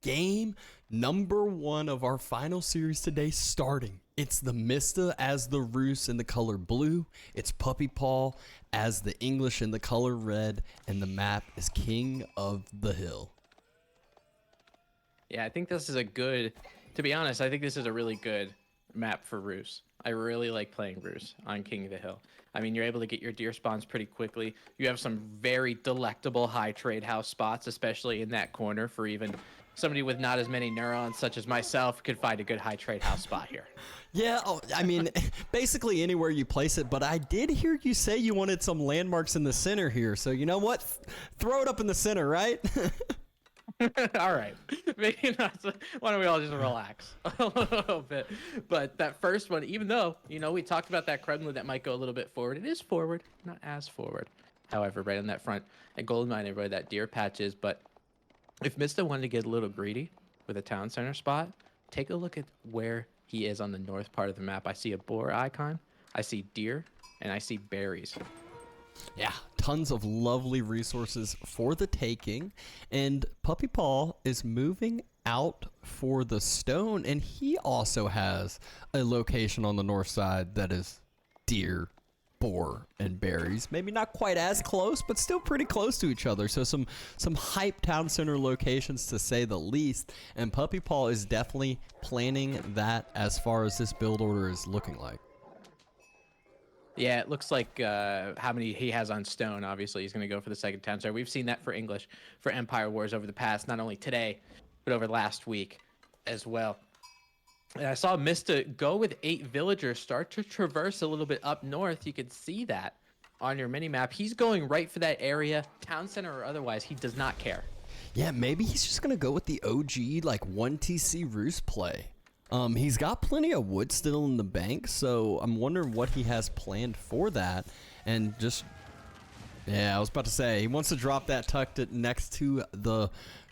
game number 1 of our final series today starting. It's the Mista as the Rus in the color blue. It's PuppyPaw as the English in the color red. And the map is King of the Hill. Yeah, I think this is a good, to be honest, I think this is a really good map for Rus. I really like playing Rus on King of the Hill. I mean, you're able to get your deer spawns pretty quickly. You have some very delectable high trade house spots, especially in that corner for even somebody with not as many neurons such as myself could find a good high trade house spot here. Yeah, I mean, basically anywhere you place it, but I did hear you say you wanted some landmarks in the center here. So you know what? Throw it up in the center, right? All right, maybe not. Why don't we all just relax a little bit? But that first one, even though, you know, we talked about that Kremlin that might go a little bit forward, it is forward, not as forward. However, right on that front at Gold Mine, everybody, that deer patch is. But if Mista wanted to get a little greedy with a town center spot, take a look at where he is on the north part of the map. I see a boar icon, I see deer, and I see berries. Yeah, tons of lovely resources for the taking. And PuppyPaw is moving out for the stone, and he also has a location on the north side that is deer, boar, and berries. Maybe not quite as close, but still pretty close to each other. So some hype town center locations to say the least. And PuppyPaw is definitely planning that as far as this build order is looking like. Yeah, it looks like how many he has on stone. Obviously, he's going to go for the second town center. We've seen that for English, for Empire Wars over the past, not only today, but over last week as well. And I saw Mista go with 8 villagers, start to traverse a little bit up north. You could see that on your mini map. He's going right for that area, town center or otherwise. He does not care. Yeah, maybe he's just going to go with the OG, like 1TC Rus play. He's got plenty of wood still in the bank, so I'm wondering what he has planned for that. And just, yeah, I was about to say, he wants to drop that tucked it next to the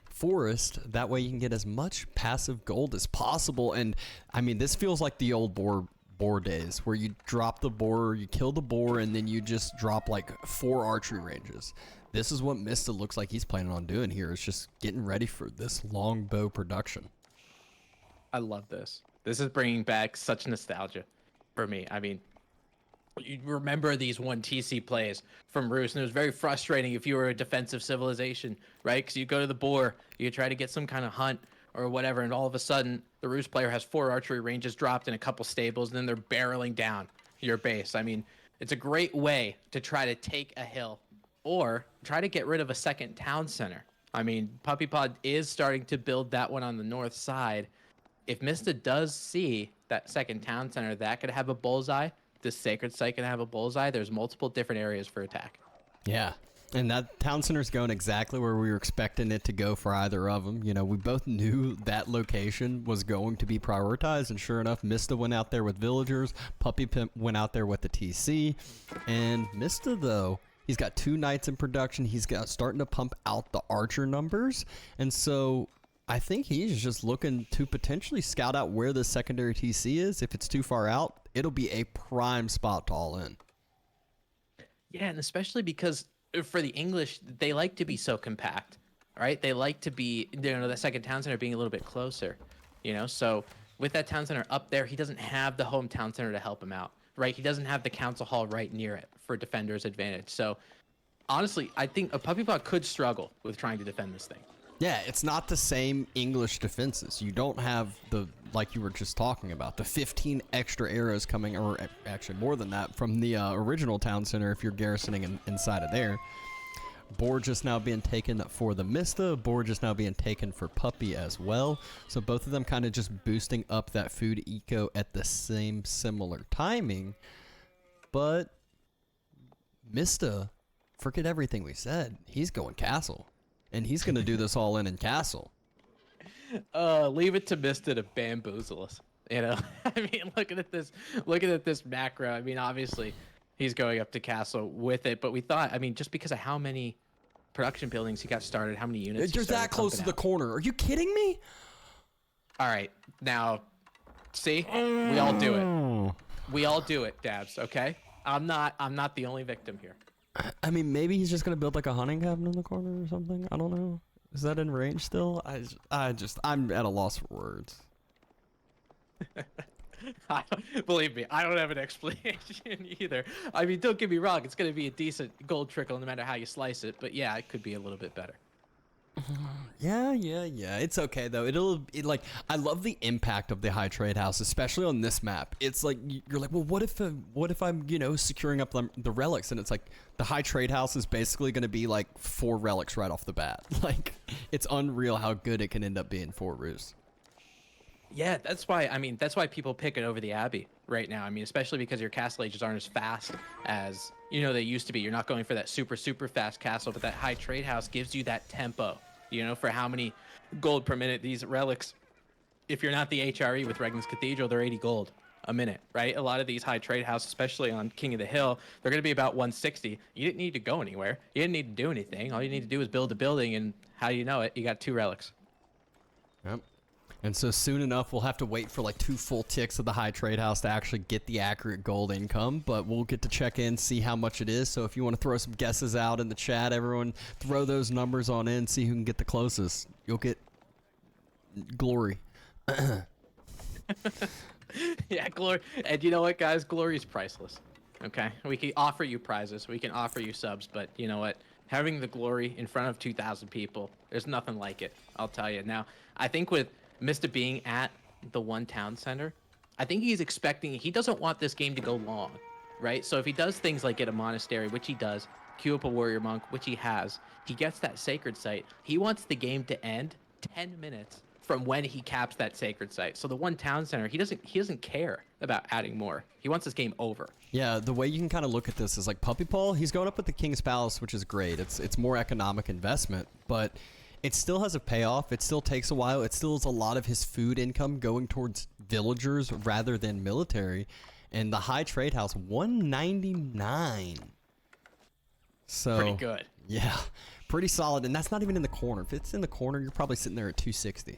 forest. That way you can get as much passive gold as possible. And, I mean, this feels like the old boar days, where you drop the boar, you kill the boar, and then you just drop like 4 archery ranges. This is what Mista looks like he's planning on doing here. It's just getting ready for this longbow production. I love this. This is bringing back such nostalgia for me. I mean, you remember these 1TC plays from Rus, and it was very frustrating if you were a defensive civilization, right? Because you go to the boar, you try to get some kind of hunt or whatever, and all of a sudden, the Rus player has 4 archery ranges dropped in a couple stables, and then they're barreling down your base. I mean, it's a great way to try to take a hill or try to get rid of a second town center. I mean, PuppyPaw is starting to build that one on the north side. If Mista does see that second town center, that could have a bullseye. The sacred site can have a bullseye. There's multiple different areas for attack. Yeah, and that town center's going exactly where we were expecting it to go for either of them. You know, we both knew that location was going to be prioritized, and sure enough, Mista went out there with villagers. PuppyPimp went out there with the TC. And Mista, though, he's got 2 knights in production. He's got starting to pump out the archer numbers. And so I think he's just looking to potentially scout out where the secondary TC is. If it's too far out, it'll be a prime spot to all in. Yeah, and especially because for the English, they like to be so compact, right? They like to be, you know, the second town center being a little bit closer, you know? So with that town center up there, he doesn't have the home town center to help him out, right? He doesn't have the council hall right near it for defender's advantage. So honestly, I think a PuppyPaw could struggle with trying to defend this thing. Yeah, it's not the same English defenses. You don't have the, like you were just talking about, the 15 extra arrows coming, or actually more than that, from the original town center if you're garrisoning inside of there. Boar just now being taken for the Mista. Boar just now being taken for Puppy as well. So both of them kind of just boosting up that food eco at the same similar timing. But Mista, forget everything we said. He's going castle. And he's going to do this all in castle. Leave it to Mista to bamboozle us. You know, I mean, looking at this macro, I mean, obviously he's going up to castle with it, but we thought, I mean, just because of how many production buildings he got started, how many units You're that close to the corner. Are you kidding me? All right. Now, see, we all do it. We all do it, Dabs. Okay. I'm not the only victim here. I mean, maybe he's just going to build like a hunting cabin in the corner or something. I don't know. Is that in range still? I'm at a loss for words. Believe me, I don't have an explanation either. I mean, don't get me wrong, it's going to be a decent gold trickle no matter how you slice it, but yeah, it could be a little bit better. Yeah. It's okay though. Like, I love the impact of the high trade house, especially on this map. It's like you're like, well, what if I'm securing up the relics, and it's like the high trade house is basically going to be like 4 relics right off the bat. Like, it's unreal how good it can end up being for Roos. Yeah, that's why people pick it over the Abbey right now. I mean, especially because your castle ages aren't as fast as they used to be. You're not going for that super fast castle, but that high trade house gives you that tempo. For how many gold per minute these relics. If you're not the HRE with Regn's Cathedral, they're 80 gold a minute, right? A lot of these high trade houses, especially on King of the Hill, they're going to be about 160. You didn't need to go anywhere. You didn't need to do anything. All you need to do is build a building, and how do you know it? You got 2 relics. Yep. And so soon enough, we'll have to wait for like 2 full ticks of the high trade house to actually get the accurate gold income, but we'll get to check in, see how much it is. So if you want to throw some guesses out in the chat, everyone throw those numbers on in, see who can get the closest. You'll get glory. Yeah, glory. And you know what, guys? Glory is priceless. Okay? We can offer you prizes. We can offer you subs, but you know what? Having the glory in front of 2,000 people, there's nothing like it. I'll tell you. Now, I think with Mista being at the one town center, I think he doesn't want this game to go long, right? So if he does things like get a monastery, which he does, queue up a warrior monk, which he has, he gets that sacred site. He wants the game to end 10 minutes from when he caps that sacred site. So the one town center, he doesn't care about adding more. He wants this game over. Yeah, the way you can kind of look at this is like Puppypaw, he's going up with the King's Palace, which is great. It's more economic investment, but it still has a payoff. It still takes a while. It still is a lot of his food income going towards villagers rather than military. And the high trade house, 199. So Pretty good. Yeah, pretty solid. And that's not even in the corner. If it's in the corner, you're probably sitting there at 260.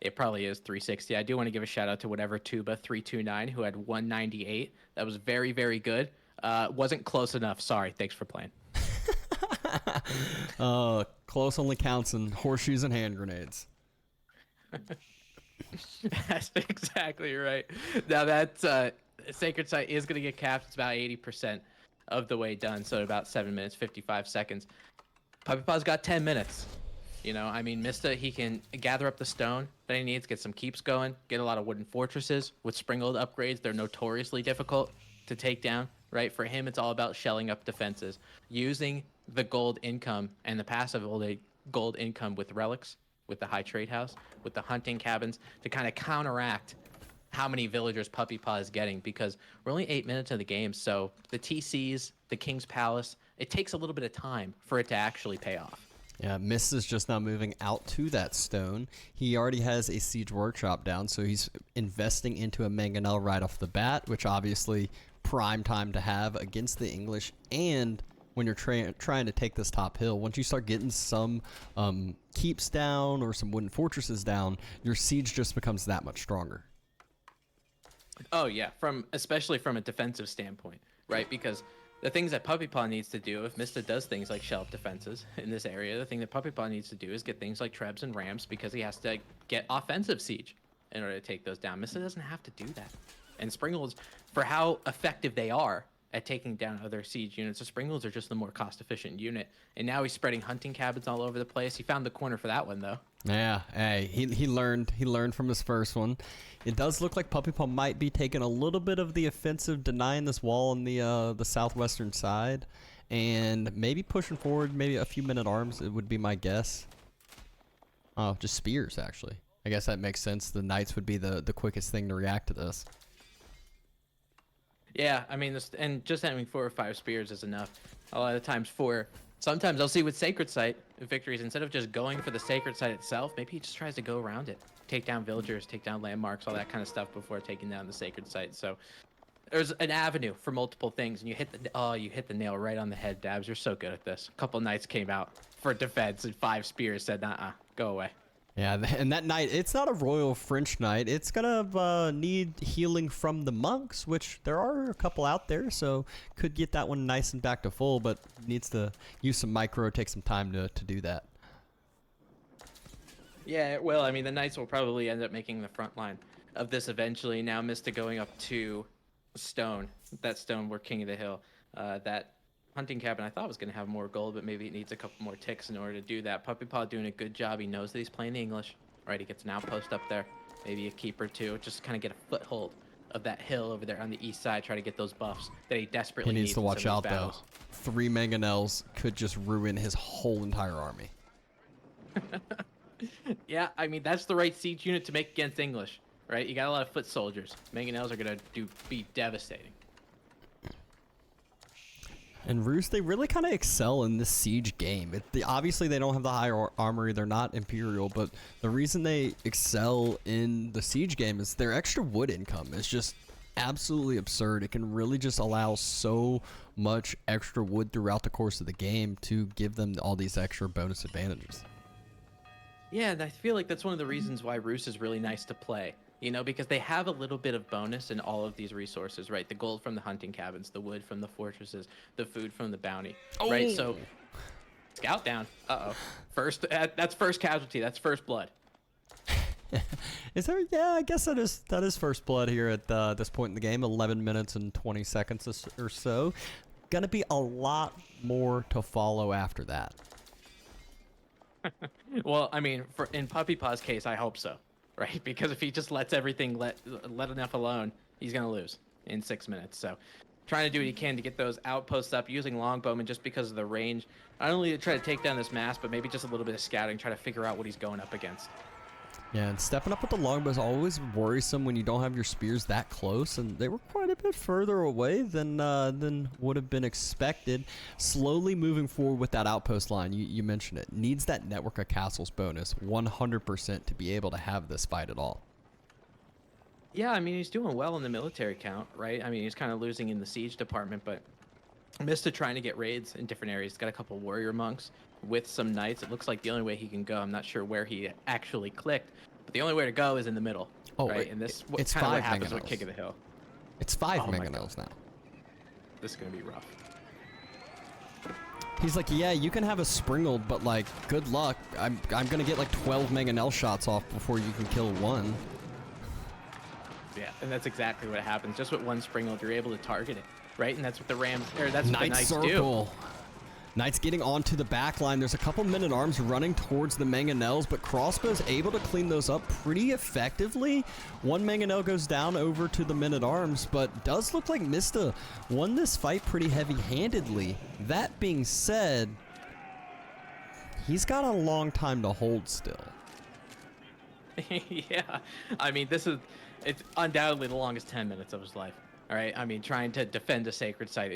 It probably is 360. I do want to give a shout out to whatever Tuba 329 who had 198. That was very, very good. Wasn't close enough. Sorry. Thanks for playing. Close only counts in horseshoes and hand grenades. That's exactly right. Now that sacred site is going to get capped. It's about 80% of the way done. So about 7 minutes, 55 seconds. Puppypaw's got 10 minutes. Mista, he can gather up the stone that he needs, get some keeps going, get a lot of wooden fortresses. With Springald upgrades, they're notoriously difficult to take down, right? For him, it's all about shelling up defenses, using the gold income and the passive gold income with relics, with the high trade house, with the hunting cabins to kind of counteract how many villagers Puppypaw is getting, because we're only 8 minutes of the game. So the TCs, the King's Palace, it takes a little bit of time for it to actually pay off. Yeah, Mista's just now moving out to that stone. He already has a siege workshop down, so he's investing into a mangonel right off the bat, which obviously prime time to have against the English. And when you're trying to take this top hill, once you start getting some keeps down or some wooden fortresses down, your siege just becomes that much stronger. Oh yeah, especially from a defensive standpoint, right? Because the things that Puppypaw needs to do, if Mista does things like shell up defenses in this area, the thing that Puppypaw needs to do is get things like trebs and rams, because he has to get offensive siege in order to take those down. Mista doesn't have to do that. And Springolds, for how effective they are at taking down other siege units, the Springolds are just the more cost-efficient unit. And now he's spreading hunting cabins all over the place. He found the corner for that one, though. Yeah, hey, he learned from his first one. It does look like Puppypaw might be taking a little bit of the offensive, denying this wall on the southwestern side, and maybe pushing forward, maybe a few men-at-arms. It would be my guess. Oh, just spears, actually. I guess that makes sense. The knights would be the quickest thing to react to this. Yeah, and just having 4 or 5 spears is enough. A lot of times 4. Sometimes I'll see with Sacred Site victories, instead of just going for the Sacred Site itself, maybe he just tries to go around it. Take down villagers, take down landmarks, all that kind of stuff before taking down the Sacred Site. So there's an avenue for multiple things, and you hit the nail right on the head, Dabs. You're so good at this. A couple knights came out for defense, and 5 spears said, go away. Yeah, and that knight, it's not a royal French knight. It's gonna need healing from the monks, which there are a couple out there, so could get that one nice and back to full, but needs to use some micro, take some time to do that. Yeah, well, I mean, the Knights will probably end up making the front line of this eventually. Now Mista going up to Stone. That Stone, we're King of the Hill. That hunting cabin I thought was going to have more gold, but maybe it needs a couple more ticks in order to do that. PuppyPaw doing a good job. He knows that he's playing the English. Right, he gets an outpost up there. Maybe a keep or two. Just kind of get a foothold of that hill over there on the east side. Try to get those buffs that he desperately He needs to watch out, though. battles. 3 mangonels could just ruin his whole entire army. Yeah, I mean, that's the right siege unit to make against English, right? You got a lot of foot soldiers. Mangonels are going to be devastating. And Rus, they really kind of excel in this siege game. Obviously, they don't have the high armory. They're not Imperial, but the reason they excel in the siege game is their extra wood income is just absolutely absurd. It can really just allow so much extra wood throughout the course of the game to give them all these extra bonus advantages. Yeah, and I feel like that's one of the reasons why Rus is really nice to play. You know, because they have a little bit of bonus in all of these resources, right? The gold from the hunting cabins, the wood from the fortresses, the food from the bounty, right? So, scout down. Uh-oh. That's first casualty. That's first blood. Is there? Yeah, I guess that is first blood here at this point in the game. 11 minutes and 20 seconds or so. Gonna be a lot more to follow after that. Well, I mean, in PuppyPaw's case, I hope so. Right, because if he just lets everything let enough alone, he's gonna lose in 6 minutes. So, trying to do what he can to get those outposts up, using longbowmen just because of the range. Not only to try to take down this mass, but maybe just a little bit of scouting, try to figure out what he's going up against. Yeah, and stepping up with the longbow is always worrisome when you don't have your spears that close, and they were quite a bit further away than would have been expected. Slowly moving forward with that outpost line, you mentioned it, needs that network of castles bonus 100% to be able to have this fight at all. Yeah, I mean, he's doing well in the military count, right? I mean, he's kind of losing in the siege department, but Mista trying to get raids in different areas. He's got a couple warrior monks with some knights. It looks like the only way he can go, I'm not sure where he actually clicked, but the only way to go is in the middle. Oh, right? And this it's kind of what 5 happens mangonels. with King of the Hill. It's 5 mangonels now. This is going to be rough. He's like, yeah, you can have a springled, but like, good luck. I'm gonna get like 12 mangonel shots off before you can kill one. Yeah, and that's exactly what happens. Just with one springled, you're able to target it, right? And that's what the Rams, or that's what the Knights do. Knights getting onto the back line. There's a couple men-at-arms running towards the mangonels, but Crossbow's able to clean those up pretty effectively. One mangonel goes down over to the men-at-arms, but does look like Mista won this fight pretty heavy-handedly. That being said, he's got a long time to hold still. Yeah, I mean, it's undoubtedly the longest 10 minutes of his life. All right, I mean, trying to defend a sacred site,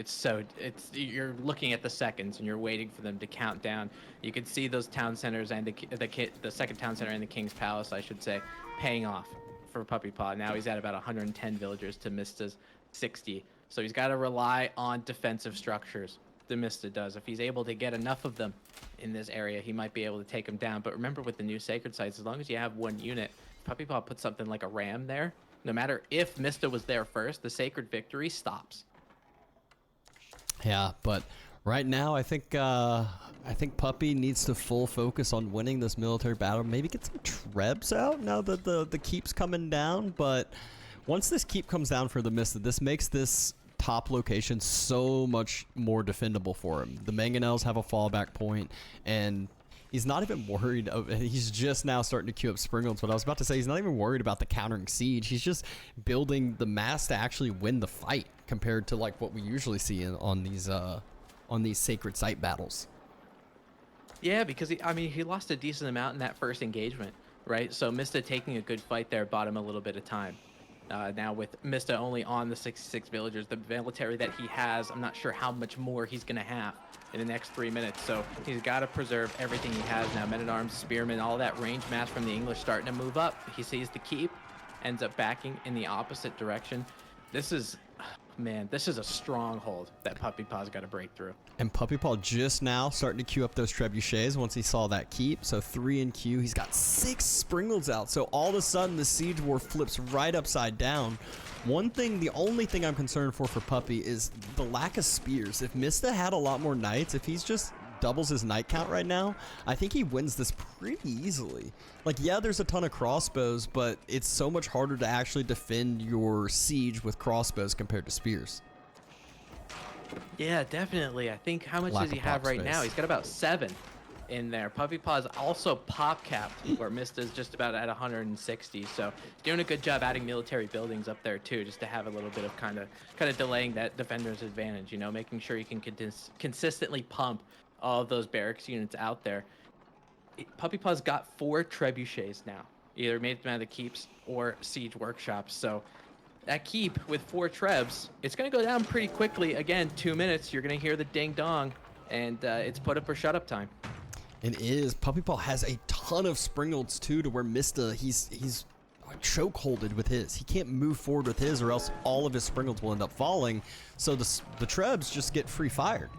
you're looking at the seconds and you're waiting for them to count down. You can see those town centers and the second town center and the King's Palace, I should say, paying off for PuppyPaw. Now he's at about 110 villagers to Mista's 60. So he's got to rely on defensive structures. The Mista does. If he's able to get enough of them in this area, he might be able to take them down. But remember, with the new sacred sites, as long as you have one unit, PuppyPaw puts something like a ram there. No matter if Mista was there first, the sacred victory stops. Yeah, but right now I think Puppy needs to full focus on winning this military battle. Maybe get some trebs out now that the keep's coming down. But once this keep comes down for the Mista, this makes this top location so much more defendable for him. The mangonels have a fallback point, and he's not even worried he's just now starting to queue up springleds, but I was about to say he's not even worried about the countering siege. He's just building the mass to actually win the fight compared to like what we usually see on these sacred site battles. Yeah, because he lost a decent amount in that first engagement, right? So Mista taking a good fight there bought him a little bit of time. Now with Mista only on the 66 villagers, the military that he has, I'm not sure how much more he's going to have in the next 3 minutes. So he's got to preserve everything he has now. Men-at-arms, spearmen, all that range mass from the English starting to move up. He sees the keep, ends up backing in the opposite direction. This is a stronghold that PuppyPaw's got to break through. And PuppyPaw just now starting to queue up those trebuchets once he saw that keep. So 3 in queue. He's got 6 springles out. So all of a sudden the siege war flips right upside down. The only thing I'm concerned for Puppy is the lack of spears. If Mista had a lot more knights, if he's just doubles his night count right now, I think he wins this pretty easily. Like, yeah, there's a ton of crossbows, but it's so much harder to actually defend your siege with crossbows compared to spears. Yeah, definitely. I think how much does he have right now? He's got about 7 in there. PuppyPaw is also pop capped, where Mista's just about at 160. So doing a good job adding military buildings up there too, just to have a little bit of kind of delaying that defender's advantage. You know, making sure you can consistently pump all of those barracks units out there. PuppyPaw's got 4 trebuchets now, either made them out of the keeps or siege workshops. So that keep with 4 trebs, it's going to go down pretty quickly. Again, 2 minutes, you're going to hear the ding dong, and it's put up or shut up time. It is. PuppyPaw has a ton of springolds too, to where Mista, he's chokeholded with his. He can't move forward with his, or else all of his springolds will end up falling. So the trebs just get free fired.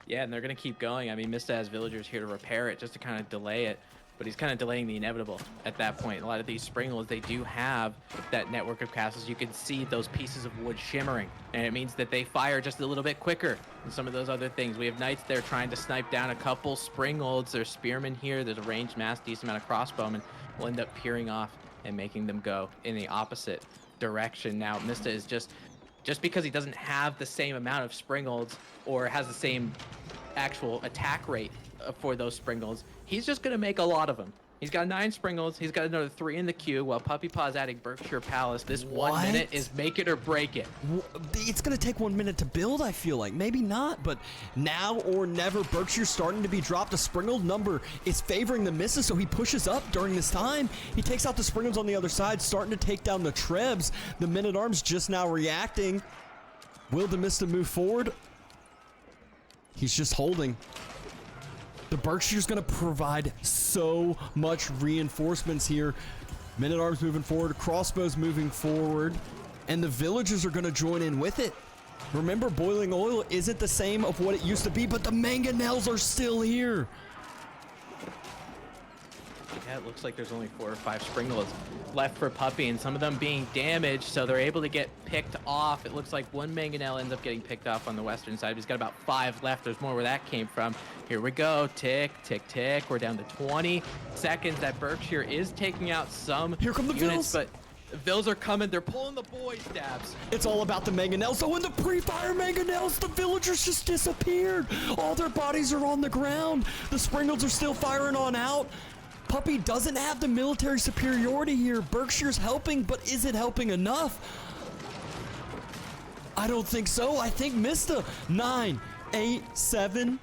Yeah, and they're going to keep going. I mean, Mista has villagers here to repair it, just to kind of delay it. But he's kind of delaying the inevitable at that point. A lot of these springolds, they do have that network of castles. You can see those pieces of wood shimmering, and it means that they fire just a little bit quicker than some of those other things. We have knights there trying to snipe down a couple springolds. There's spearmen here. There's a ranged mass, decent amount of crossbowmen. We'll end up peering off and making them go in the opposite direction. Now, Mista is just because he doesn't have the same amount of springolds or has the same actual attack rate for those springolds, he's just going to make a lot of them. He's got 9 springolds. He's got another 3 in the queue, while PuppyPaw's adding Berkshire Palace. This 1 minute is make it or break it. It's going to take 1 minute to build, I feel like. Maybe not, but now or never. Berkshire's starting to be dropped. A springold number is favoring the Mista, so he pushes up during this time. He takes out the springolds on the other side, starting to take down the trebs. The men-at-arms just now reacting. Will the Mista move forward? He's just holding. The Berkshire's going to provide so much reinforcements here. Men-at-arms moving forward, crossbows moving forward, and the villagers are going to join in with it. Remember, boiling oil isn't the same of what it used to be, but the mangonels are still here. Yeah, it looks like there's only 4 or 5 springolds left for Puppy, and some of them being damaged, so they're able to get picked off. It looks like 1 mangonel ends up getting picked off on the western side. He's got about 5 left. There's more where that came from. Here we go. Tick, tick, tick. We're down to 20 seconds. That Berkshire is taking out some Here come the units, Vills. but Vills are coming. They're pulling the boys, Dabs. It's all about the mangonels. So in the pre-fire mangonels, the villagers just disappeared. All their bodies are on the ground. The springolds are still firing on out. Puppy doesn't have the military superiority here. Berkshire's helping, but is it helping enough? I don't think so. I think Mista. 9, 8, 7,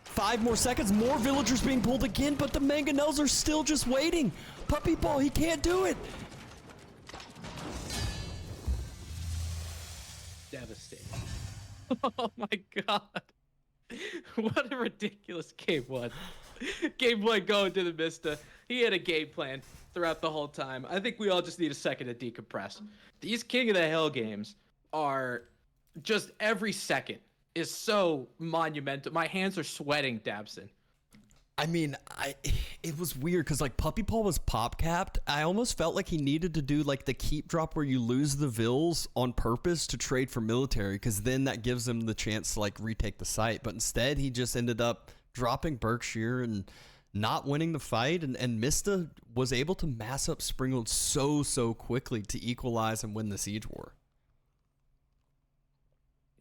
5 more seconds. More villagers being pulled again, but the mangonels are still just waiting. PuppyPaw, he can't do it. Devastating. Oh my god. What a ridiculous game 1. Game 1 going to the Mista. He had a game plan throughout the whole time. I think we all just need a second to decompress. These King of the Hill games are just every second is so monumental. My hands are sweating, Dabston. I mean, it was weird because like PuppyPaw was pop capped. I almost felt like he needed to do like the keep drop where you lose the vills on purpose to trade for military, because then that gives him the chance to like retake the site. But instead, he just ended up dropping Berkshire and not winning the fight. And Mista was able to mass up Springfield so quickly to equalize and win the siege war.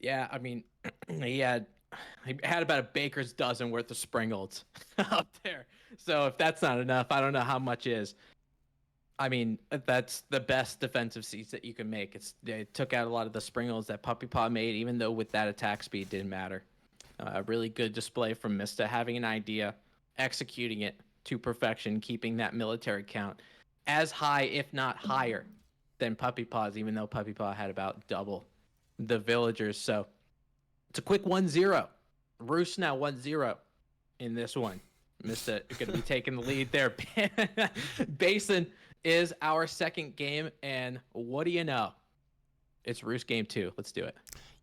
Yeah, I mean, he had about a baker's dozen worth of springolds out there. So if that's not enough, I don't know how much is. I mean, that's the best defensive siege that you can make. It took out a lot of the springolds that PuppyPaw made, even though with that attack speed didn't matter. A really good display from Mista, having an idea, executing it to perfection, keeping that military count as high, if not higher, than PuppyPaw's, even though PuppyPaw had about double the villagers. So it's a quick 1-0. Roos now 1-0 in this one. Mista going to be taking the lead there. Basin is our second game, and what do you know? It's Roos game 2. Let's do it.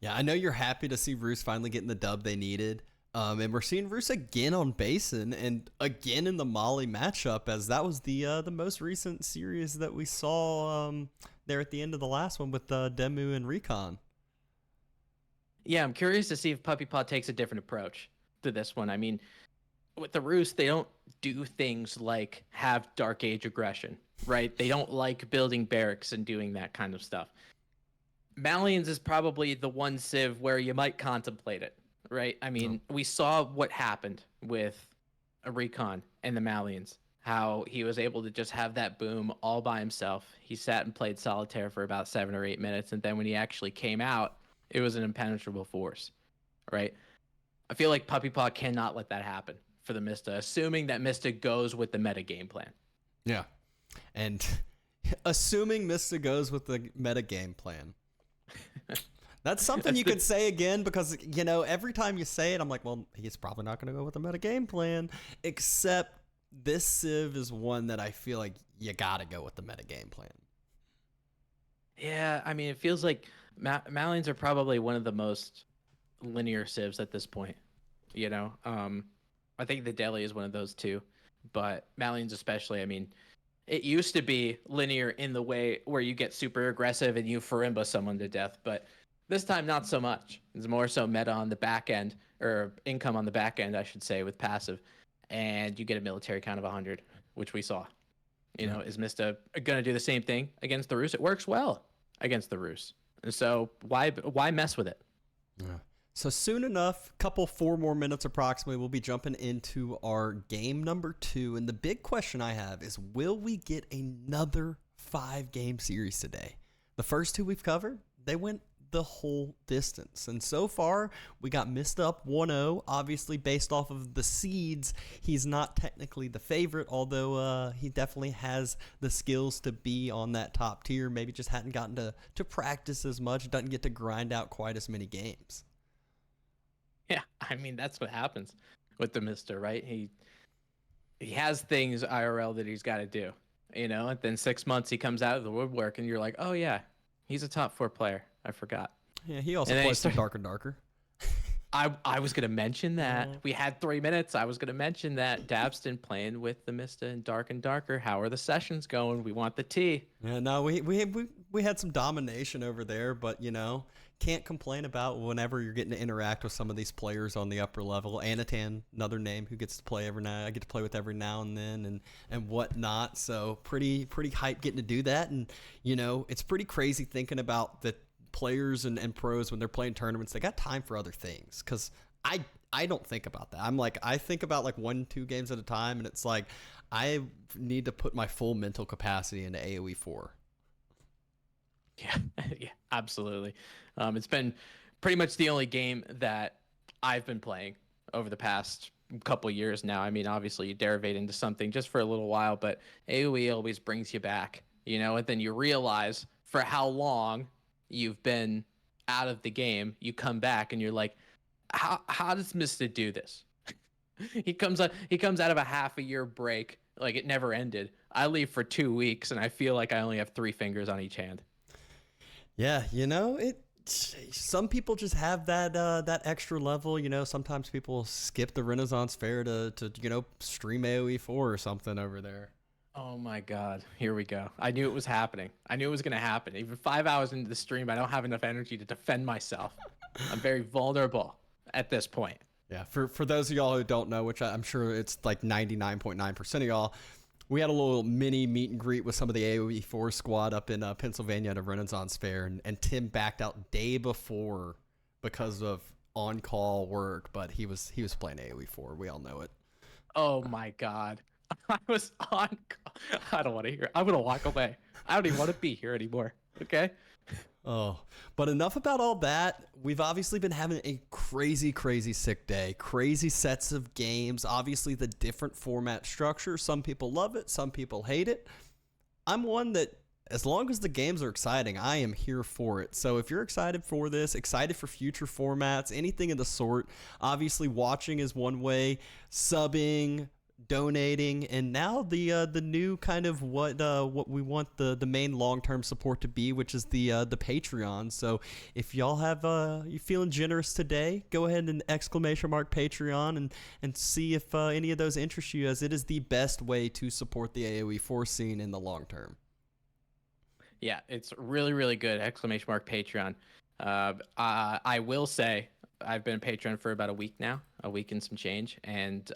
Yeah, I know you're happy to see Roos finally getting the dub they needed. And we're seeing Roos again on Basin and again in the Mali matchup, as that was the most recent series that we saw there at the end of the last one with DeMu and RecoN. Yeah, I'm curious to see if PuppyPaw takes a different approach. to this one. I mean, with the Roost, they don't do things like have Dark Age aggression, right? They don't like building barracks and doing that kind of stuff. Malians is probably the one civ where you might contemplate it, right? I mean, we saw what happened with a RecoN and the Malians, how he was able to just have that boom all by himself. He sat and played solitaire for about 7 or 8 minutes, and then when he actually came out, it was an impenetrable force, right? I feel like PuppyPaw cannot let that happen for the Mista, assuming that Mista goes with the meta game plan. Yeah. And assuming Mista goes with the meta game plan. That's something you could say again, because, you know, every time you say it, I'm like, well, he's probably not going to go with the meta game plan, except this civ is one that I feel like you got to go with the meta game plan. Yeah, I mean, it feels like Malians are probably one of the most linear civs at this point, you know? I think the Delhi is one of those too, but Malians especially, I mean, it used to be linear in the way where you get super aggressive and you Farimba someone to death, but this time not so much. It's more so meta on the back end, or income on the back end, I should say, with passive, and you get a military count of 100, which we saw. You know, is Mista going to do the same thing against the Rus? It works well against the Rus. And so why mess with it? Yeah. So soon enough, 4 more minutes approximately, we'll be jumping into our game number 2. And the big question I have is, will we get another 5-game series today? The first 2 we've covered, they went the whole distance. And so far, we got Mista up 1-0. Obviously, based off of the seeds, he's not technically the favorite, although he definitely has the skills to be on that top tier. Maybe just hadn't gotten to practice as much, doesn't get to grind out quite as many games. Yeah, I mean, that's what happens with the Mista, right? He has things IRL that he's got to do, you know, and then 6 months he comes out of the woodwork and you're like, oh yeah, he's a top 4 player. I forgot. Yeah, he also plays some Dark and Darker. I was going to mention that. We had 3 minutes. I was going to mention that. DrDabston playing with the Mista and Dark and Darker. How are the sessions going? We want the tea. Yeah, no, we had some domination over there, but, you know, can't complain about whenever you're getting to interact with some of these players on the upper level. Anatan, another name who gets to play every now. I get to play with every now and then and whatnot. So pretty hyped getting to do that. And, you know, it's pretty crazy thinking about the players and pros when they're playing tournaments. They got time for other things, because I don't think about that. I'm like, I think about like 1-2 games at a time, and it's like I need to put my full mental capacity into AoE 4. Yeah, yeah, absolutely. It's been pretty much the only game that I've been playing over the past couple years now. I mean, obviously you derivate into something just for a little while, but AoE always brings you back, you know, and then you realize for how long you've been out of the game, you come back and you're like, how does Mista do this? he comes out of a half a year break, like it never ended. I leave for 2 weeks and I feel like I only have 3 fingers on each hand. Yeah, you know, some people just have that extra level. You know, sometimes people skip the Renaissance Fair to you know, stream AoE 4 or something over there. Oh my God, here we go. I knew it was happening. I knew it was going to happen. Even 5 hours into the stream, I don't have enough energy to defend myself. I'm very vulnerable at this point. Yeah, for those of y'all who don't know, which I'm sure it's like 99.9% of y'all, we had a little mini meet and greet with some of the AoE 4 squad up in Pennsylvania at a Renaissance Fair, and Tim backed out day before because of on-call work, but he was playing AoE 4. We all know it. Oh my God. I was on. I don't want to hear. I'm gonna walk away. I don't even want to be here anymore. Okay. Oh, but enough about all that. We've obviously been having a crazy sick day. Crazy sets of games. Obviously, the different format structure. Some people love it. Some people hate it. I'm one that, as long as the games are exciting, I am here for it. So if you're excited for this, excited for future formats, anything of the sort, obviously watching is one way, subbing, donating, and now the new kind of what we want the main long-term support to be, which is the Patreon. So if y'all have you feeling generous today, go ahead and !Patreon and see if any of those interest you, as it is the best way to support the AoE 4 scene in the long term. Yeah, it's really good! !Patreon. I will say I've been a patron for about a week now, a week and some change, and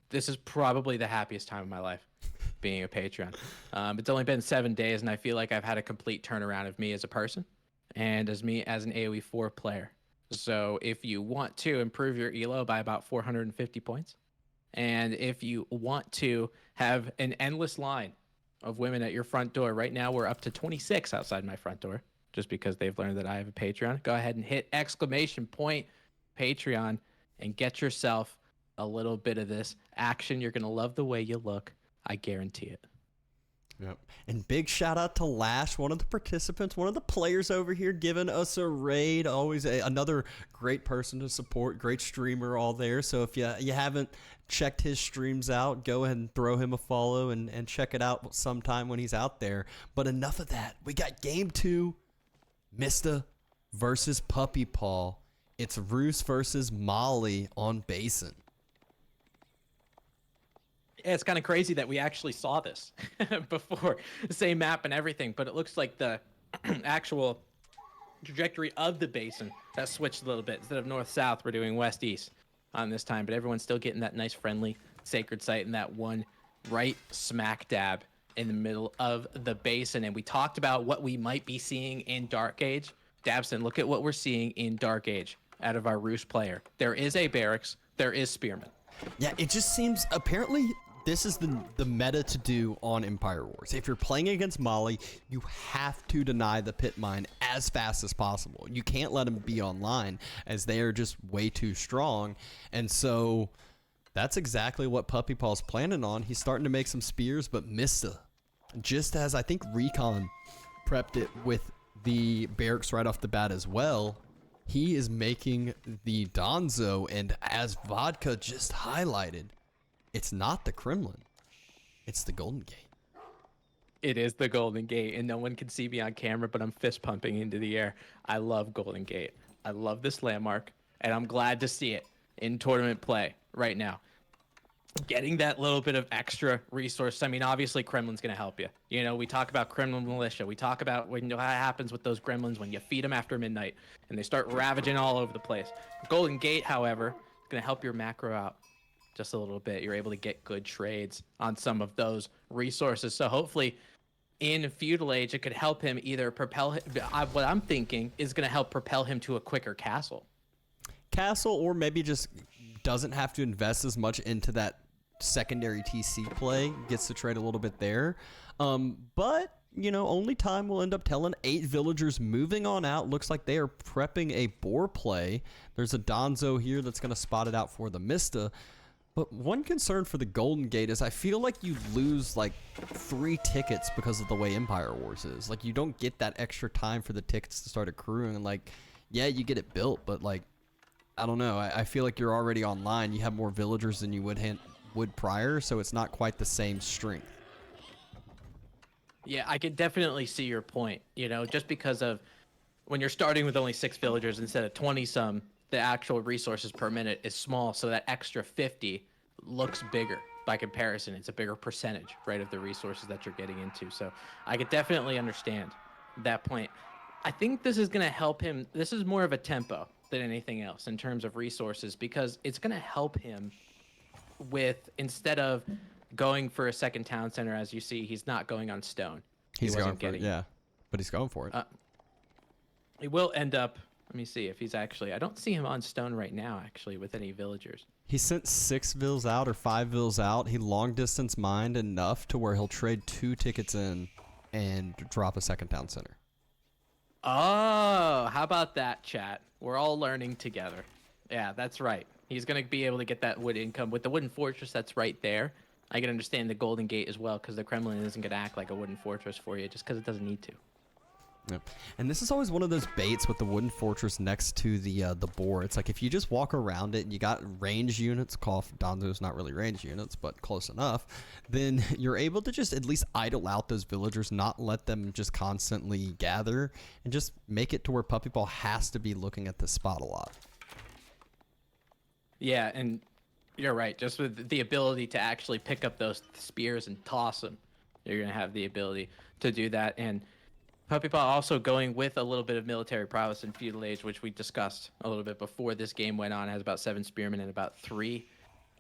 this is probably the happiest time of my life, being a patron. It's only been 7 days, and I feel like I've had a complete turnaround of me as a person, and as me as an AoE 4 player. So if you want to improve your elo by about 450 points, and if you want to have an endless line of women at your front door, right now we're up to 26 outside my front door, just because they've learned that I have a Patreon. Go ahead and hit !Patreon and get yourself a little bit of this action. You're going to love the way you look. I guarantee it. Yep. And big shout out to Lash, one of the participants, one of the players over here, giving us a raid. Always another great person to support, great streamer all there. So if you haven't checked his streams out, go ahead and throw him a follow and check it out sometime when he's out there. But enough of that. We got game 2, Mista versus PuppyPaw. It's Roos versus Molly on Basin. Yeah, it's kind of crazy that we actually saw this before, the same map and everything, but it looks like the actual trajectory of the basin that switched a little bit. Instead of north-south, we're doing west-east on this time, but everyone's still getting that nice friendly sacred site and that one right smack dab in the middle of the basin. And we talked about what we might be seeing in Dark Age. Dabston, look at what we're seeing in Dark Age out of our Roos player. There is a barracks, there is spearmen. Yeah, it just seems apparently this is the meta to do on Empire Wars. If you're playing against Molly, you have to deny the pit mine as fast as possible. You can't let them be online, as they are just way too strong. And so that's exactly what PuppyPaw's planning on. He's starting to make some spears, but Mista, just as I think RecoN prepped it with the barracks right off the bat as well, he is making the Donzo, and as Vodka just highlighted, it's not the Kremlin, it's the Golden Gate. It is the Golden Gate, and no one can see me on camera, but I'm fist pumping into the air. I love Golden Gate. I love this landmark, and I'm glad to see it in tournament play right now. Getting that little bit of extra resource. I mean, obviously, Kremlin's going to help you. You know, we talk about Kremlin militia. We talk about what happens with those gremlins when you feed them after midnight, and they start ravaging all over the place. Golden Gate, however, is going to help your macro out just a little bit. You're able to get good trades on some of those resources. So hopefully in Feudal Age, it could help him either propel him. What I'm thinking is going to help propel him to a quicker castle. Or maybe just doesn't have to invest as much into that secondary TC play, gets to trade a little bit there. But, you know, only time will end up telling. 8 villagers moving on out. Looks like they are prepping a boar play. There's a Donzo here that's going to spot it out for the Mista. But one concern for the Golden Gate is I feel like you lose like 3 tickets because of the way Empire Wars is. Like, you don't get that extra time for the tickets to start accruing. And like, yeah, you get it built, but like, I don't know. I feel like you're already online. You have more villagers than you would prior, so it's not quite the same strength. Yeah, I can definitely see your point. You know, just because of when you're starting with only 6 villagers instead of 20-some, the actual resources per minute is small, so that extra 50 looks bigger by comparison. It's a bigger percentage, right, of the resources that you're getting into. So I could definitely understand that point. I think this is going to help him. This is more of a tempo than anything else in terms of resources, because it's going to help him with, instead of going for a second town center, as you see, he's not going on stone. He's going for it, yeah, but he's going for it. He will end up. Let me see if he's actually. I don't see him on stone right now, actually, with any villagers. He sent 6 vills out or 5 vills out. He long distance mined enough to where he'll trade 2 tickets in and drop a second town center. Oh, how about that, chat? We're all learning together. Yeah, that's right. He's going to be able to get that wood income with the wooden fortress that's right there. I can understand the Golden Gate as well, because the Kremlin isn't going to act like a wooden fortress for you just because it doesn't need to. Yep. And this is always one of those baits with the wooden fortress next to the boar. It's like if you just walk around it and you got range units, Donzo's not really range units, but close enough, then you're able to just at least idle out those villagers, not let them just constantly gather, and just make it to where PuppyPaw has to be looking at this spot a lot. Yeah, and you're right. Just with the ability to actually pick up those spears and toss them, you're going to have the ability to do that. And PuppyPaw also going with a little bit of military prowess in Feudal Age, which we discussed a little bit before this game went on. Has about 7 spearmen and about 3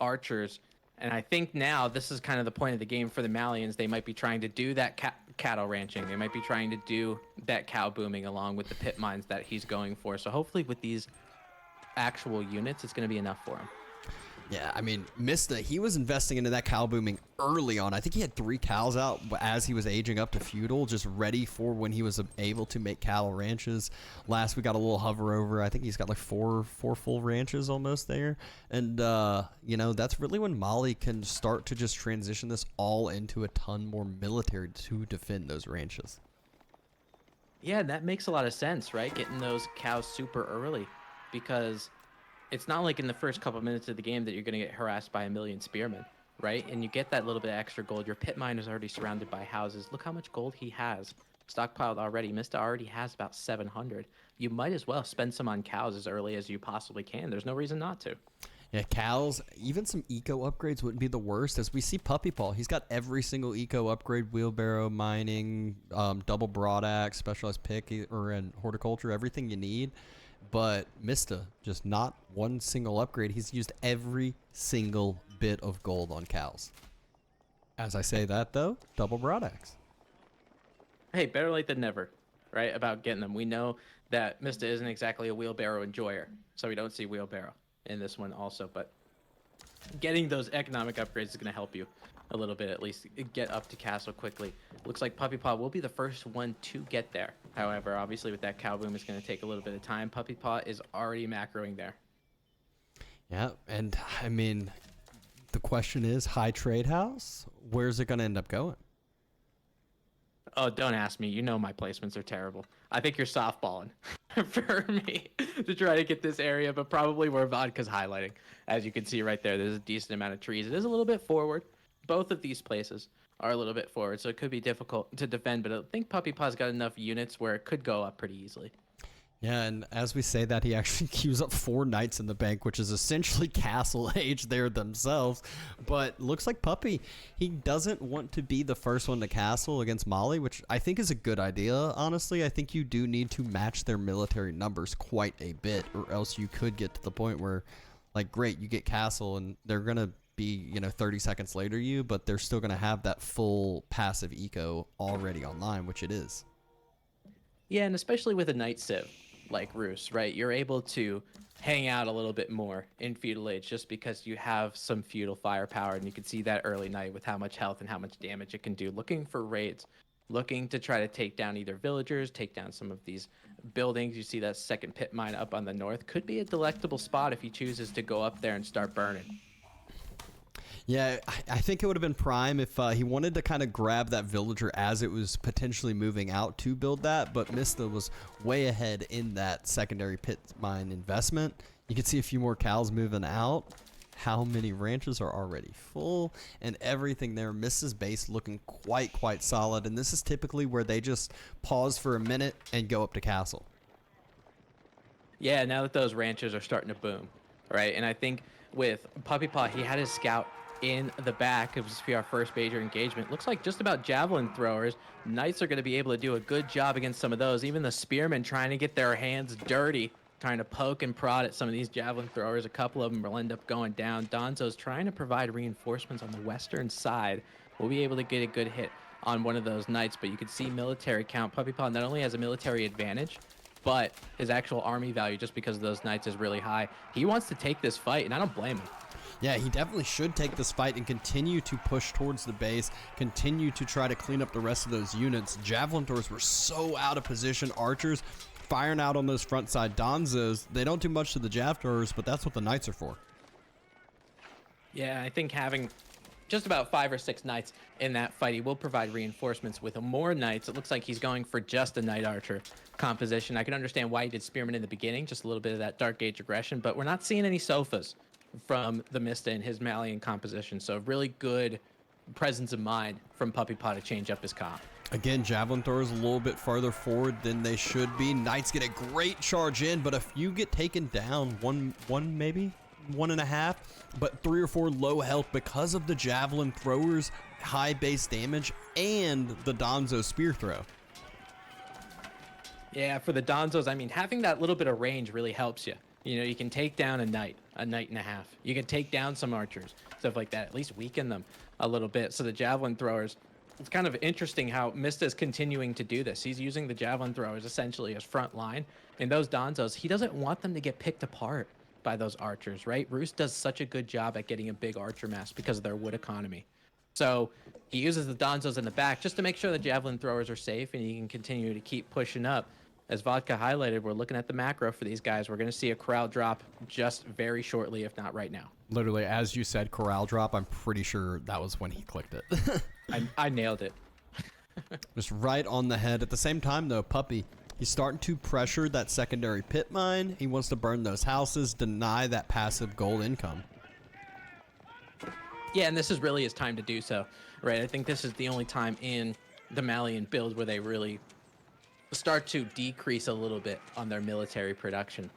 archers. And I think now this is kind of the point of the game for the Malians. They might be trying to do that cattle ranching. They might be trying to do that cow booming along with the pit mines that he's going for. So hopefully with these actual units, it's going to be enough for him. Yeah, I mean, Mista, he was investing into that cow booming early on. I think he had 3 cows out as he was aging up to Feudal, just ready for when he was able to make cattle ranches. Last we got a little hover over. I think he's got like four full ranches almost there. And, you know, that's really when Mali can start to just transition this all into a ton more military to defend those ranches. Yeah, that makes a lot of sense, right? Getting those cows super early, because it's not like in the first couple minutes of the game that you're going to get harassed by a million spearmen, right? And you get that little bit of extra gold. Your pit mine is already surrounded by houses. Look how much gold he has stockpiled already. Mista already has about 700. You might as well spend some on cows as early as you possibly can. There's no reason not to. Yeah, cows, even some eco upgrades wouldn't be the worst. As we see PuppyPaw, he's got every single eco upgrade: wheelbarrow, mining, double broadaxe, specialized pick, and horticulture, everything you need. But Mista, just not one single upgrade. He's used every single bit of gold on cows. As I say that, though, double broadaxe. Hey, better late than never, right? About getting them. We know that Mista isn't exactly a wheelbarrow enjoyer, so we don't see wheelbarrow in this one also. But getting those economic upgrades is going to help you a little bit, at least get up to castle quickly. Looks like PuppyPaw will be the first one to get there. However, obviously with that cow boom, it's going to take a little bit of time. PuppyPaw is already macroing there. Yeah, and I mean, the question is, high trade house, where's it going to end up going? Oh, don't ask me. You know my placements are terrible. I think you're softballing for me to try to get this area, but probably where Vodka's highlighting. As you can see right there, there's a decent amount of trees. It is a little bit forward. Both of these places are a little bit forward, so it could be difficult to defend, but I think PuppyPaw's got enough units where it could go up pretty easily. Yeah, and as we say that, he actually queues up 4 knights in the bank, which is essentially castle age there themselves. But looks like Puppy, he doesn't want to be the first one to castle against Mali, which I think is a good idea, honestly. I think you do need to match their military numbers quite a bit, or else you could get to the point where, like, great, you get castle, and they're going to be, 30 seconds later you, but they're still going to have that full passive eco already online, which it is. Yeah, and especially with a knight civ like Roos, right? You're able to hang out a little bit more in Feudal Age just because you have some feudal firepower, and you can see that early knight with how much health and how much damage it can do. Looking for raids, looking to try to take down either villagers, take down some of these buildings. You see that second pit mine up on the north. Could be a delectable spot if he chooses to go up there and start burning. Yeah, I think it would have been prime if he wanted to kind of grab that villager as it was potentially moving out to build that, but Mista was way ahead in that secondary pit mine investment. You can see a few more cows moving out. How many ranches are already full and everything there. Mista's base looking quite solid, and this is typically where they just pause for a minute and go up to castle. Yeah, now that those ranches are starting to boom, right? And I think with PuppyPaw, he had his scout in the back. It was our first major engagement. Looks like just about javelin throwers. Knights are going to be able to do a good job against some of those. Even the spearmen trying to get their hands dirty, trying to poke and prod at some of these javelin throwers. A couple of them will end up going down. Donzo's trying to provide reinforcements on the western side. We'll be able to get a good hit on one of those knights, but you can see military count. PuppyPaw not only has a military advantage, but his actual army value, just because of those knights, is really high. He wants to take this fight, and I don't blame him. Yeah, he definitely should take this fight and continue to push towards the base, continue to try to clean up the rest of those units. Javelin throwers were so out of position. Archers firing out on those front side. Donzos, they don't do much to the jav throwers, but that's what the knights are for. Yeah, I think having just about 5 or 6 knights in that fight, he will provide reinforcements with more knights. It looks like he's going for just a knight archer composition. I can understand why he did spearmen in the beginning, just a little bit of that dark age aggression, but we're not seeing any sofas from the Mista in his Malian composition. So really good presence of mind from PuppyPaw to change up his comp. Again, javelin throwers a little bit farther forward than they should be. Knights get a great charge in, but if you get taken down, one maybe, 1.5, but 3 or 4 low health because of the javelin throwers, high base damage, and the Donzo spear throw. Yeah, for the Donzos, I mean, having that little bit of range really helps you. You know, you can take down a knight and a half. You can take down some archers, stuff like that. At least weaken them a little bit. So the javelin throwers, it's kind of interesting how Mista is continuing to do this. He's using the javelin throwers essentially as front line. And those Donzos, he doesn't want them to get picked apart by those archers, right? Roos does such a good job at getting a big archer mass because of their wood economy. So he uses the Donzos in the back just to make sure the javelin throwers are safe and he can continue to keep pushing up. As Vodka highlighted, we're looking at the macro for these guys. We're going to see a corral drop just very shortly, if not right now. Literally, as you said, corral drop, I'm pretty sure that was when he clicked it. I nailed it. Just right on the head. At the same time, though, Puppy, he's starting to pressure that secondary pit mine. He wants to burn those houses, deny that passive gold income. Yeah, and this is really his time to do so, right? I think this is the only time in the Malian build where they really start to decrease a little bit on their military production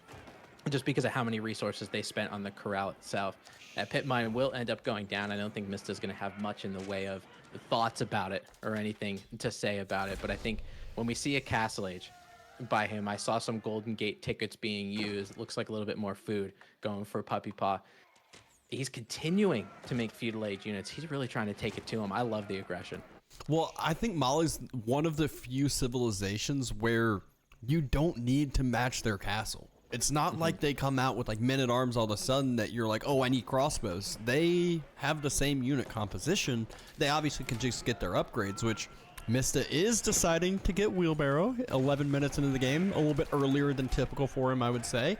just because of how many resources they spent on the corral itself. That pit mine will end up going down. I don't think Mista's going to have much in the way of thoughts about it or anything to say about it, but I think when we see a Castle Age by him, I saw some Golden Gate tickets being used. It looks like a little bit more food going for Puppypaw. He's continuing to make Feudal Age units. He's really trying to take it to him. I love the aggression. Well, I think Mali's one of the few civilizations where you don't need to match their castle. It's not like they come out with like men-at-arms all of a sudden that you're like, oh, I need crossbows. They have the same unit composition. They obviously can just get their upgrades, which Mista is deciding to get wheelbarrow 11 minutes into the game, a little bit earlier than typical for him, I would say.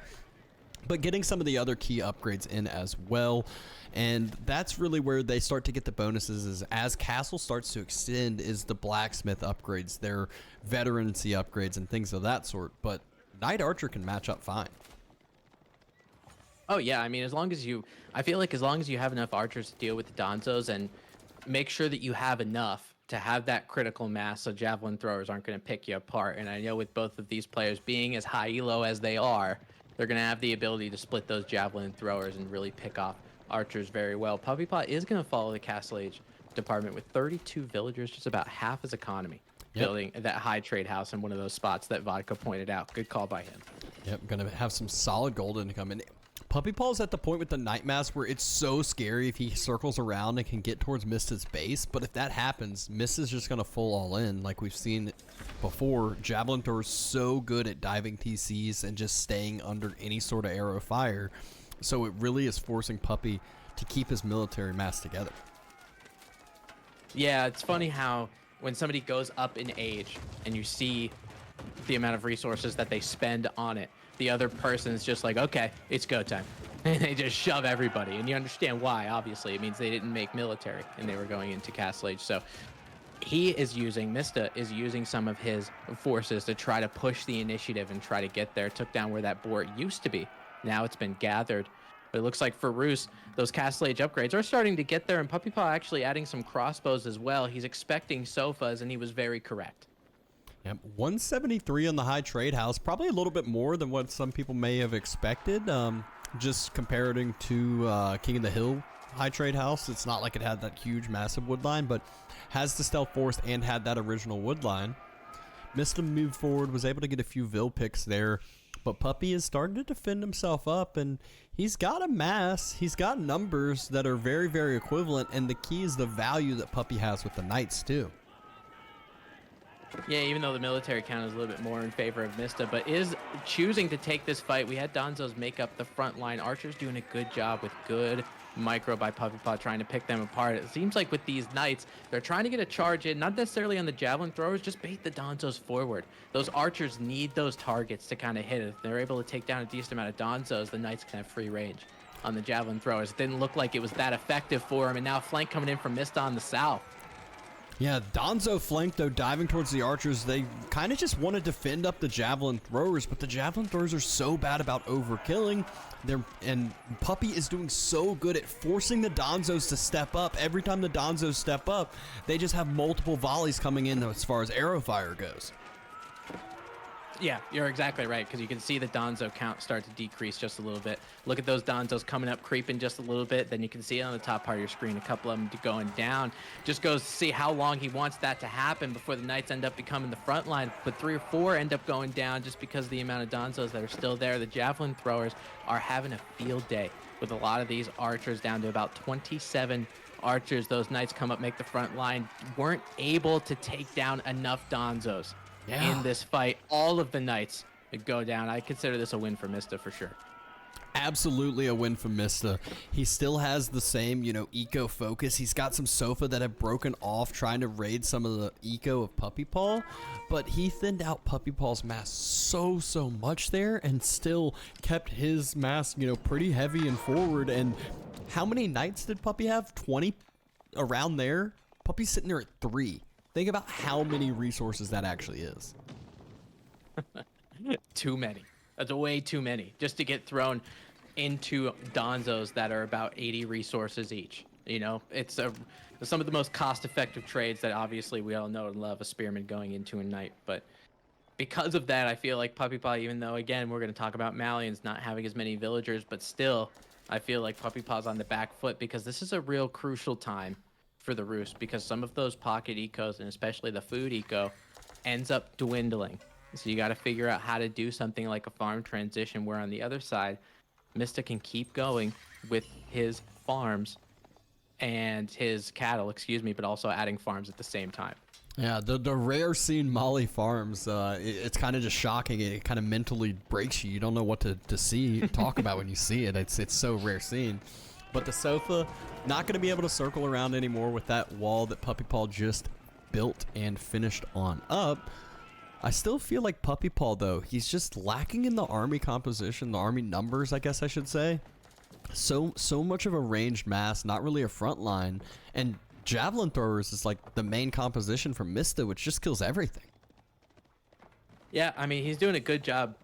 But getting some of the other key upgrades in as well. And that's really where they start to get the bonuses is as castle starts to extend is the blacksmith upgrades, their veterancy upgrades and things of that sort. But Knight Archer can match up fine. Oh yeah, I mean, I feel like as long as you have enough archers to deal with the Donzos and make sure that you have enough to have that critical mass so javelin throwers aren't going to pick you apart. And I know with both of these players being as high elo as they are, they're going to have the ability to split those javelin throwers and really pick off archers very well. Puppypaw is going to follow the Castle Age department with 32 villagers, just about half his economy, building that high trade house in one of those spots that Vodka pointed out. Good call by him. Yep, going to have some solid gold income. And Puppypaw's at the point with the Night Mask where it's so scary if he circles around and can get towards Mista's base. But if that happens, Mista's just going to full all in like we've seen before. Javelin throwers so good at diving TCs and just staying under any sort of arrow fire. So it really is forcing Puppy to keep his military mass together. Yeah, it's funny how when somebody goes up in age and you see the amount of resources that they spend on it, the other person's just like, okay, it's go time. And they just shove everybody. And you understand why, obviously. It means they didn't make military and they were going into Castle Age. So Mista is using some of his forces to try to push the initiative and try to get there. Took down where that board used to be. Now it's been gathered. But it looks like for Roos, those Castle Age upgrades are starting to get there. And Puppypaw actually adding some crossbows as well. He's expecting sofas, and he was very correct. Yep, 173 on the high trade house, probably a little bit more than what some people may have expected. Just comparing to King of the Hill high trade house, it's not like it had that huge, massive wood line, but has the stealth forest and had that original wood line. Mista moved forward, was able to get a few Vil picks there, but Puppy is starting to defend himself up, and he's got a mass, he's got numbers that are very, very equivalent, and the key is the value that Puppy has with the Knights too. Yeah, even though the military count is a little bit more in favor of Mista, but is choosing to take this fight. We had Donzos make up the front line. Archer's doing a good job with good micro by Puppypaw trying to pick them apart. It seems like with these Knights, they're trying to get a charge in, not necessarily on the javelin throwers, just bait the Donzos forward. Those archers need those targets to kind of hit it. If they're able to take down a decent amount of Donzos, the Knights can have free range on the javelin throwers. It didn't look like it was that effective for him, and now a flank coming in from Mista on the south. Yeah, Donzo flank, though, diving towards the archers. They kind of just want to defend up the javelin throwers, but the javelin throwers are so bad about overkilling. And Puppy is doing so good at forcing the Donzos to step up. Every time the Donzos step up, they just have multiple volleys coming in as far as arrow fire goes. Yeah, you're exactly right, because you can see the Donzo count start to decrease just a little bit. Look at those Donzos coming up, creeping just a little bit. Then you can see on the top part of your screen a couple of them going down. Just goes to see how long he wants that to happen before the Knights end up becoming the front line. But 3 or 4 end up going down just because of the amount of Donzos that are still there. The Javelin throwers are having a field day with a lot of these archers down to about 27 archers. Those Knights come up, make the front line, weren't able to take down enough Donzos in this fight. All of the Knights go down. I consider this a win for Mista for sure. Absolutely a win for Mista. He still has the same, eco focus. He's got some Sofa that have broken off trying to raid some of the eco of Puppypaw, but he thinned out Puppypaw's mass so much there and still kept his mass, pretty heavy and forward. And how many Knights did Puppy have? 20 around there? Puppy's sitting there at 3. Think about how many resources that actually is. Too many. That's way too many just to get thrown into Donzos that are about 80 resources each. It's some of the most cost-effective trades that obviously we all know and love, a spearman going into a knight. But because of that, I feel like Puppypaw, even though, again, we're going to talk about Malians not having as many villagers, but still, I feel like Puppypaw's on the back foot because this is a real crucial time for the Roost, because some of those pocket ecos, and especially the food eco, ends up dwindling. So you got to figure out how to do something like a farm transition where on the other side, Mista can keep going with his farms and his cattle, but also adding farms at the same time. Yeah, the rare scene Molly farms, it's kind of just shocking. It kind of mentally breaks you. You don't know what to see, talk about when you see it. It's so rare scene. But the Sofa, not going to be able to circle around anymore with that wall that Puppypaw just built and finished on up. I still feel like Puppypaw, though, he's just lacking in the army composition, the army numbers, I guess I should say. So much of a ranged mass, not really a front line, and javelin throwers is like the main composition for Mista, which just kills everything. Yeah, I mean, he's doing a good job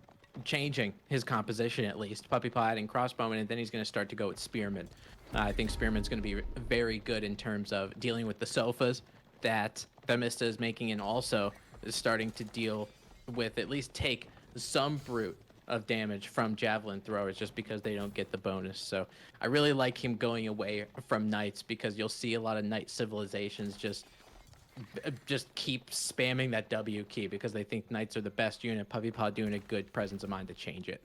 changing his composition at least. Puppypaw adding crossbowmen, and then he's going to start to go with spearmen. I think spearman's going to be very good in terms of dealing with the Sofas that Mista is making, and also is starting to deal with, at least take some brute of damage from javelin throwers just because they don't get the bonus. So I really like him going away from knights, because you'll see a lot of knight civilizations just keep spamming that W key because they think knights are the best unit. Puppypaw doing a good presence of mind to change it.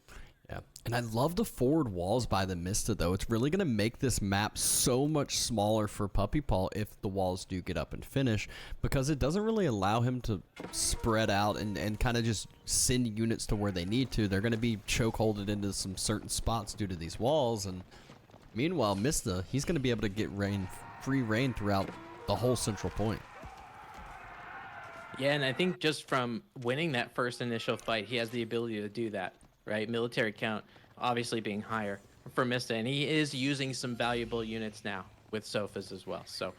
Yeah, and I love the forward walls by the Mista, though. It's really going to make this map so much smaller for Puppypaw if the walls do get up and finish, because it doesn't really allow him to spread out and kind of just send units to where they need to. They're going to be chokeholded into some certain spots due to these walls, and meanwhile, Mista, he's going to be able to get free reign throughout the whole central point. Yeah, and I think just from winning that first initial fight, he has the ability to do that. Right, military count obviously being higher for Mista, and he is using some valuable units now with Sofas as well. So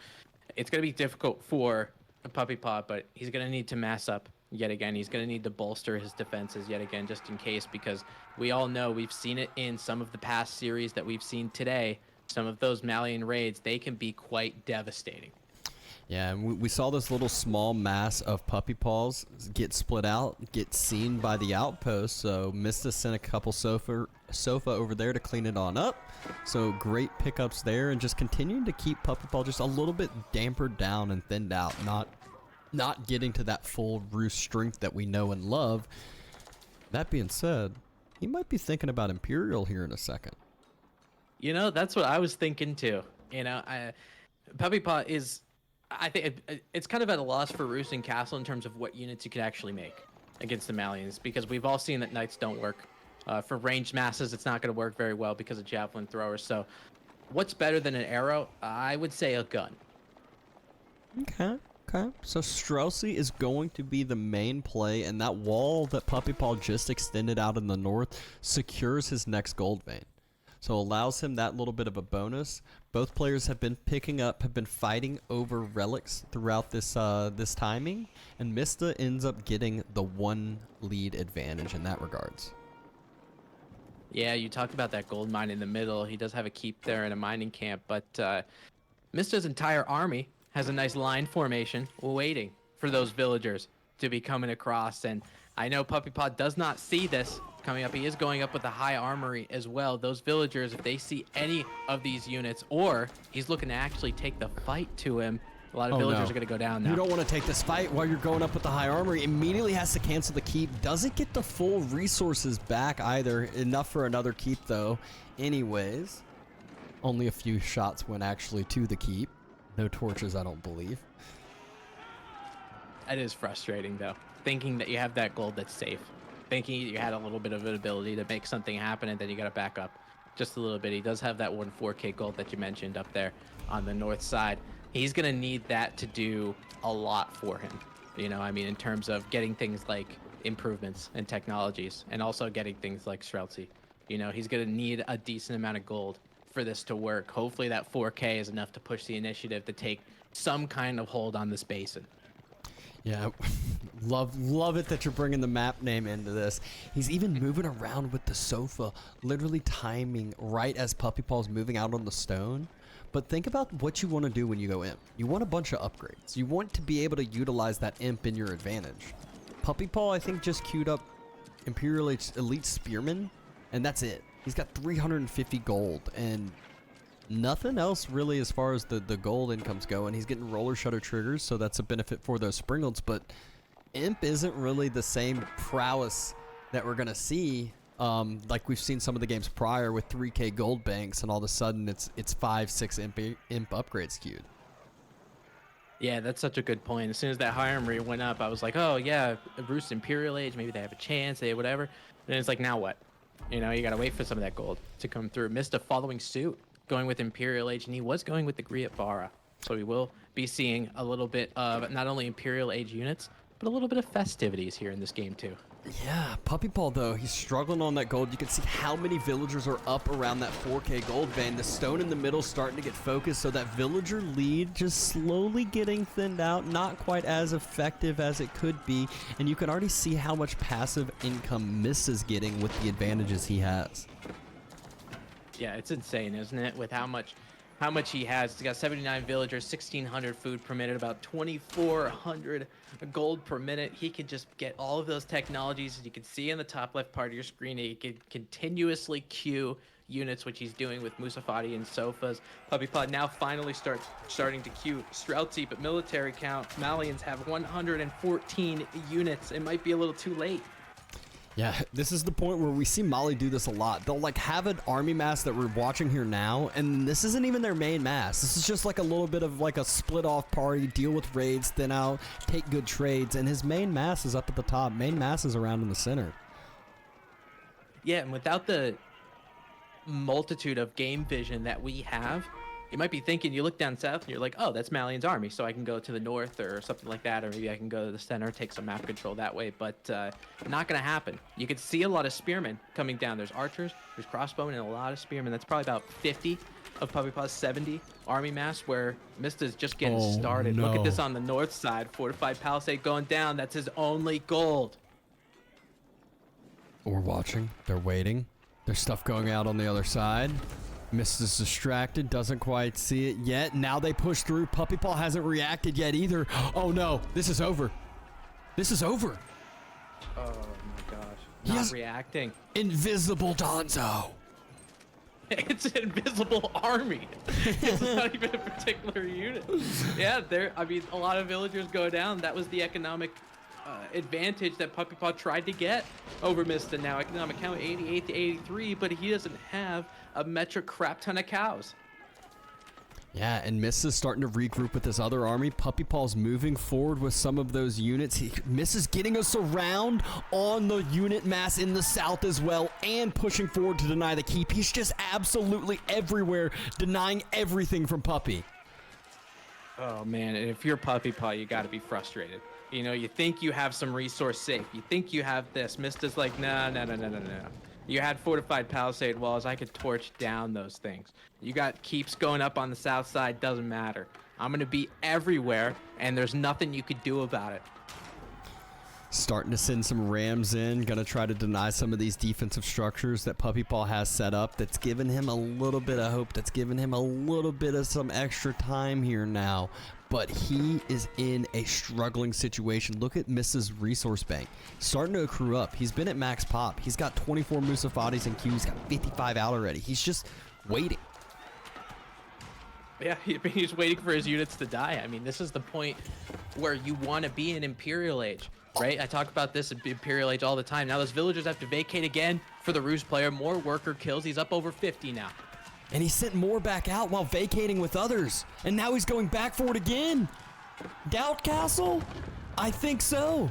it's going to be difficult for Puppypaw, but he's going to need to mass up yet again. He's going to need to bolster his defenses yet again, just in case, because we all know, we've seen it in some of the past series that we've seen today. Some of those Malian raids, they can be quite devastating. Yeah, and we saw this little small mass of Puppypaws get split out, get seen by the outpost, so Mista sent a couple Sofa over there to clean it on up. So great pickups there, and just continuing to keep Puppypaw just a little bit dampered down and thinned out, not getting to that full Roost strength that we know and love. That being said, he might be thinking about Imperial here in a second. That's what I was thinking too. Puppypaw is, I think it's kind of at a loss for Roost and Castle in terms of what units you could actually make against the Malians, because we've all seen that knights don't work. For ranged masses, it's not going to work very well because of javelin throwers. So what's better than an arrow? I would say a gun. Okay. So Streltsy is going to be the main play, and that wall that Puppypaw just extended out in the north secures his next gold vein. So allows him that little bit of a bonus. Both players have been fighting over relics throughout this timing, and Mista ends up getting the 1 lead advantage in that regards. Yeah, you talked about that gold mine in the middle. He does have a keep there in a mining camp, but Mista's entire army has a nice line formation waiting for those villagers to be coming across. And I know PuppyPaw does not see this coming up. He is going up with a high armory as well. Those villagers, if they see any of these units, or he's looking to actually take the fight to him, a lot of villagers are going to go down now. You don't want to take this fight while you're going up with the high armory. Immediately has to cancel the keep. Doesn't get the full resources back either. Enough for another keep, though. Anyways, only a few shots went actually to the keep. No torches, I don't believe. That is frustrating, though. Thinking that you have that gold that's safe. Thinking you had a little bit of an ability to make something happen, and then you got to back up just a little bit. He does have that 4K gold that you mentioned up there on the north side. He's going to need that to do a lot for him. You know, I mean, in terms of getting things like improvements and technologies, and also getting things like Streltsy. You know, he's going to need a decent amount of gold for this to work. Hopefully that 4K is enough to push the initiative to take some kind of hold on this basin. Yeah, love it that you're bringing the map name into this. He's even moving around with the sofa, literally timing right as PuppyPaw's moving out on the stone. But think about what you want to do when you go imp. You want a bunch of upgrades. You want to be able to utilize that imp in your advantage. PuppyPaw, I think, just queued up Imperial Elite Spearman, and that's it. He's got 350 gold, and nothing else really as far as the gold incomes go. And he's getting roller shutter triggers, so that's a benefit for those Springalds. But imp isn't really the same prowess that we're going to see like we've seen some of the games prior with 3K gold banks, and all of a sudden it's 5-6 imp upgrades queued. Yeah, that's such a good point. As soon as that high armory went up, I was like, oh yeah, Roost Imperial Age, maybe they have a chance, they whatever. And it's like, now what? You know, you gotta wait for some of that gold to come through. Mista following suit, going with Imperial Age, and he was going with the Griat Bara. So we will be seeing a little bit of not only Imperial Age units, but a little bit of festivities here in this game too. Yeah, PuppyPaw though, he's struggling on that gold. You can see how many villagers are up around that 4K gold vein. The stone in the middle starting to get focused, so that villager lead just slowly getting thinned out, not quite as effective as it could be. And you can already see how much passive income Mista's getting with the advantages he has. Yeah, it's insane, isn't it? With how much he has. He's got 79 villagers, 1,600 food per minute, about 2,400 gold per minute. He can just get all of those technologies. As you can see in the top left part of your screen, he can continuously queue units, which he's doing with Musafati and Sofas. PuppyPaw now finally starting to queue Streltsy, but military count, Malians have 114 units. It might be a little too late. Yeah, this is the point where we see Mali do this a lot. They'll like have an army mass that we're watching here now, and this isn't even their main mass. This is just like a little bit of like a split off party, deal with raids, thin out, take good trades, and his main mass is up at the top. Main mass is around in the center. Yeah, and without the multitude of game vision that we have, you might be thinking, you look down south and you're like, oh, that's Malian's army, so I can go to the north or something like that, or maybe I can go to the center, take some map control that way, but not going to happen. You can see a lot of spearmen coming down. There's archers, there's crossbowmen, and a lot of spearmen. That's probably about 50 of PuppyPaw's 70 army mass, where Mista's just getting started. No. Look at this on the north side, fortified palisade going down. That's his only gold. We're watching. They're waiting. There's stuff going out on the other side. Mista's distracted, doesn't quite see it yet. Now they push through. PuppyPaw hasn't reacted yet either. Oh no, this is over. This is over. Oh my gosh. Not reacting. Invisible Donzo. It's an invisible army. It's not even a particular unit. Yeah, I mean, a lot of villagers go down. That was the economic advantage that PuppyPaw tried to get over Mista. Now economic count 88 to 83, but he doesn't have a metric crap ton of cows. Yeah, and Mista's starting to regroup with this other army. PuppyPaw's moving forward with some of those units. Mista's getting us around on the unit mass in the south as well, and pushing forward to deny the keep. He's just absolutely everywhere, denying everything from Puppy. Oh man, and if you're PuppyPaw, you got to be frustrated. You know, you think you have some resource safe. You think you have this. Mista's like, no. You had fortified palisade walls. I could torch down those things. You got keeps going up on the south side. Doesn't matter. I'm going to be everywhere, and there's nothing you could do about it. Starting to send some rams in, gonna try to deny some of these defensive structures that PuppyPaw has set up. That's given him a little bit of hope. That's given him a little bit of some extra time here now. But he is in a struggling situation. Look at Mista's resource bank. Starting to accrue up. He's been at max pop. He's got 24 Musafatis in queue. He's got 55 out already. He's just waiting. Yeah, he's waiting for his units to die. I mean, this is the point where you want to be in Imperial Age, right? I talk about this in Imperial Age all the time. Now those villagers have to vacate again for the Ruse player. More worker kills. He's up over 50 now. And he sent more back out while vacating with others. And now he's going back for it again. Doubt Castle? I think so.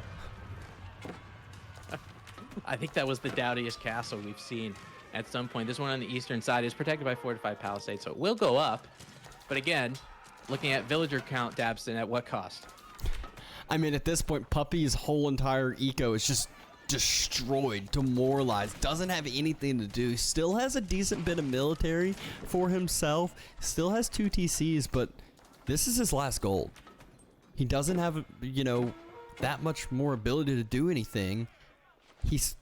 I think that was the doubtiest castle we've seen at some point. This one on the eastern side is protected by fortified palisades, so it will go up. But again, looking at villager count, Dabston, at what cost? I mean, at this point, Puppy's whole entire eco is just destroyed, demoralized, doesn't have anything to do. Still has a decent bit of military for himself. Still has 2 TCs, but this is his last gold. He doesn't have, you know, that much more ability to do anything. He's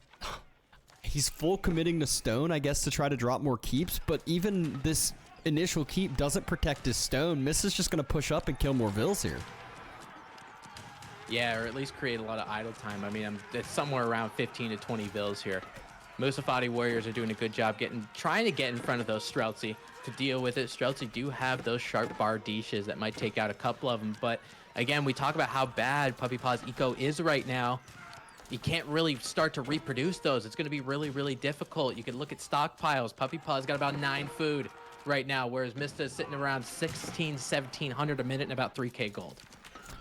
full committing to stone, I guess, to try to drop more keeps, but even this initial keep doesn't protect his stone. Mista's just going to push up and kill more vills here. Yeah, or at least create a lot of idle time. I mean, it's somewhere around 15 to 20 vills here. Musafati warriors are doing a good job trying to get in front of those Streltsy to deal with it. Streltsy do have those sharp bar dishes that might take out a couple of them, but again, we talk about how bad PuppyPaw's eco is right now. You can't really start to reproduce those. It's going to be really, really difficult. You can look at stockpiles. PuppyPaw's got about 9 food right now, whereas Mista is sitting around 1700 a minute and about 3k gold.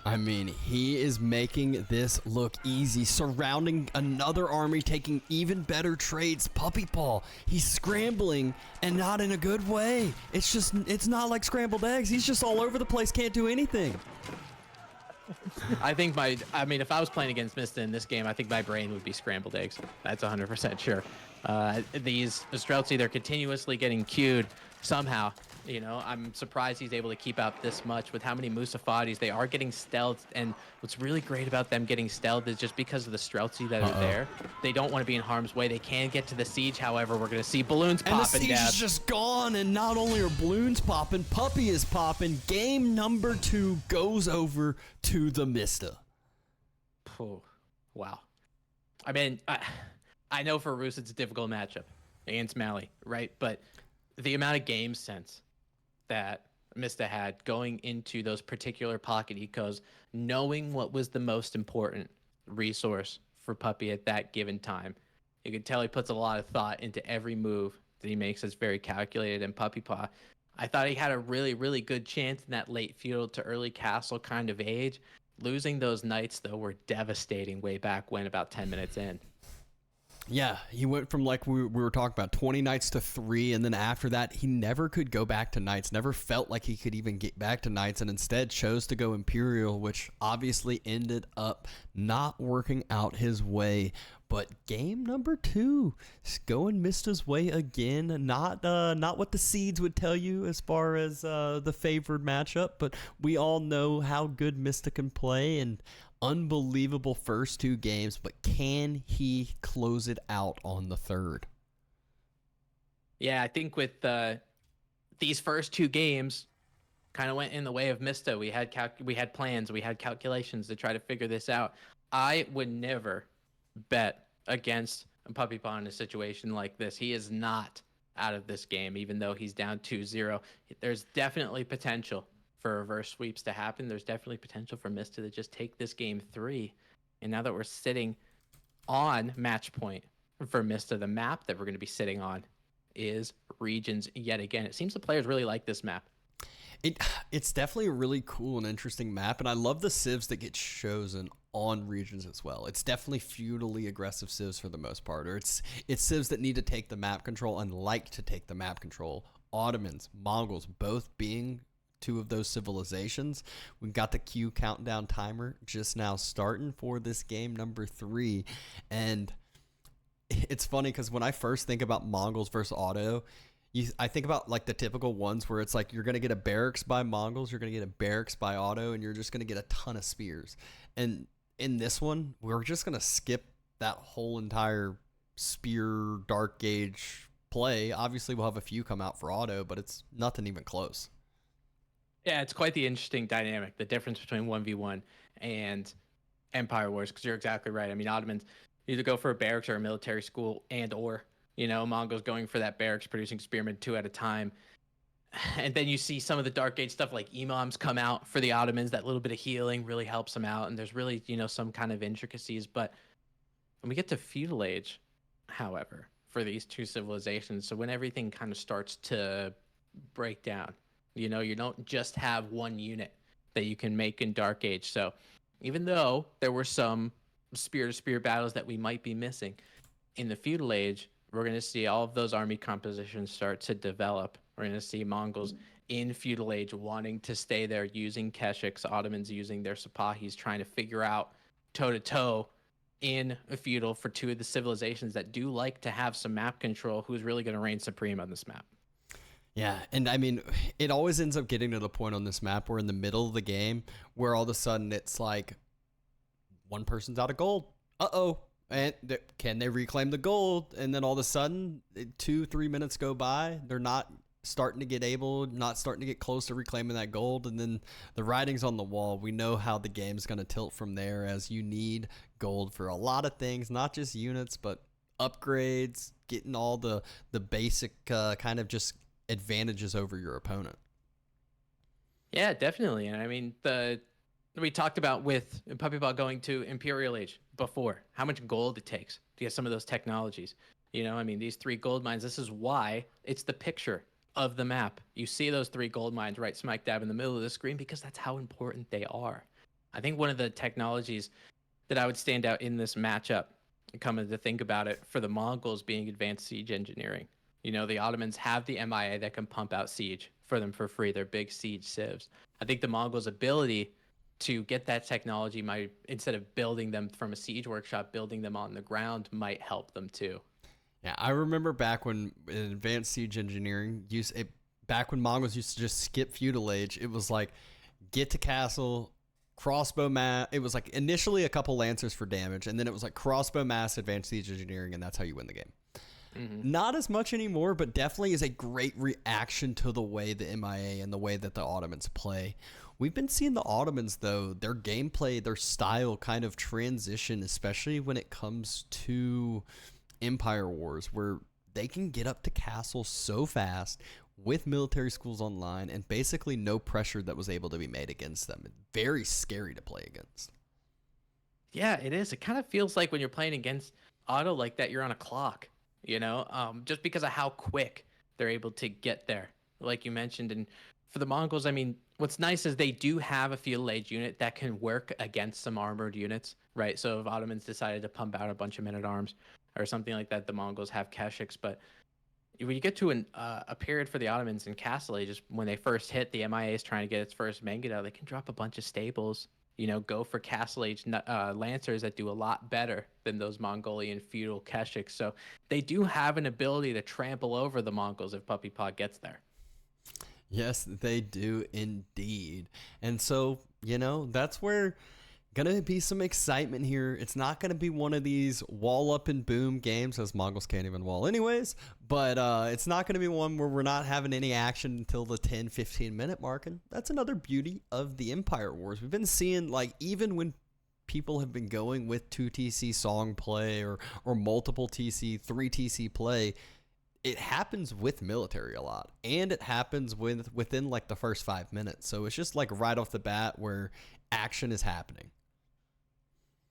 I mean, he is making this look easy, surrounding another army, taking even better trades. PuppyPaw, he's scrambling, and not in a good way. It's not like scrambled eggs. He's just all over the place, can't do anything. I mean, if I was playing against Mista in this game, I think my brain would be scrambled eggs. That's 100% sure. These Streltsy, they're continuously getting queued somehow. You know, I'm surprised he's able to keep out this much with how many Musafatis. They are getting stealthed, and what's really great about them getting stealthed is just because of the Streltsy that are there. They don't want to be in harm's way. They can get to the siege, however. We're going to see balloons popping. And the siege is just gone, and not only are balloons popping, Puppy is popping. Game number 2 goes over to TheMista. Oh, wow. I mean, I know for Roos it's a difficult matchup against Mali, right? But the amount of game sense that Mista had going into those particular pocket ecos, knowing what was the most important resource for Puppy at that given time. You can tell he puts a lot of thought into every move that he makes. That's very calculated. And PuppyPaw, I thought he had a really, really good chance in that late feudal to early castle kind of age. Losing those knights, though, were devastating way back when, about 10 minutes in. Yeah, he went from, like we were talking about, 20 knights to 3, and then after that, he never could go back to knights, never felt like he could even get back to knights, and instead chose to go Imperial, which obviously ended up not working out his way. But game number 2 is going Mista's way again. Not what the seeds would tell you as far as the favored matchup, but we all know how good Mista can play, and unbelievable first 2 games, but can he close it out on the third? Yeah, I think with these first 2 games kind of went in the way of Mista. We had plans, we had calculations to try to figure this out. I would never bet against PuppyPaw in a situation like this. He is not out of this game, even though he's down 2-0. There's definitely potential for reverse sweeps to happen. There's definitely potential for Mista to just take this game 3. And now that we're sitting on match point for Mista, the map that we're going to be sitting on is regions yet again. It seems the players really like this map. It's definitely a really cool and interesting map, and I love the civs that get chosen on regions as well. It's definitely feudally aggressive civs for the most part, or it's civs that need to take the map control and like to take the map control. Ottomans, Mongols, both being 2 of those civilizations. We've got the Q countdown timer just now starting for this game number 3, and it's funny because when I first think about Mongols versus Auto, I think about like the typical ones where it's like you're going to get a barracks by Mongols, you're going to get a barracks by Auto, and you're just going to get a ton of spears. And in this one, we're just going to skip that whole entire spear dark gauge play. Obviously, we'll have a few come out for auto, but it's nothing even close. Yeah, it's quite the interesting dynamic, the difference between 1v1 and Empire Wars, because you're exactly right. I mean, Ottomans either go for a barracks or a military school, and or, you know, Mongols going for that barracks, producing spearmen 2 at a time. And then you see some of the Dark Age stuff like imams come out for the Ottomans. That little bit of healing really helps them out. And there's really, you know, some kind of intricacies. But when we get to Feudal Age, however, for these two civilizations, so when everything kind of starts to break down, you know, you don't just have one unit that you can make in Dark Age. So even though there were some spear to spear battles that we might be missing in the Feudal Age, we're going to see all of those army compositions start to develop. We're going to see Mongols in Feudal Age wanting to stay there, using Keshiks, Ottomans using their Sepahis, trying to figure out toe-to-toe in a feudal for two of the civilizations that do like to have some map control, who's really going to reign supreme on this map. Yeah, and I mean, it always ends up getting to the point on this map where in the middle of the game where all of a sudden it's like one person's out of gold. Uh-oh. And can they reclaim the gold? And then all of a sudden, 2-3 minutes go by. They're not starting to get close to reclaiming that gold. And then the writing's on the wall. We know how the game's going to tilt from there, as you need gold for a lot of things, not just units, but upgrades, getting all the basic kind of just advantages over your opponent. Yeah, definitely. And I mean, we talked about with Puppypaw going to Imperial Age before, how much gold it takes to get some of those technologies. You know, I mean, these 3 gold mines, this is why it's the picture of the map. You see those 3 gold mines right smack dab in the middle of the screen because that's how important they are. I think one of the technologies that I would stand out in this matchup, coming to think about it, for the Mongols being advanced siege engineering. You know, the Ottomans have the MIA that can pump out siege for them for free. They're big siege civs. I think the Mongols' adability to get that technology might, instead of building them from a siege workshop, building them on the ground might help them too. Yeah, I remember back when in advanced siege engineering, back when Mongols used to just skip Feudal Age, it was like get to castle, crossbow mass. It was like initially a couple lancers for damage, and then it was like crossbow mass, advanced siege engineering, and that's how you win the game. Mm-hmm. Not as much anymore, but definitely is a great reaction to the way the MIA and the way that the Ottomans play. We've been seeing the Ottomans, though, their gameplay, their style kind of transition, especially when it comes to Empire Wars, where they can get up to castles so fast with military schools online and basically no pressure that was able to be made against them. Very scary to play against. Yeah, it is. It kind of feels like when you're playing against Otto like that, you're on a clock, you know, just because of how quick they're able to get there, like you mentioned. And for the Mongols, I mean, what's nice is they do have a Feudal Age unit that can work against some armored units, right? So if Ottomans decided to pump out a bunch of men-at-arms or something like that, the Mongols have Keshiks. But when you get to a period for the Ottomans in Castle Age, when they first hit, the MIA is trying to get its first Mangudao, they can drop a bunch of stables, you know, go for Castle Age Lancers that do a lot better than those Mongolian feudal Keshiks. So they do have an ability to trample over the Mongols if Puppypaw gets there. Yes, they do indeed. And so, you know, that's where gonna be some excitement here. It's not gonna be one of these wall up and boom games, as Mongols can't even wall anyways, but it's not gonna be one where we're not having any action until the 10-15 minute mark. And that's another beauty of the Empire Wars. We've been seeing, like, even when people have been going with 2 TC song play or multiple TC, 3 TC play, it happens with military a lot, and it happens within like the first 5 minutes. So it's just like right off the bat where action is happening.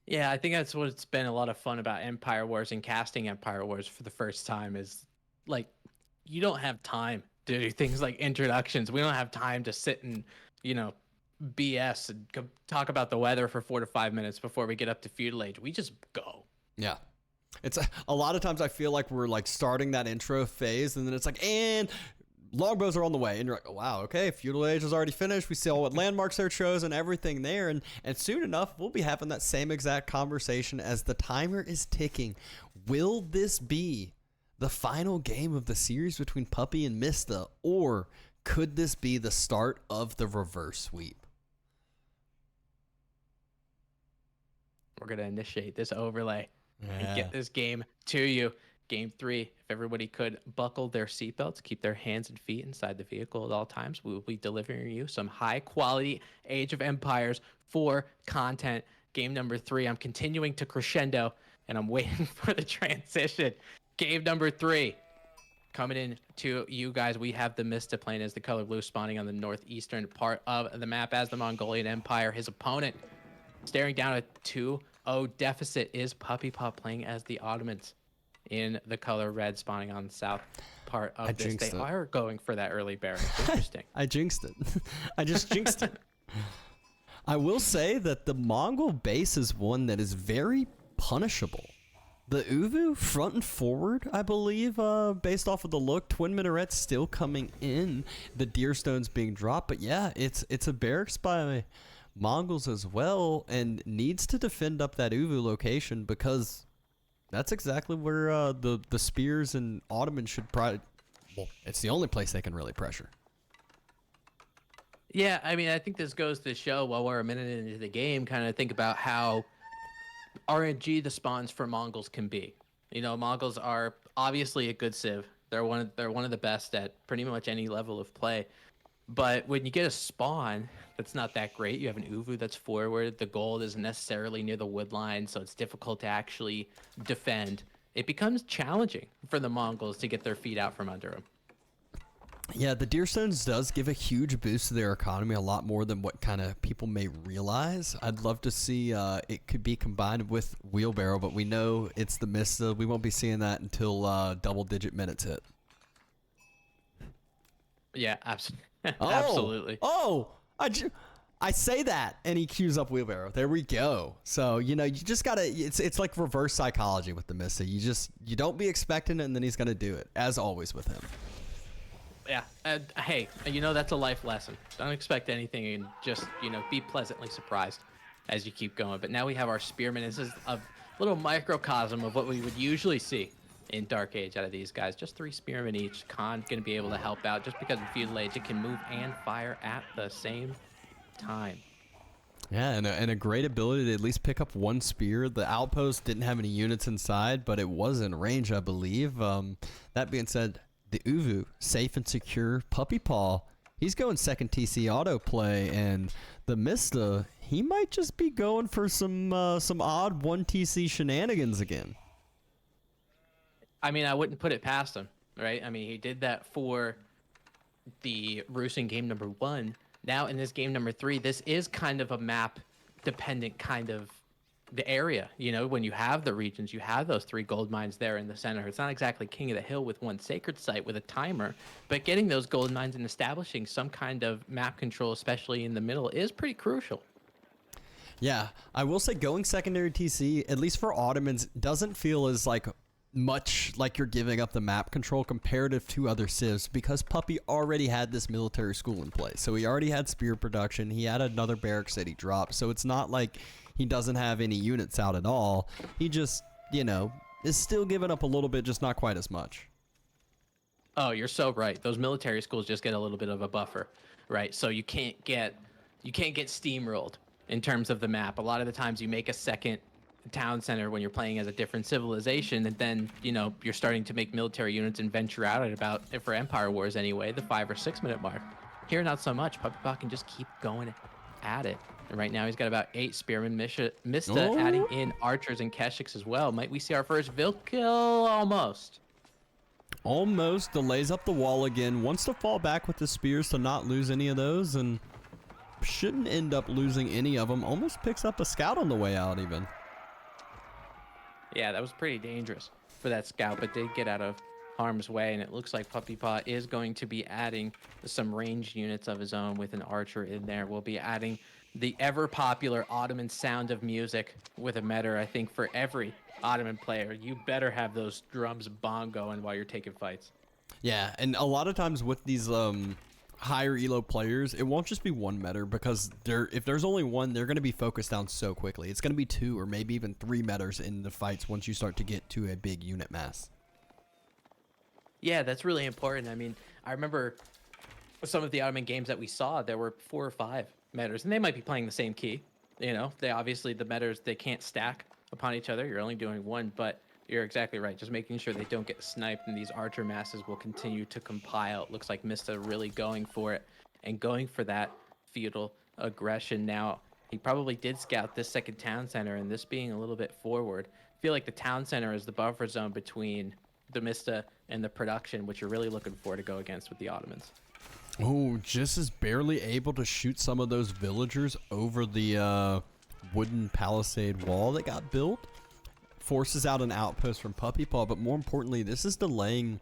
Yeah, I think that's what's been a lot of fun about Empire Wars and casting Empire Wars for the first time is, like, you don't have time to do things like introductions. We don't have time to sit and, you know, BS and talk about the weather for 4 to 5 minutes before we get up to Feudal Age. We just go. Yeah. It's a lot of times I feel like we're like starting that intro phase, and then it's like, and longbows are on the way, and you're like, oh, wow, okay, Feudal Age is already finished. We see all what landmarks are chosen, everything there, and soon enough we'll be having that same exact conversation as the timer is ticking. Will this be the final game of the series between Puppy and Mista, or could this be the start of the reverse sweep? we're gonna initiate this overlay and Yeah. get this game to you. Game 3, if everybody could buckle their seatbelts, keep their hands and feet inside the vehicle at all times, we will be delivering you some high quality Age of Empires 4 content. Game number 3, I'm continuing to crescendo and I'm waiting for the transition. Game number 3, coming in to you guys, we have the Mista playing as the color blue, spawning on the northeastern part of the map as the Mongolian Empire. His opponent staring down a 2-0 deficit is PuppyPaw playing as the Ottomans in the color red, spawning on the south part of this. They are going for that early bearing. Interesting. I jinxed it. I just jinxed it. I will say that the Mongol base is one that is very punishable. The Uvu front and forward, I believe, based off of the look, twin minarets still coming in, the deer stones being dropped, but yeah, it's a barracks by Mongols as well, and needs to defend up that Uvu location because that's exactly where the spears and Ottomans should probably. Well, it's the only place they can really pressure. Yeah, I mean, I think this goes to show, while we're a minute into the game, kind of think about how RNG the spawns for Mongols can be. You know, Mongols are obviously a good civ. They're one of the best at pretty much any level of play. But when you get a spawn that's not that great, you have an Uvu that's forward, the gold isn't necessarily near the wood line, so it's difficult to actually defend. It becomes challenging for the Mongols to get their feet out from under them. Yeah, the deer stones does give a huge boost to their economy, a lot more than what kind of people may realize. I'd love to see it could be combined with wheelbarrow, but we know it's the Mista. We won't be seeing that until double-digit minutes hit. Yeah, absolutely. I say that, and he queues up wheelbarrow. There we go. So, you know, you just gotta. It's like reverse psychology with the Mista. You don't be expecting it, and then he's gonna do it, as always with him. Yeah. Hey, you know, that's a life lesson. Don't expect anything and just, you know, be pleasantly surprised as you keep going. But now we have our spearmen. This is a little microcosm of what we would usually see in Dark Age out of these guys. Just 3 spearmen each. Khan going to be able to help out just because in Feudal Age it can move and fire at the same time. Yeah, and a great ability to at least pick up 1 spear. The outpost didn't have any units inside, but it was in range, I believe. That being said, the Uvu, safe and secure. PuppyPaw, he's going second TC autoplay, and the Mista, he might just be going for some odd 1 TC shenanigans again. I mean, I wouldn't put it past him, right? I mean, he did that for the Rus in game number 1. Now in this game number 3, this is kind of a map dependent kind of the area. You know, when you have the regions, you have those 3 gold mines there in the center. It's not exactly king of the hill with 1 sacred site with a timer, but getting those gold mines and establishing some kind of map control, especially in the middle, is pretty crucial. Yeah, I will say going secondary TC, at least for Ottomans, doesn't feel as much like you're giving up the map control comparative to other civs, because Puppy already had this military school in place. So he already had spear production. He had another barracks that he dropped. So it's not like he doesn't have any units out at all. He just, you know, is still giving up a little bit, just not quite as much. Oh, you're so right. Those military schools just get a little bit of a buffer, right? So you can't get steamrolled in terms of the map. A lot of the times you make a second town center when you're playing as a different civilization, and then, you know, you're starting to make military units and venture out at about, for Empire Wars anyway, the 5 or 6 minute mark. Here, not so much. PuppyPaw can just keep going at it. And right now he's got about 8 spearmen. Mista adding in archers and keshiks as well. Might we see our first Vil kill? Almost. Almost delays up the wall again. Wants to fall back with the spears to not lose any of those, and shouldn't end up losing any of them. Almost picks up a scout on the way out even. Yeah, that was pretty dangerous for that scout, but did get out of harm's way, and it looks like PuppyPaw is going to be adding some ranged units of his own with an archer in there. We'll be adding the ever-popular Ottoman sound of music with a meter, I think, for every Ottoman player. You better have those drums bongoing while you're taking fights. Yeah, and a lot of times with these higher elo players, it won't just be 1 meter, because if there's only 1, they're going to be focused down so quickly. It's going to be 2 or maybe even 3 meters in the fights once you start to get to a big unit mass. Yeah, that's really important. I mean, I remember some of the Ottoman games that we saw, there were 4 or 5 meters, and they might be playing the same key, You know, they obviously, the metas, they can't stack upon each other. You're only doing one, but you're exactly right. Just making sure they don't get sniped, and these archer masses will continue to compile. It looks like Mista really going for it and going for that feudal aggression. Now, he probably did scout this second town center, and this being a little bit forward. I feel like the town center is the buffer zone between the Mista and the production, which you're really looking for to go against with the Ottomans. Oh, just is barely able to shoot some of those villagers over the wooden palisade wall that got built. Forces out an outpost from Puppypaw, but more importantly, this is delaying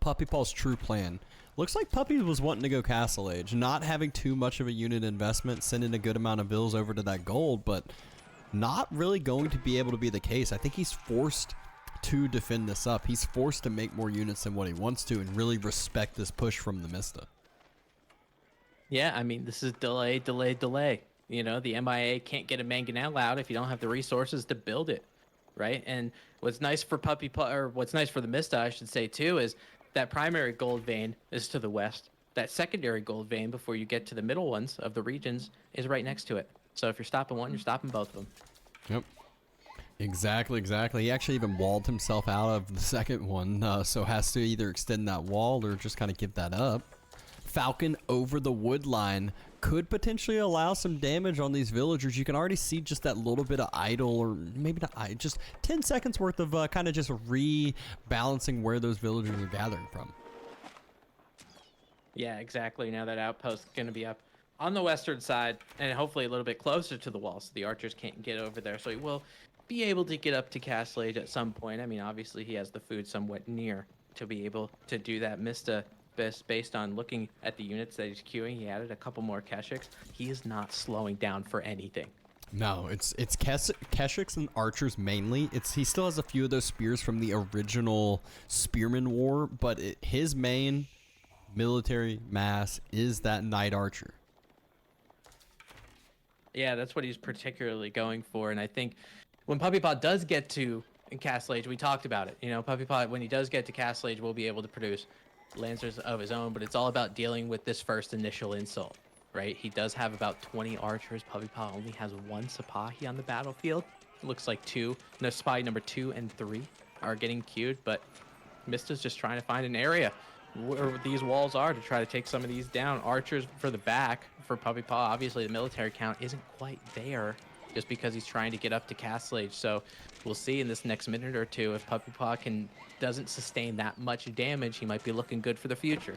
Puppypaw's true plan. Looks like Puppy was wanting to go Castle Age, not having too much of a unit investment, sending a good amount of vills over to that gold, but not really going to be able to be the case. I think he's forced to defend this up. He's forced to make more units than what he wants to and really respect this push from the Mista. Yeah, I mean, this is delay, delay, delay. You know, the MIA can't get a mangonel out if you don't have the resources to build it, right? And what's nice for what's nice for the Mista, I should say too, is that primary gold vein is to the west. That secondary gold vein, before you get to the middle ones of the regions, is right next to it. So if you're stopping one, you're stopping both of them. Yep. Exactly. He actually even walled himself out of the second one, so has to either extend that wall or just kind of give that up. Falcon over the wood line could potentially allow some damage on these villagers. You can already see just that little bit of idle, or maybe not, just 10 seconds worth of kind of just rebalancing where those villagers are gathering from. Yeah, exactly. Now that outpost is going to be up on the western side and hopefully a little bit closer to the wall, so the archers can't get over there. So he will be able to get up to Castle Age at some point. I mean, obviously he has the food somewhat near to be able to do that. Mista, based on looking at the units that he's queuing, he added a couple more Keshiks. He is not slowing down for anything. No, it's Keshiks and archers mainly. He still has a few of those spears from the original Spearman War, but his main military mass is that knight archer. Yeah, that's what he's particularly going for, and I think when Puppypaw does get to Castle Age, we talked about it. You know, Puppypaw, when he does get to Castle Age, will be able to produce lancers of his own, but it's all about dealing with this first initial insult, right? He does have about 20 archers. Puppypaw only has one Sipahi on the battlefield. It looks like Sipahi number 2 and 3 are getting queued, but Mista's just trying to find an area where these walls are to try to take some of these down. Archers for the back for Puppypaw. Obviously, the military count isn't quite there just because he's trying to get up to Castle Age. So we'll see in this next minute or two if Puppypaw doesn't sustain that much damage. He might be looking good for the future.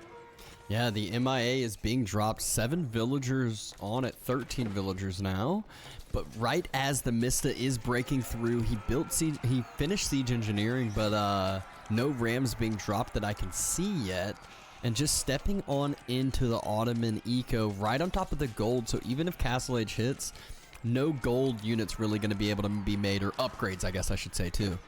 Yeah, the MIA is being dropped. 7 villagers on it, 13 villagers now. But right as the Mista is breaking through, he finished siege engineering, but no rams being dropped that I can see yet. And just stepping on into the Ottoman eco right on top of the gold. So even if Castle Age hits, no gold units really going to be able to be made, or upgrades, I guess I should say, too.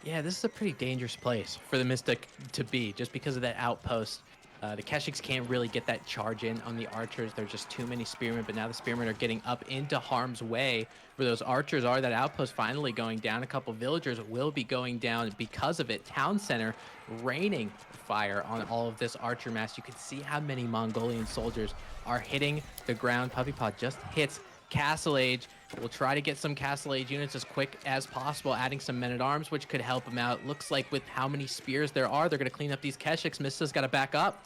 Yeah, this is a pretty dangerous place for the Mista to be, just because of that outpost. The Keshiks can't really get that charge in on the archers. There's just too many spearmen, but now the spearmen are getting up into harm's way where those archers are. That outpost finally going down. A couple villagers will be going down because of it. Town center raining fire on all of this archer mass. You can see how many Mongolian soldiers are hitting the ground. Puppypaw just hits Castle Age. We'll try to get some Castle Age units as quick as possible, adding some men-at-arms, which could help him out. Looks like with how many spears there are, they're going to clean up these Keshiks. Mista's got to back up.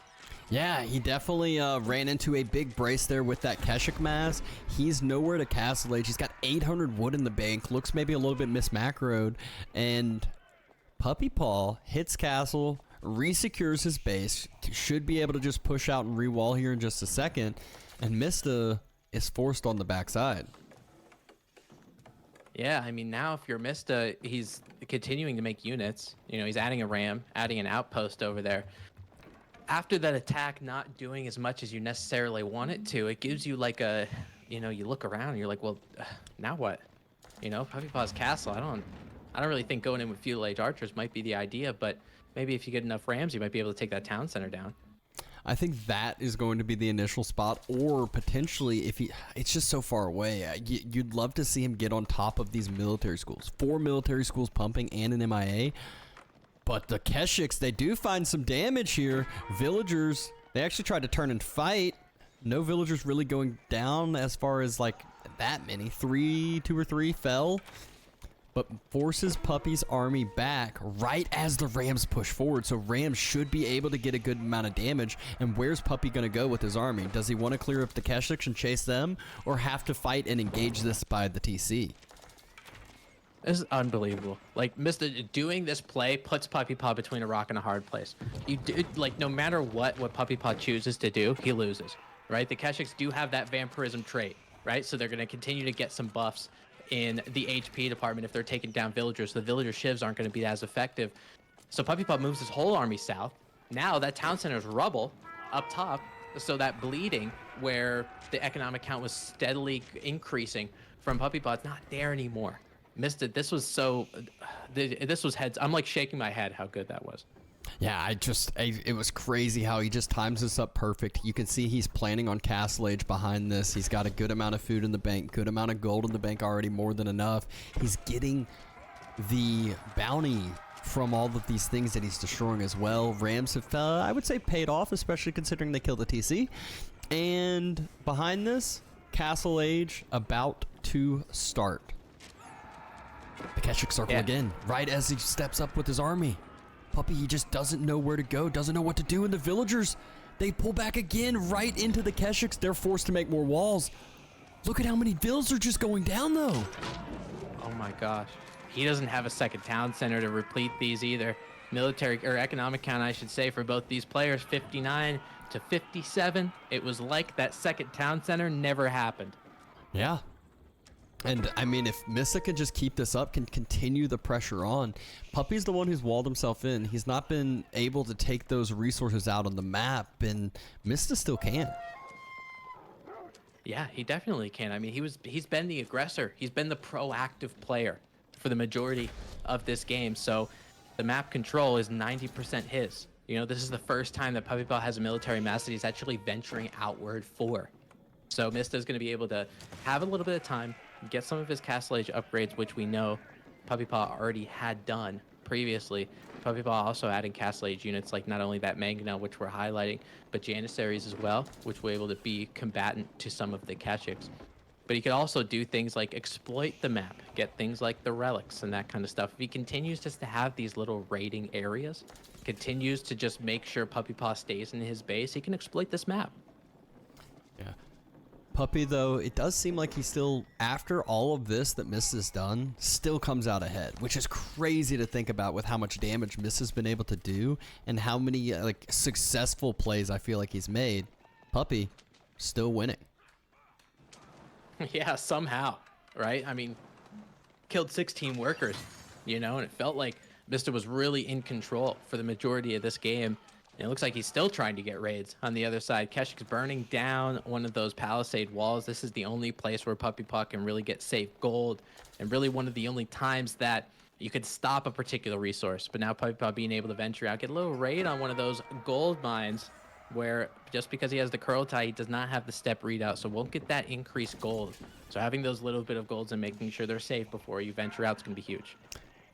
Yeah, he definitely ran into a big brace there with that Keshik mass. He's nowhere to Castle Age. He's got 800 wood in the bank. Looks maybe a little bit mismacroed. And Puppypaw hits Castle, resecures his base. Should be able to just push out and re-wall here in just a second. And Mista is forced on the backside. Yeah, I mean, now if you're Mista, he's continuing to make units. You know, he's adding a ram, adding an outpost over there. After that attack not doing as much as you necessarily want it to, it gives you like a, you know, you look around and you're like, well, now what? You know, Puppypaw's castle, I don't really think going in with Feudal Age archers might be the idea, but maybe if you get enough rams, you might be able to take that town center down. I think that is going to be the initial spot, or potentially it's just so far away. You'd love to see him get on top of these military schools. 4 military schools pumping and an MIA. But the Keshiks, they do find some damage here. Villagers, they actually tried to turn and fight. No villagers really going down as far as like not that many. Two or three fell, but forces Puppy's army back right as the Rams push forward. So Rams should be able to get a good amount of damage. And where's Puppy going to go with his army? Does he want to clear up the Keshiks and chase them, or have to fight and engage this by the TC? This is unbelievable. Like, Mista doing this play puts PuppyPaw between a rock and a hard place. You do, like, no matter what PuppyPaw chooses to do, he loses, right? The Keshiks do have that vampirism trait, right? So they're going to continue to get some buffs in the HP department if they're taking down villagers. The villager shivs aren't going to be as effective. So PuppyPaw moves his whole army south. Now that town center is rubble up top. So that bleeding, where the economic count was steadily increasing from PuppyPaw, it's not there anymore. Mista, this was heads. I'm like shaking my head how good that was. Yeah, it was crazy how he just times this up perfect. You can see he's planning on Castle Age behind this. He's got a good amount of food in the bank, good amount of gold in the bank already, more than enough. He's getting the bounty from all of these things that he's destroying as well. Rams have, I would say, paid off, especially considering they killed the TC. And behind this, Castle Age about to start. The Keshiks circle again, right as he steps up with his army. Puppy, he just doesn't know where to go, doesn't know what to do, and the villagers, they pull back again right into the Keshiks. They're forced to make more walls. Look at how many vills are just going down, though. Oh my gosh. He doesn't have a second town center to replete these either. Military, or economic count, I should say, for both these players, 59 to 57. It was like that second town center never happened. Yeah. And, I mean, if Mista can just keep this up, can continue the pressure on, Puppy's the one who's walled himself in. He's not been able to take those resources out on the map, and Mista still can. Yeah, he definitely can. I mean, he's been the aggressor. He's been the proactive player for the majority of this game. So the map control is 90% his. You know, this is the first time that PuppyPaw has a military mass that he's actually venturing outward for. So Mista is going to be able to have a little bit of time, get some of his Castle Age upgrades, which we know PuppyPaw already had done previously. PuppyPaw also adding Castle Age units like not only that Mangonel, which we're highlighting, but Janissaries as well, which were able to be combatant to some of the Keshiks. But he could also do things like exploit the map, get things like the relics and that kind of stuff. If he continues just to have these little raiding areas, continues to just make sure PuppyPaw stays in his base, he can exploit this map. Yeah. Puppy, though, it does seem like he still, after all of this that Mista's done, still comes out ahead, which is crazy to think about with how much damage Mista's been able to do and how many like successful plays I feel like he's made. Puppy, still winning. Yeah, somehow, right? I mean, killed 16 workers, you know, and it felt like Mista was really in control for the majority of this game. And it looks like he's still trying to get raids on the other side. Keshik's burning down one of those palisade walls. This is the only place where PuppyPaw can really get safe gold, and really one of the only times that you could stop a particular resource. But now PuppyPaw being able to venture out, get a little raid on one of those gold mines, where just because he has the curl tie, he does not have the step readout, so won't get that increased gold. So having those little bit of golds and making sure they're safe before you venture out is going to be huge.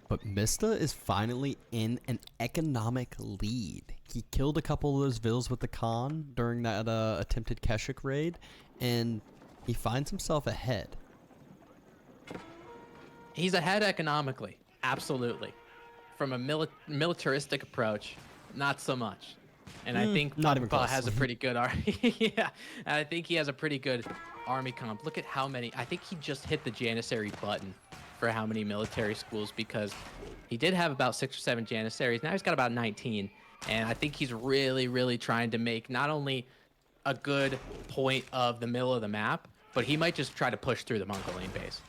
But Mista is finally in an economic lead. He killed a couple of those vills with the Khan during that attempted Keshik raid, and he finds himself ahead. He's ahead economically, absolutely. From a militaristic approach, not so much. And I think PuppyPaw has a pretty good army. Yeah, and I think he has a pretty good army comp. Look at how many. I think he just hit the Janissary button for how many military schools, because he did have about 6 or 7 Janissaries. Now he's got about 19. And I think he's really, really trying to make not only a good point of the middle of the map, but he might just try to push through the Mongolian base.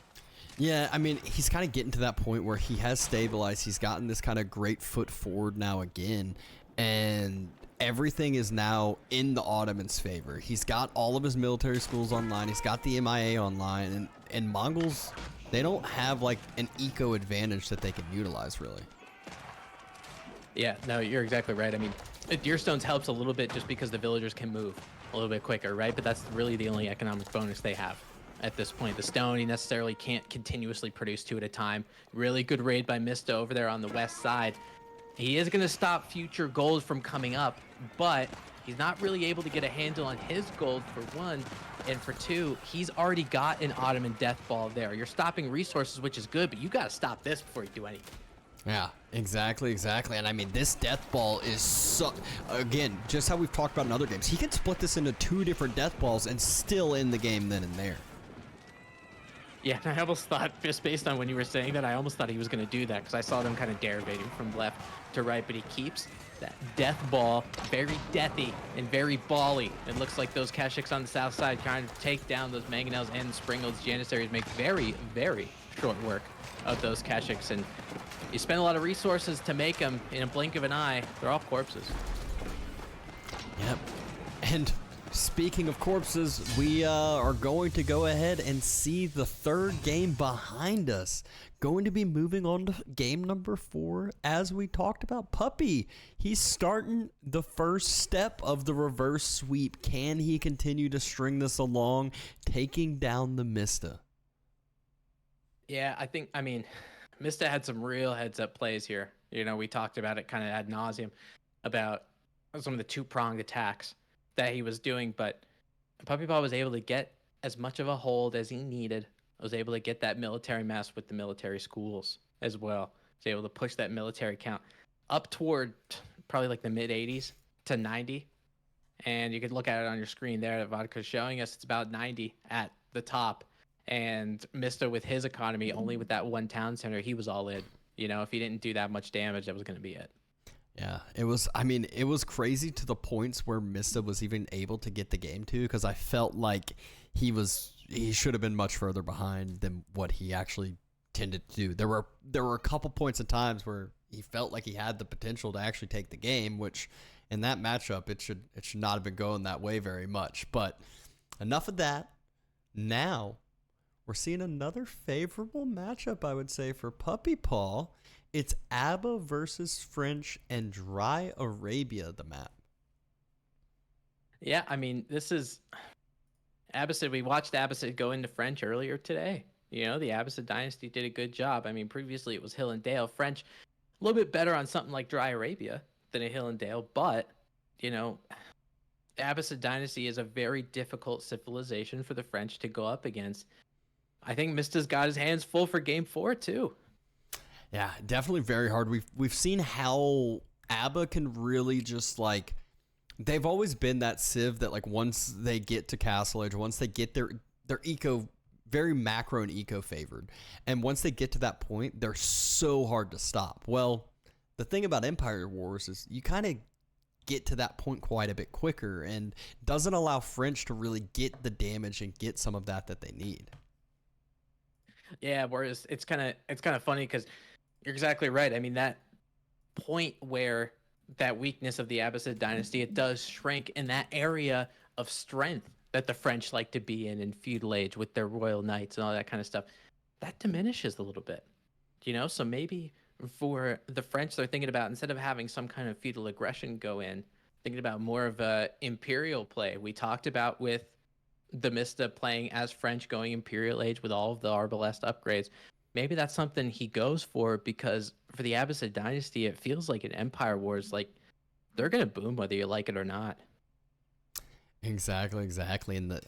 Yeah, I mean, he's kind of getting to that point where he has stabilized. He's gotten this kind of great foot forward now again. And everything is now in the Ottoman's favor. He's got all of his military schools online. He's got the MIA online. And Mongols, they don't have like an eco advantage that they can utilize, really. Yeah, no, you're exactly right. I mean, Deerstones helps a little bit just because the villagers can move a little bit quicker, right? But that's really the only economic bonus they have at this point. The stone, he necessarily can't continuously produce 2 at a time. Really good raid by Mista over there on the west side. He is going to stop future gold from coming up, but he's not really able to get a handle on his gold for one, and for two, he's already got an Ottoman death ball there. You're stopping resources, which is good, but you got to stop this before you do anything. Yeah, exactly. And I mean, this death ball is so, again, just how we've talked about in other games. He can split this into 2 different death balls and still end the game then and there. Yeah, I almost thought, just based on when you were saying that, I almost thought he was going to do that because I saw them kind of derivating from left to right, but he keeps that death ball very deathy and very bally. It looks like those Kashyyyks on the south side trying to take down those Mangonels and Springles. Janissaries make very, very short work of those Kashyyyks, and you spend a lot of resources to make them in a blink of an eye. They're all corpses. Yep. And speaking of corpses, we are going to go ahead and see the 3rd game behind us. Going to be moving on to game number 4. As we talked about, Puppy, he's starting the first step of the reverse sweep. Can he continue to string this along, taking down the Mista? Yeah, I mean, Mista had some real heads-up plays here. You know, we talked about it kind of ad nauseum about some of the 2-pronged attacks that he was doing, but PuppyPaw was able to get as much of a hold as he needed. Was able to get that military mass with the military schools as well. Was able to push that military count up toward probably like the mid 80s to 90. And you could look at it on your screen there that Vodka's showing us. It's about 90 at the top. And Mista, with his economy, only with that 1 town center, he was all in. You know, if he didn't do that much damage, that was going to be it. Yeah, it was, I mean, it was crazy to the points where Mista was even able to get the game to, because I felt like he should have been much further behind than what he actually tended to do. There were a couple points in times where he felt like he had the potential to actually take the game, which in that matchup, it should not have been going that way very much. But enough of that. Now, we're seeing another favorable matchup, I would say, for PuppyPaw. It's Abba versus French and Dry Arabia, the map. Yeah, I mean, this is Abbasid. We watched Abbasid go into French earlier today. You know, the Abbasid dynasty did a good job. I mean, previously it was Hill and Dale. French, a little bit better on something like Dry Arabia than a Hill and Dale, but, you know, the Abbasid dynasty is a very difficult civilization for the French to go up against. I think Mista's got his hands full for game 4 too. Yeah, definitely very hard. We've seen how Abba can really just like, they've always been that civ that like once they get to Castle Age, once they get their eco, very macro and eco favored, and once they get to that point, they're so hard to stop. Well, the thing about Empire Wars is you kind of get to that point quite a bit quicker, and doesn't allow French to really get the damage and get some of that they need. Yeah, whereas it's kind of funny because you're exactly right. I mean, that point where that weakness of the Abbasid dynasty, it does shrink in that area of strength that the French like to be in feudal age with their royal knights and all that kind of stuff. That diminishes a little bit, you know? So maybe for the French, they're thinking about, instead of having some kind of feudal aggression go in, thinking about more of a imperial play. We talked about with DeMista playing as French, going Imperial Age with all of the Arbalest upgrades. Maybe that's something he goes for, because for the Abbasid dynasty, it feels like in Empire Wars, like they're going to boom whether you like it or not. Exactly. And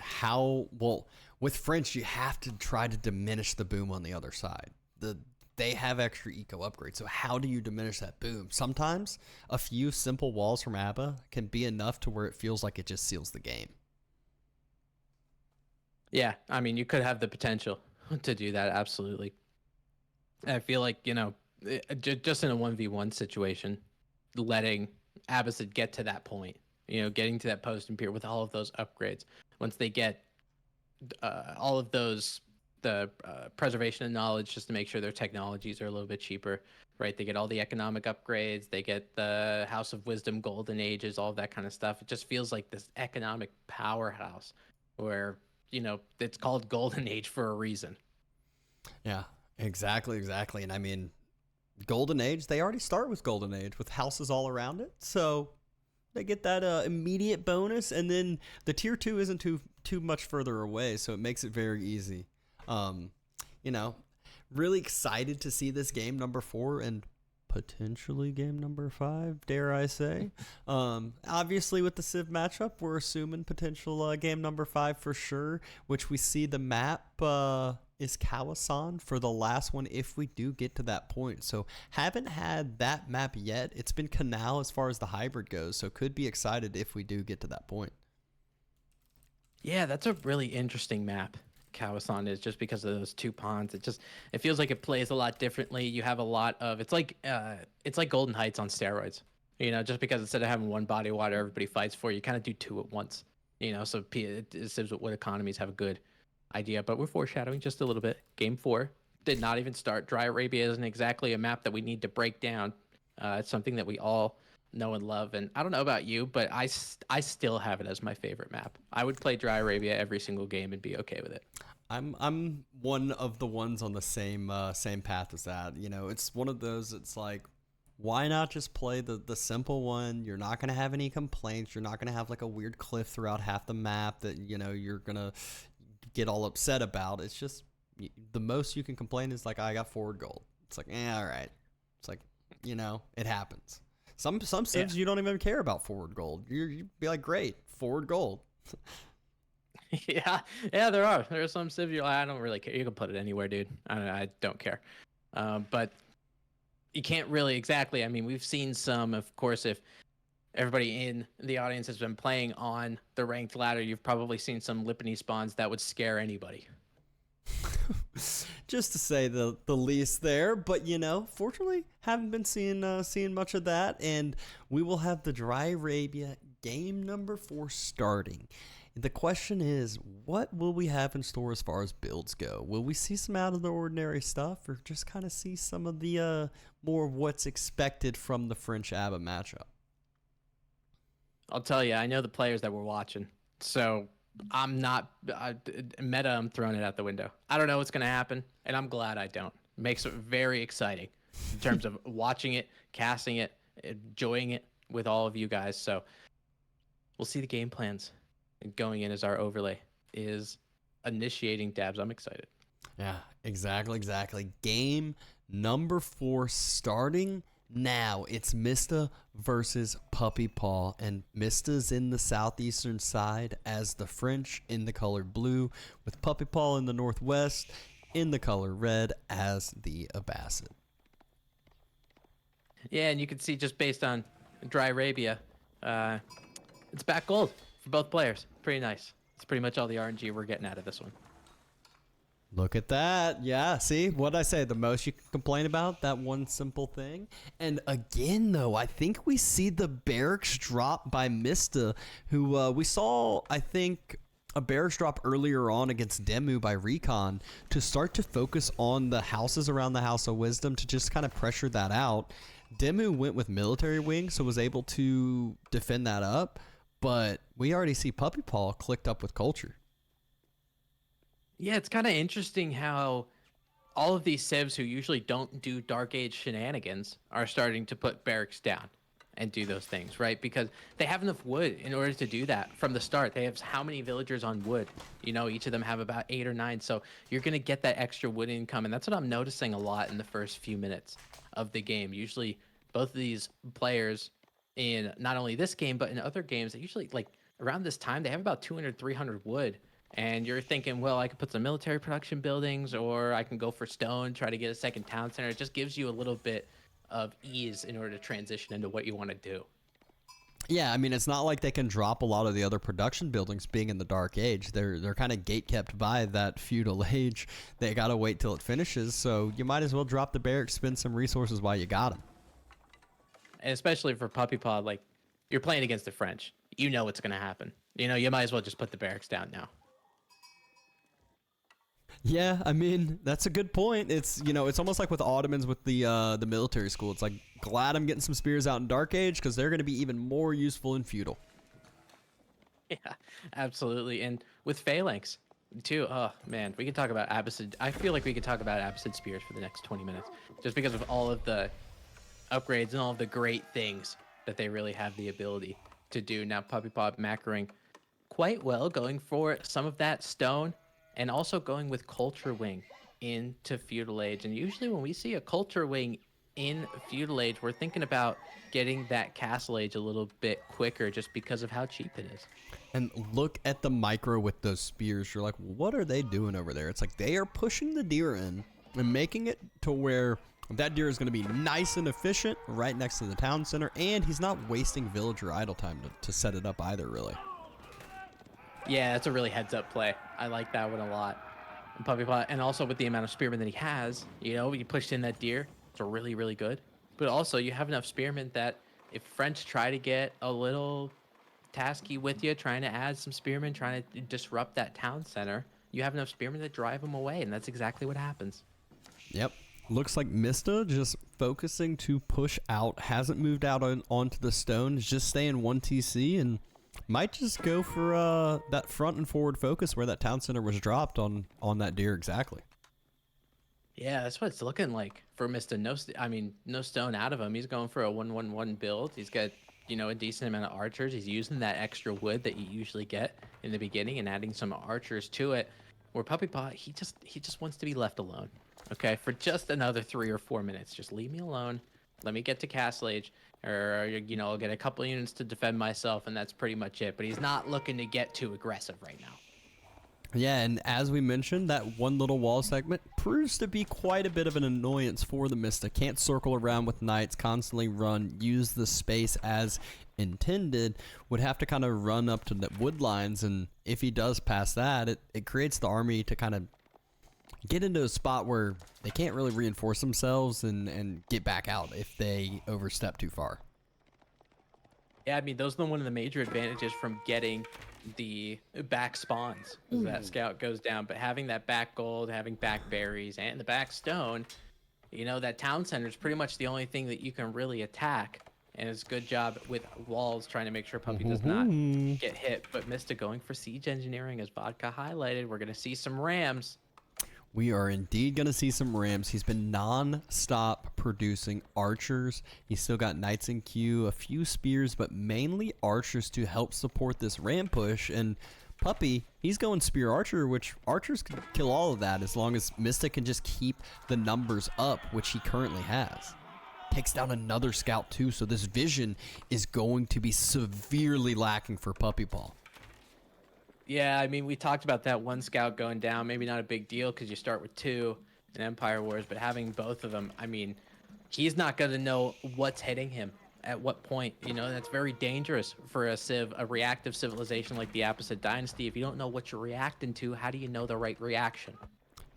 with French, you have to try to diminish the boom on the other side. They have extra eco upgrades, so how do you diminish that boom? Sometimes a few simple walls from Abba can be enough to where it feels like it just seals the game. Yeah, I mean, you could have the potential to do that, absolutely. I feel like, you know, just in a 1v1 situation, letting Abbasid get to that point, you know, getting to that post-Imperial with all of those upgrades. Once they get all of those, the preservation of knowledge, just to make sure their technologies are a little bit cheaper, right? They get all the economic upgrades. They get the House of Wisdom, Golden Ages, all of that kind of stuff. It just feels like this economic powerhouse where, you know, it's called Golden Age for a reason. Yeah, exactly. And I mean, Golden Age, they already start with Golden Age with houses all around it. So they get that immediate bonus, and then the tier 2 isn't too much further away, so it makes it very easy. You know, really excited to see this game number 4, and potentially game number 5, dare I say. Obviously, with the Civ matchup, we're assuming potential game number 5 for sure, which we see the map is Kawasan for the last one if we do get to that point. So haven't had that map yet. It's been Canal as far as the hybrid goes, so could be excited if we do get to that point. Yeah, that's a really interesting map. Kawasan is just because of those 2 ponds. It feels like it plays a lot differently. You have a lot of it's like Golden Heights on steroids. Just because instead of having one body of water everybody fights for, you kind of do 2 at once. So Civs with economies have a good idea, but we're foreshadowing just a little bit. Game 4 did not even start. Dry Arabia isn't exactly a map that we need to break down. It's something that we all know and love, and I don't know about you, but I still have it as my favorite map. I would play Dry Arabia every single game and be okay with it. I'm one of the ones on the same path as that. It's one of those. It's like, why not just play the simple one? You're not gonna have any complaints. You're not gonna have like a weird cliff throughout half the map that you're gonna get all upset about. It's just the most you can complain is like, I got forward gold. It's like, all right. It's like, it happens. Some civs you don't even care about forward gold. You'd be like, great, forward gold. yeah, there are some civs you're like, I don't really care. You can put it anywhere, dude. I don't care. But you can't really exactly. I mean, we've seen some, of course, if everybody in the audience has been playing on the ranked ladder, you've probably seen some Lipany spawns that would scare anybody. Just to say the least there, but fortunately haven't been seeing much of that, and we will have the Dry Arabia game number 4 starting. The question is, what will we have in store as far as builds go? Will we see some out of the ordinary stuff, or just kind of see some of the more of what's expected from the French ABBA matchup? I'll tell you, I know the players that we're watching, so I'm not meta. I'm throwing it out the window. I don't know what's gonna happen, and I'm glad I don't. It makes it very exciting in terms of watching it, casting it, enjoying it with all of you guys. So we'll see the game plans. And going in as our overlay is initiating dabs. I'm excited. Yeah, exactly. Game number 4 starting now. It's Mista versus PuppyPaw, and Mista's in the southeastern side as the French in the color blue, with PuppyPaw in the northwest in the color red as the Abbasid. Yeah, and you can see just based on Dry Arabia, it's back gold for both players. Pretty nice. It's pretty much all the RNG we're getting out of this one. Look at that. Yeah, see? What'd I say? The most you can complain about? That one simple thing? And again, though, I think we see the barracks drop by Mista, who we saw, I think, a barracks drop earlier on against DeMu by RecoN to start to focus on the houses around the House of Wisdom to just kind of pressure that out. DeMu went with military wing, so was able to defend that up. But we already see PuppyPaw clicked up with culture. Yeah, it's kind of interesting how all of these civs who usually don't do Dark Age shenanigans are starting to put barracks down and do those things, right? Because they have enough wood in order to do that from the start. They have how many villagers on wood? Each of them have about 8 or 9. So you're going to get that extra wood income. And that's what I'm noticing a lot in the first few minutes of the game. Usually both of these players in not only this game, but in other games, they usually, like, around this time, they have about 200, 300 wood. And you're thinking, well, I could put some military production buildings, or I can go for stone, try to get a second town center. It just gives you a little bit of ease in order to transition into what you want to do. Yeah, I mean, it's not like they can drop a lot of the other production buildings being in the Dark Age. They're kind of gate-kept by that feudal age. They got to wait till it finishes, so you might as well drop the barracks, spend some resources while you got them. And especially for PuppyPaw, like, you're playing against the French. You know what's going to happen. You might as well just put the barracks down now. Yeah, I mean, that's a good point. It's it's almost like with Ottomans with the military school. It's like, glad I'm getting some spears out in Dark Age because they're going to be even more useful in feudal. Yeah, absolutely. And with phalanx too. Oh man, we could talk about Abbasid. I feel like we could talk about Abbasid spears for the next 20 minutes, just because of all of the upgrades and all of the great things that they really have the ability to do. Now PuppyPaw macroing quite well, going for some of that stone, and also going with culture wing into feudal age. And usually when we see a culture wing in Feudal Age, we're thinking about getting that Castle Age a little bit quicker just because of how cheap it is. And look at the micro with those spears. You're like, what are they doing over there? It's like they are pushing the deer in and making it to where that deer is going to be nice and efficient right next to the town center, and he's not wasting villager idle time to set it up either, really. Yeah, that's a really heads-up play. I like that one a lot. And PuppyPaw, and also with the amount of spearmen that he has, you know, you pushed in that deer, it's really, really good. But also, you have enough spearmen that if French try to get a little tasky with you, trying to add some spearmen, trying to disrupt that town center, you have enough spearmen to drive them away, and that's exactly what happens. Yep. Looks like Mista just focusing to push out, hasn't moved out onto the stone, just staying 1 TC, and might just go for that front and forward focus where that town center was dropped on that deer exactly. Yeah, that's what it's looking like for Mista. No stone out of him. He's going for a 1-1-1 build. He's got, you know, a decent amount of archers. He's using that extra wood that you usually get in the beginning and adding some archers to it. Where PuppyPaw, he just wants to be left alone. Okay, for just another 3 or 4 minutes. Just leave me alone. Let me get to Castle Age, or, you know, I'll get a couple units to defend myself, and that's pretty much it. But he's not looking to get too aggressive right now. Yeah, and as we mentioned, that one little wall segment proves to be quite a bit of an annoyance for the Mista. Can't circle around with knights, constantly run, use the space as intended, would have to kind of run up to the wood lines, and if he does pass that, it creates the army to kind of get into a spot where they can't really reinforce themselves and get back out if they overstep too far. Yeah, I mean, those are one of the major advantages from getting the back spawns as that scout goes down. But having that back gold, having back berries, and the back stone, you know, that town center is pretty much the only thing that you can really attack. And it's a good job with walls trying to make sure Puppy does not get hit. But Mista going for siege engineering, as Vodka highlighted. We're going to see some rams. We are indeed going to see some rams. He's been non-stop producing archers. He's still got knights in queue, a few spears, but mainly archers to help support this ram push. And Puppy, he's going spear archer, which archers can kill all of that as long as Mista can just keep the numbers up, which he currently has. Takes down another scout too, so this vision is going to be severely lacking for PuppyPaw. Yeah, I mean, we talked about that one scout going down. Maybe not a big deal because you start with 2 in Empire Wars, but having both of them, I mean, he's not going to know what's hitting him at what point. You know, that's very dangerous for a reactive civilization like the Apposite Dynasty. If you don't know what you're reacting to, how do you know the right reaction?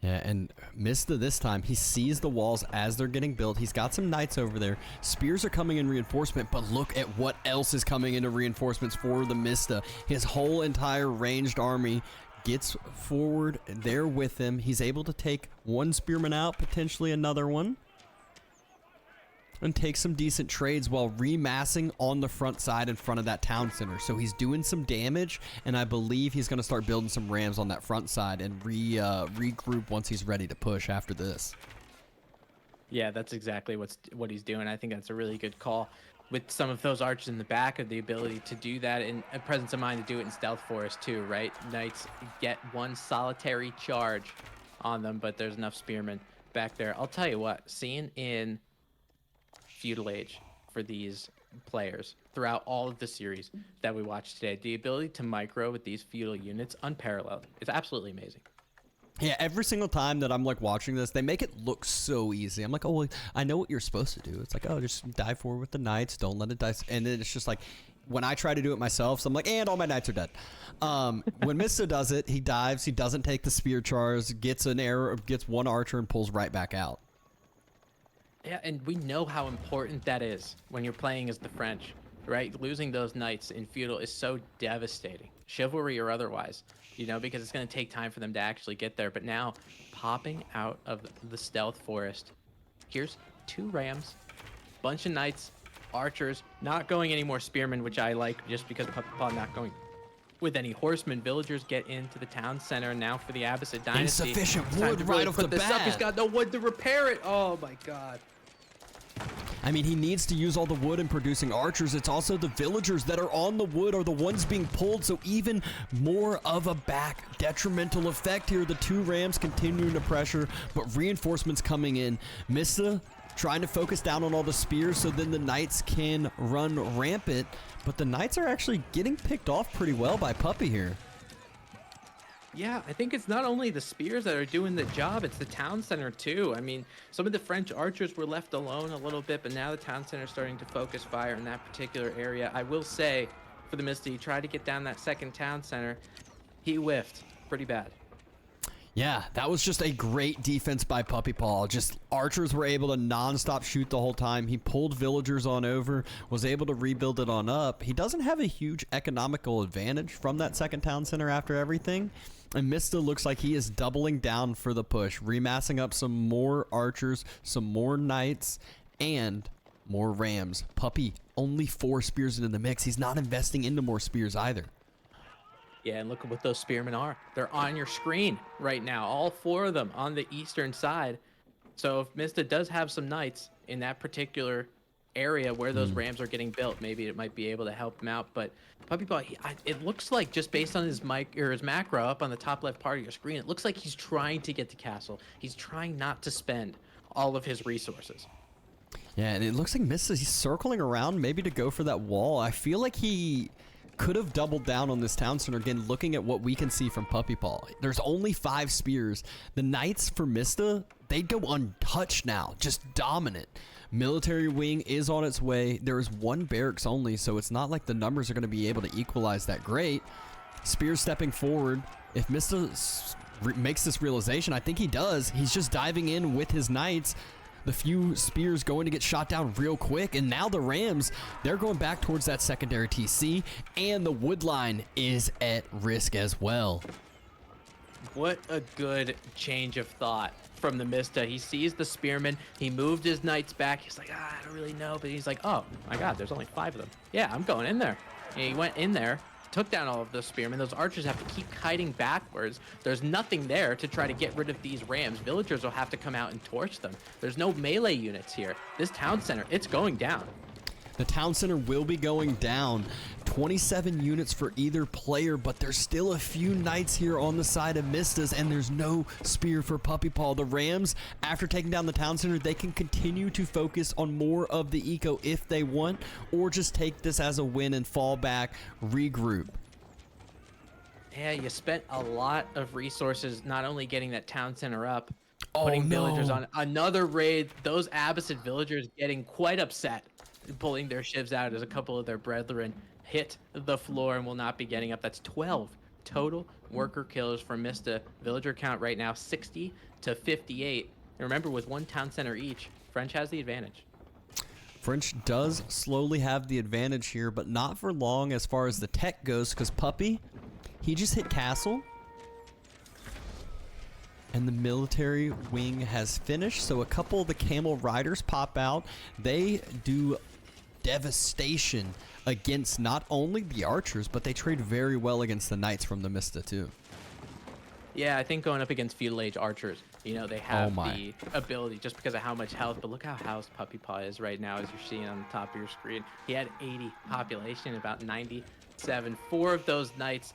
Yeah, and Mista this time, he sees the walls as they're getting built. He's got some knights over there. Spears are coming in reinforcement, but look at what else is coming into reinforcements for the Mista. His whole entire ranged army gets forward there with him. He's able to take one spearman out, potentially another one, and take some decent trades while remassing on the front side in front of that town center. So he's doing some damage, and I believe he's going to start building some rams on that front side and regroup once he's ready to push after this. Yeah, that's exactly what he's doing. I think that's a really good call. With some of those archers in the back, of the ability to do that, and a presence of mind to do it in Stealth Forest too, right? Knights get one solitary charge on them, but there's enough spearmen back there. I'll tell you what, seeing in Feudal Age for these players throughout all of the series that we watched today, the ability to micro with these feudal units, unparalleled. It's absolutely amazing. Yeah, every single time that I'm like watching this, they make it look so easy. I'm like, oh, well, I know what you're supposed to do. It's like, oh, just dive forward with the knights, don't let it die. And then it's just like, when I try to do it myself, so I'm like, and all my knights are dead. When Mista does it, he dives, he doesn't take the spear charge, gets an arrow, gets one archer and pulls right back out. Yeah, and we know how important that is when you're playing as the French, right? Losing those knights in Feudal is so devastating, chivalry or otherwise, you know, because it's going to take time for them to actually get there. But now, popping out of the Stealth Forest, here's 2 rams, bunch of knights, archers, not going any more spearmen, which I like just because PuppyPaw not going with any horsemen. Villagers get into the town center now for the Abbasid Dynasty. Insufficient wood right off the bat. He's got no wood to repair it. Oh my god. I mean, he needs to use all the wood in producing archers. It's also the villagers that are on the wood are the ones being pulled, so even more of a back detrimental effect here. The 2 rams continuing to pressure, but reinforcements coming in. Mista trying to focus down on all the spears so then the knights can run rampant, but the knights are actually getting picked off pretty well by Puppy here. Yeah, I think it's not only the spears that are doing the job, it's the town center too. I mean, some of the French archers were left alone a little bit, but now the town center is starting to focus fire in that particular area. I will say, for the Mista, he tried to get down that second town center. He whiffed pretty bad. Yeah, that was just a great defense by Puppypaw. Just archers were able to non-stop shoot the whole time. He pulled villagers on over, was able to rebuild it on up. He doesn't have a huge economical advantage from that second town center after everything. And Mista looks like he is doubling down for the push, remassing up some more archers, some more knights, and more rams. Puppy, only 4 spears into the mix. He's not investing into more spears either. Yeah, and look at what those spearmen are. They're on your screen right now, all 4 of them on the eastern side. So if Mista does have some knights in that particular area where those rams are getting built, maybe it might be able to help him out. But Puppypaw, it looks like, just based on his mic or his macro up on the top left part of your screen, it looks like he's trying to get the castle. He's trying not to spend all of his resources. Yeah, and it looks like Mista, he's circling around maybe to go for that wall. I feel like he could have doubled down on this town center. Again, looking at what we can see from Puppypaw, there's only 5 spears. The knights for Mista, they go untouched now, just dominant. Military wing is on its way. There is 1 barracks only, so it's not like the numbers are going to be able to equalize that great. Spears stepping forward. If Mista makes this realization, I think he does. He's just diving in with his knights. The few spears going to get shot down real quick, and now the rams, they're going back towards that secondary TC, and the wood line is at risk as well. What a good change of thought from the Mista. He sees the spearmen, he moved his knights back. He's like, I don't really know, but he's like, oh my god, there's only 5 of them. Yeah, I'm going in there. And he went in there, took down all of those spearmen. Those archers have to keep kiting backwards. There's nothing there to try to get rid of these rams. Villagers will have to come out and torch them. There's no melee units here. This town center, it's going down. The town center will be going down. 27 units for either player, but there's still a few knights here on the side of Mista's, and there's no spear for Puppypaw. The Rams, after taking down the town center, they can continue to focus on more of the eco if they want, or just take this as a win and fall back, regroup. Yeah, you spent a lot of resources not only getting that town center up, Oh, putting no. villagers on another raid. Those Abbasid villagers getting quite upset, pulling their shivs out as a couple of their brethren hit the floor and will not be getting up. That's 12 total worker kills for Mista. Villager count right now 60 to 58. And remember, with 1 town center each, French has the advantage. French does slowly have the advantage here, but not for long as far as the tech goes, because Puppy, he just hit castle. And the military wing has finished, so a couple of the camel riders pop out. They do devastation against not only the archers, but they trade very well against the knights from the Mista too. Yeah, I think going up against feudal age archers, you know, they have the ability just because of how much health. But look how housed Puppypaw is right now, as you're seeing on the top of your screen. He had 80 population, about 97. 4 of those knights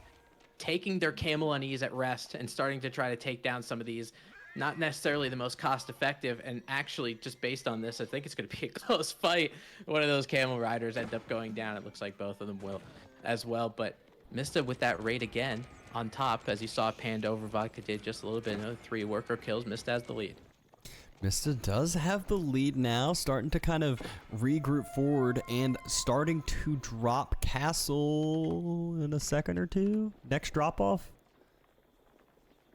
taking their camel unease at rest and starting to try to take down some of these. Not necessarily the most cost effective, and actually just based on this, I think it's going to be a close fight. One of those camel riders end up going down. It looks like both of them will as well, but Mista with that raid again on top, as you saw panned over. Vodka did just a little bit. Another 3 worker kills. Mista has the lead. Mista does have the lead now, starting to kind of regroup forward and starting to drop castle in a second or two. Next drop off.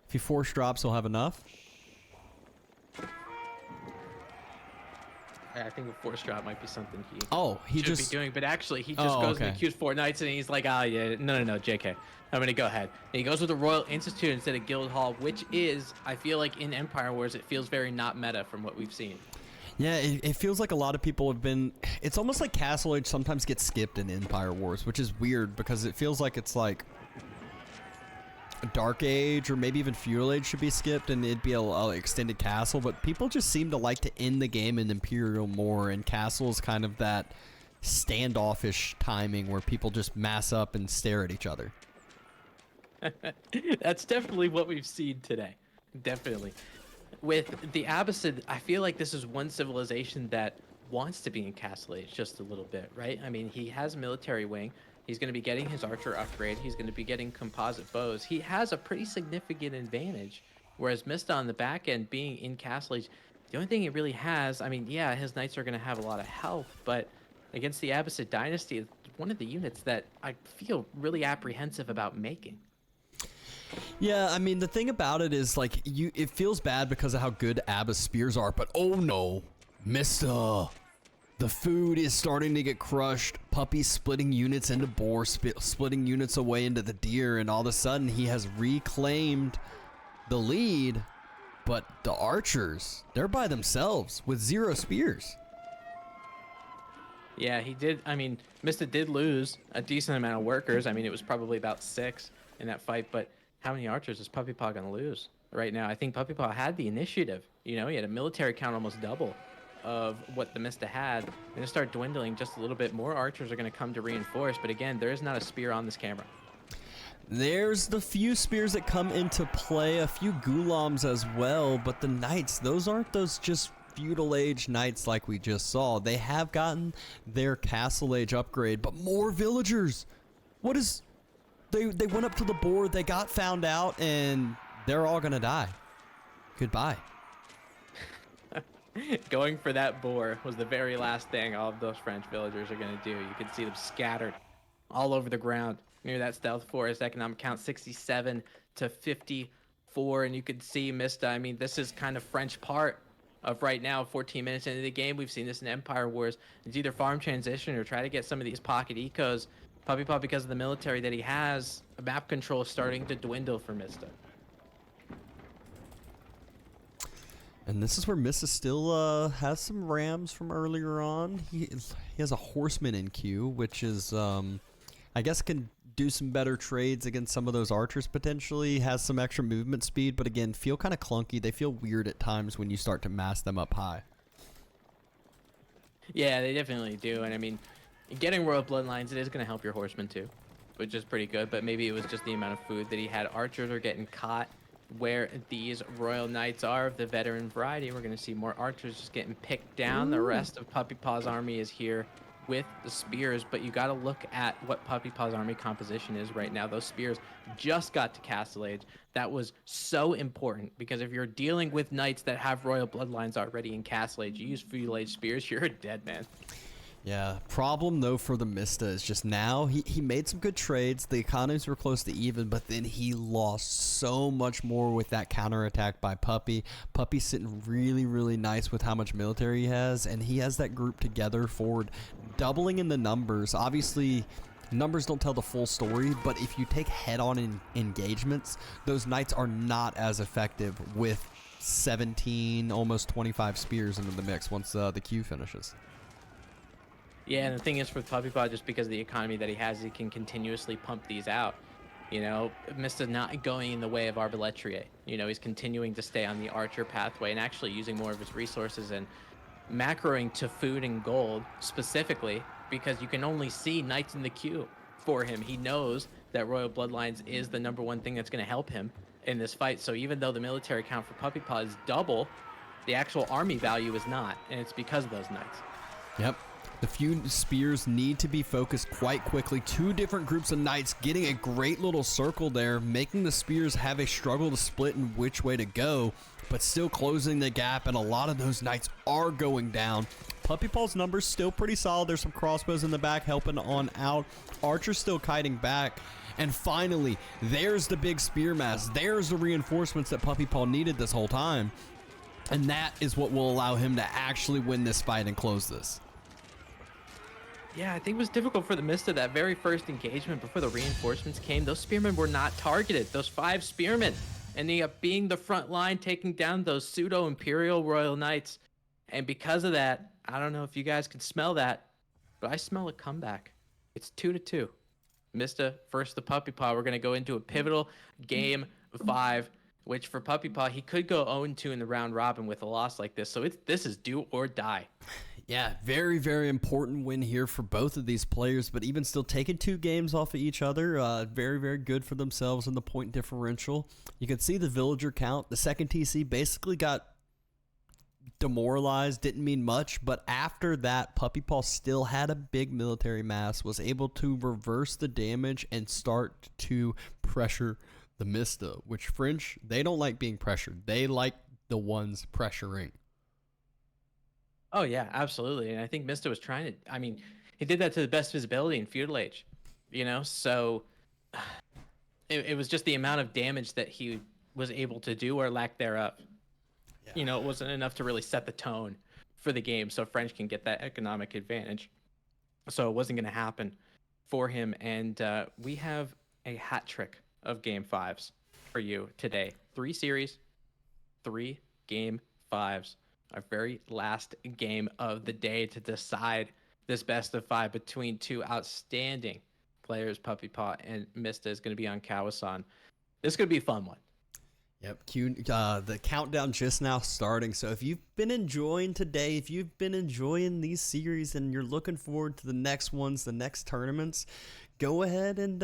If he force drops, he'll have enough. I think a force drop might be something he should just be doing, but actually he just goes and accused 4 knights, and he's like, yeah, no, JK, I'm gonna go ahead. And he goes with the Royal Institute instead of Guildhall, which is, I feel like in Empire Wars, it feels very not meta from what we've seen. Yeah, it feels like a lot of people have been. It's almost like Castle Age sometimes gets skipped in Empire Wars, which is weird because it feels like it's like Dark Age or maybe even Feudal Age should be skipped and it'd be a extended Castle, but people just seem to like to end the game in Imperial more, and Castle is kind of that standoffish timing where people just mass up and stare at each other. That's definitely what we've seen today. Definitely. With the Abbasid, I feel like this is one civilization that wants to be in Castle Age just a little bit, right? I mean, he has a military wing. He's going to be getting his archer upgrade. He's going to be getting composite bows. He has a pretty significant advantage. Whereas Mista on the back end, being in Castle Age, the only thing he really has, I mean, yeah, his knights are going to have a lot of health, but against the Abbasid dynasty, it's one of the units that I feel really apprehensive about making. Yeah, I mean, the thing about it is, like, it feels bad because of how good Abba's spears are, but oh no, Mista. The food is starting to get crushed. Puppy's splitting units into boar, splitting units away into the deer, and all of a sudden he has reclaimed the lead. But the archers, they're by themselves with 0 spears. Yeah, he did. I mean, Mista did lose a decent amount of workers. I mean, it was probably about 6 in that fight, but how many archers is PuppyPaw going to lose right now? I think PuppyPaw had the initiative. You know, he had a military count almost double of what the Mista had. Going to start dwindling just a little bit. More archers are going to come to reinforce, but again, there is not a spear on this camera. There's the few spears that come into play, a few gulams as well, but the knights, those aren't those just Feudal Age knights like we just saw. They have gotten their Castle Age upgrade, but more villagers. What is... They went up to the board, they got found out, and they're all gonna die. Goodbye. Going for that boar was the very last thing all of those French villagers are going to do. You can see them scattered all over the ground near that stealth forest. Economic count 67 to 54, and you can see Mista. I mean, this is kind of French part of right now. 14 minutes into the game, we've seen this in Empire Wars. It's either farm transition or try to get some of these pocket ecos. PuppyPaw, because of the military that he has, map control is starting to dwindle for Mista. And this is where Mista still has some rams from earlier on. He has a horseman in queue, which is, I guess, can do some better trades against some of those archers potentially. Has some extra movement speed, but again, feel kind of clunky. They feel weird at times when you start to mass them up high. Yeah, they definitely do. And I mean, getting Royal Bloodlines, it is going to help your horsemen too, which is pretty good. But maybe it was just the amount of food that he had. Archers are getting caught where these Royal Knights are of the veteran variety. We're going to see more archers just getting picked down. Ooh. The rest of PuppyPaw's army is here with the spears, but you got to look at what PuppyPaw's army composition is right now. Those spears just got to Castle Age. That was so important, because if you're dealing with knights that have Royal Bloodlines already in Castle Age, you use Feudal Age spears, you're a dead man. Yeah, problem though for the Mista is just now he made some good trades. The economies were close to even, but then he lost so much more with that counterattack by Puppy. Puppy's sitting really, really nice with how much military he has, and he has that group together forward, doubling in the numbers. Obviously, numbers don't tell the full story, but if you take head-on engagements, those knights are not as effective with 17, almost 25 spears into the mix once the queue finishes. Yeah, and the thing is with PuppyPaw, just because of the economy that he has, he can continuously pump these out. You know, Mista's not going in the way of Arbaletrier. You know, he's continuing to stay on the archer pathway and actually using more of his resources and macroing to food and gold specifically, because you can only see knights in the queue for him. He knows that Royal Bloodlines is the #1 thing that's going to help him in this fight. So even though the military count for PuppyPaw is double, the actual army value is not, and it's because of those knights. Yep. The few spears need to be focused quite quickly. 2 different groups of knights getting a great little circle there, making the spears have a struggle to split in which way to go, but still closing the gap, and a lot of those knights are going down. PuppyPaw's numbers still pretty solid. There's some crossbows in the back helping on out. Archer's still kiting back. And finally, there's the big spear mass. There's the reinforcements that PuppyPaw needed this whole time. And that is what will allow him to actually win this fight and close this. Yeah, I think it was difficult for the Mista that very first engagement before the reinforcements came. Those spearmen were not targeted. Those 5 spearmen ending up being the front line, taking down those pseudo-Imperial Royal Knights. And because of that, I don't know if you guys can smell that, but I smell a comeback. It's 2-2. Mista versus the Puppy Paw. We're going to go into a pivotal game 5, which for Puppy Paw, he could go 0-2 in the round robin with a loss like this. So this is do or die. Yeah, very, very important win here for both of these players, but even still taking 2 games off of each other, very, very good for themselves in the point differential. You can see the villager count. The second TC basically got demoralized, didn't mean much, but after that, Puppy Paw still had a big military mass, was able to reverse the damage and start to pressure the Mista, which French, they don't like being pressured. They like the ones pressuring. Oh, yeah, absolutely. And I think Mista was trying to, I mean, he did that to the best of his ability in Feudal Age, you know? So it was just the amount of damage that he was able to do or lack thereof. Yeah. You know, it wasn't enough to really set the tone for the game so French can get that economic advantage. So it wasn't going to happen for him. And we have a hat trick of game 5s for you today. 3 series, 3 game 5s. Our very last game of the day to decide this best of 5 between 2 outstanding players, Puppy Paw and Mista, is going to be on Kawasan. This is going to be a fun one. Yep, the countdown just now starting. So if you've been enjoying today, if you've been enjoying these series and you're looking forward to the next ones, the next tournaments, go ahead and,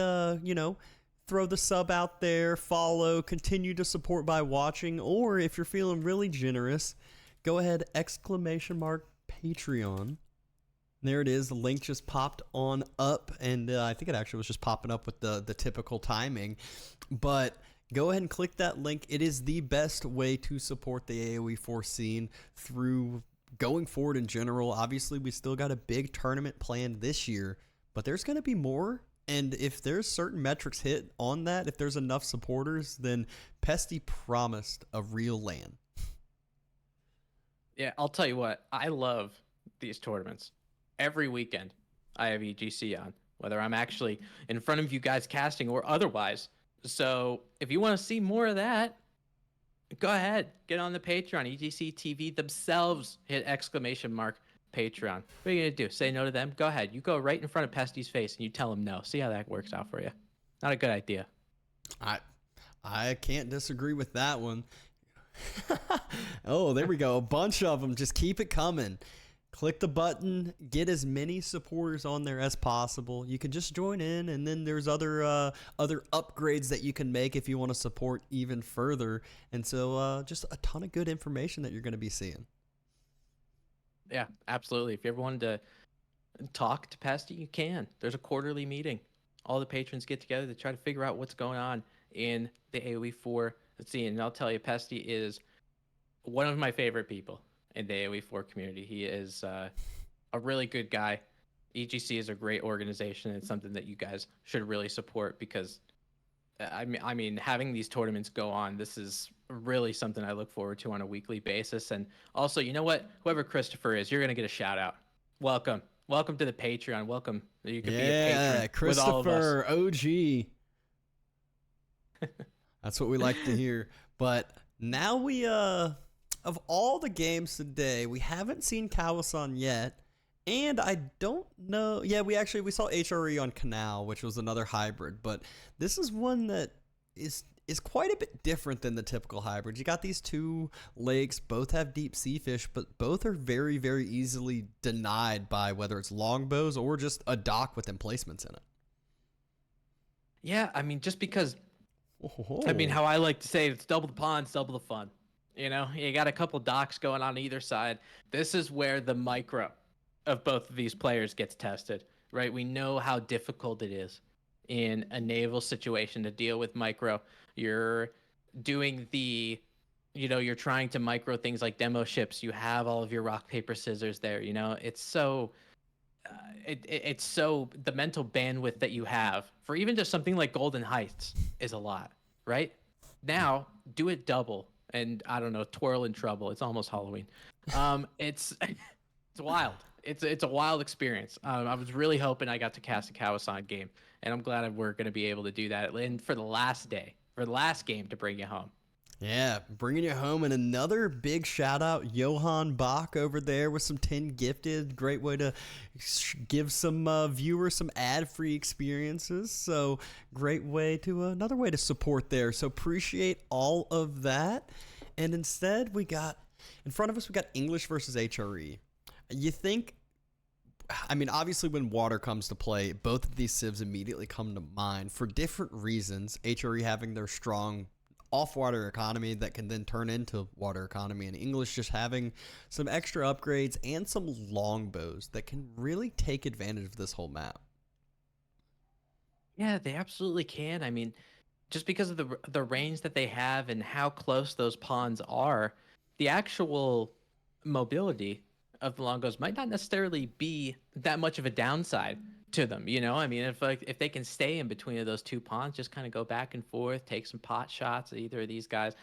throw the sub out there, follow, continue to support by watching, or if you're feeling really generous, go ahead, !Patreon. There it is. The link just popped on up, and I think it actually was just popping up with the typical timing. But go ahead and click that link. It is the best way to support the AoE4 scene through going forward in general. Obviously, we still got a big tournament planned this year, but there's going to be more. And if there's certain metrics hit on that, if there's enough supporters, then Pesty promised a real LAN. Yeah, I'll tell you what. I love these tournaments. Every weekend, I have EGC on, whether I'm actually in front of you guys casting or otherwise. So if you want to see more of that, go ahead. Get on the Patreon. EGCTV themselves hit ! Patreon. What are you going to do? Say no to them? Go ahead. You go right in front of Pesty's face and you tell him no. See how that works out for you. Not a good idea. I can't disagree with that one. Oh, there we go. A bunch of them. Just keep it coming. Click the button. Get as many supporters on there as possible. You can just join in, and then there's other upgrades that you can make if you want to support even further. And so just a ton of good information that you're going to be seeing. Yeah, absolutely. If you ever wanted to talk to Pesty, you can. There's a quarterly meeting. All the patrons get together to try to figure out what's going on in the AoE4 scene. And I'll tell you, Pesty is one of my favorite people in the AoE4 community. He is a really good guy. EGC is a great organization. It's something that you guys should really support because, I mean, having these tournaments go on, this is really something I look forward to on a weekly basis. And also, you know what? Whoever Christopher is, you're going to get a shout out. Welcome. Welcome to the Patreon. Welcome. You can be a patron with all of us. OG. That's what we like to hear. But now we, of all the games today, we haven't seen Kawasan yet. And I don't know. Yeah, we saw HRE on Canal, which was another hybrid. But this is one that is quite a bit different than the typical hybrid. You got these 2 lakes, both have deep sea fish, but both are very, very easily denied by whether it's longbows or just a dock with emplacements in it. Yeah, I mean, just because, I mean, how I like to say, it's double the ponds, double the fun. You know, you got a couple docks going on either side. This is where the micro of both of these players gets tested, right? We know how difficult it is in a naval situation to deal with micro. You're doing you're trying to micro things like demo ships. You have all of your rock, paper, scissors there. You know, it's so, it's so, the mental bandwidth that you have for even just something like Golden Heights is a lot, right? Now, do it double. And I don't know, twirl in trouble. It's almost Halloween. It's wild. It's a wild experience. I was really hoping I got to cast a Kawasan game, and I'm glad we're going to be able to do that. And for the last game to bring you home. Yeah, bringing you home, and another big shout out, Johann Bach over there with some 10 gifted. Great way to give some viewers some ad-free experiences. So great way to another way to support there. So appreciate all of that. And instead, we got in front of us, we got English versus HRE. You think? I mean, obviously, when water comes to play, both of these civs immediately come to mind for different reasons. HRE having their strong off-water economy that can then turn into water economy, and English just having some extra upgrades and some longbows that can really take advantage of this whole map. Yeah, they absolutely can. I mean, just because of the range that they have and how close those pawns are, the actual mobility of the longbows might not necessarily be that much of a downside to them. You know, I mean, if they can stay in between of those two pawns, just kind of go back and forth, take some pot shots at either of these guys.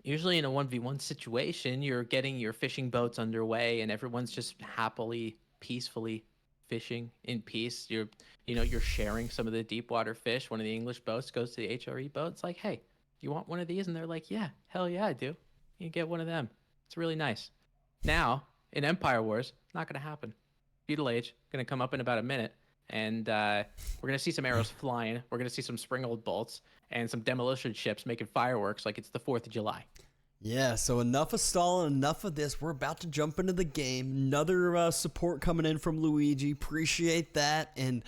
Usually in a 1v1 situation, you're getting your fishing boats underway and everyone's just happily, peacefully fishing in peace. You're sharing some of the deep water fish. One of the English boats goes to the HRE boat. It's like, hey, do you want one of these? And they're like, yeah, hell yeah, I do. You get one of them. It's really nice. Now, in Empire Wars, not going to happen. Feudal Age, going to come up in about a minute. And we're going to see some arrows flying. We're going to see some spring-old bolts and some demolition ships making fireworks like it's the 4th of July. Yeah, so enough of stalling, enough of this. We're about to jump into the game. Another support coming in from Luigi. Appreciate that. And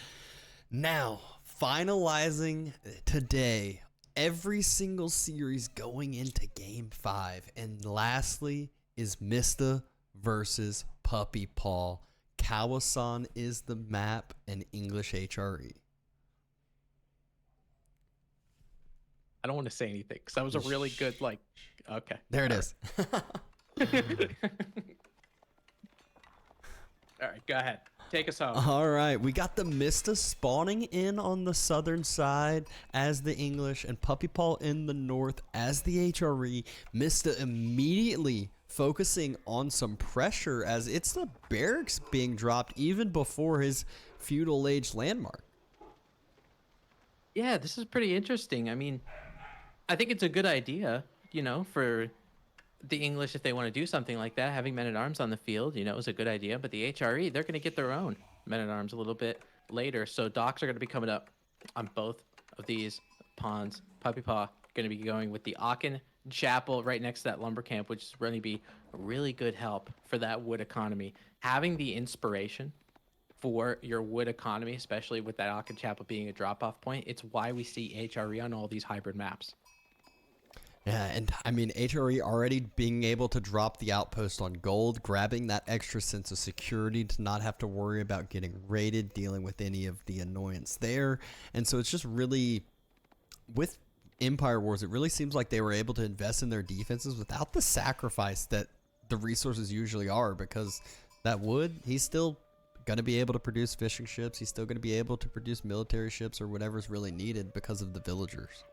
now, finalizing today, every single series going into Game 5. And lastly is Mista versus PuppyPaw. Kawasan is the map, and English HRE. I don't want to say anything because that was a really good, okay. There it is. All right, go ahead. Take us home. All right, we got the Mista spawning in on the southern side as the English, and PuppyPaw in the north as the HRE. Mista immediately focusing on some pressure as it's the barracks being dropped even before his feudal age landmark. Yeah, this is pretty interesting. I mean, I think it's a good idea, for the English if they want to do something like that. Having men-at-arms on the field, is a good idea. But the HRE, they're going to get their own men-at-arms a little bit later. So docks are going to be coming up on both of these pawns. PuppyPaw going to be going with the Aachen Chapel right next to that lumber camp, which is going to be a really good help for that wood economy. Having the inspiration for your wood economy, especially with that Aachen Chapel being a drop-off point, it's why we see HRE on all these hybrid maps. Yeah, and I mean, HRE already being able to drop the outpost on gold, grabbing that extra sense of security to not have to worry about getting raided, dealing with any of the annoyance there. And so it's just really, with Empire Wars, it really seems like they were able to invest in their defenses without the sacrifice that the resources usually are, because that wood, he's still going to be able to produce fishing ships. He's still going to be able to produce military ships or whatever's really needed because of the villagers.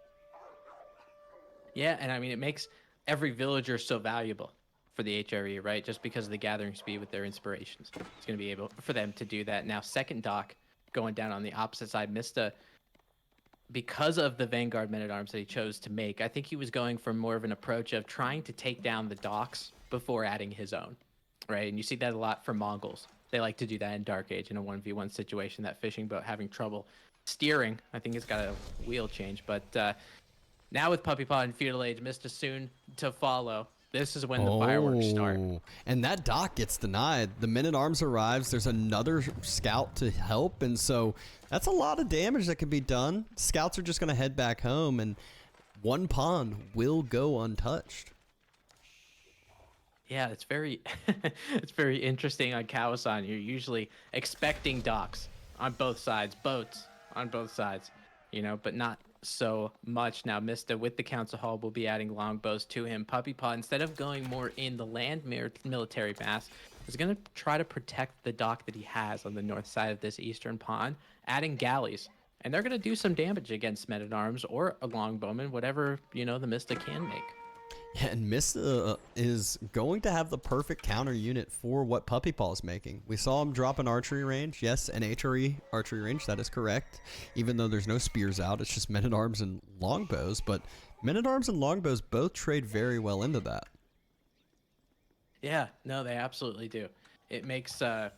Yeah, and I mean, it makes every villager so valuable for the HRE, right? Just because of the gathering speed with their inspirations. It's going to be able for them to do that. Now, second dock going down on the opposite side, Mista, because of the Vanguard men-at-arms that he chose to make, I think he was going for more of an approach of trying to take down the docks before adding his own, right? And you see that a lot from Mongols. They like to do that in Dark Age in a 1v1 situation, that fishing boat having trouble steering. I think it's got a wheel change, but now with PuppyPaw and Feudal Age, Mista soon to follow. This is when the fireworks start. And that dock gets denied. The men-at-arms arrives. There's another scout to help. And so that's a lot of damage that can be done. Scouts are just going to head back home, and one pawn will go untouched. Yeah, it's very it's very interesting on Kawasan. You're usually expecting docks on both sides, boats on both sides, but not so much. Now Mista with the council hall will be adding longbows to him. PuppyPaw, instead of going more in the land military mass, is going to try to protect the dock that he has on the north side of this eastern pond, adding galleys. And they're going to do some damage against men-at-arms or a longbowman, whatever, the Mista can make. Yeah, and Mista is going to have the perfect counter unit for what PuppyPaw is making. We saw him drop an archery range. Yes, an HRE archery range. That is correct. Even though there's no spears out, it's just men-at-arms and longbows. But Men-at-Arms and longbows both trade very well into that. Yeah, no, they absolutely do. It makes it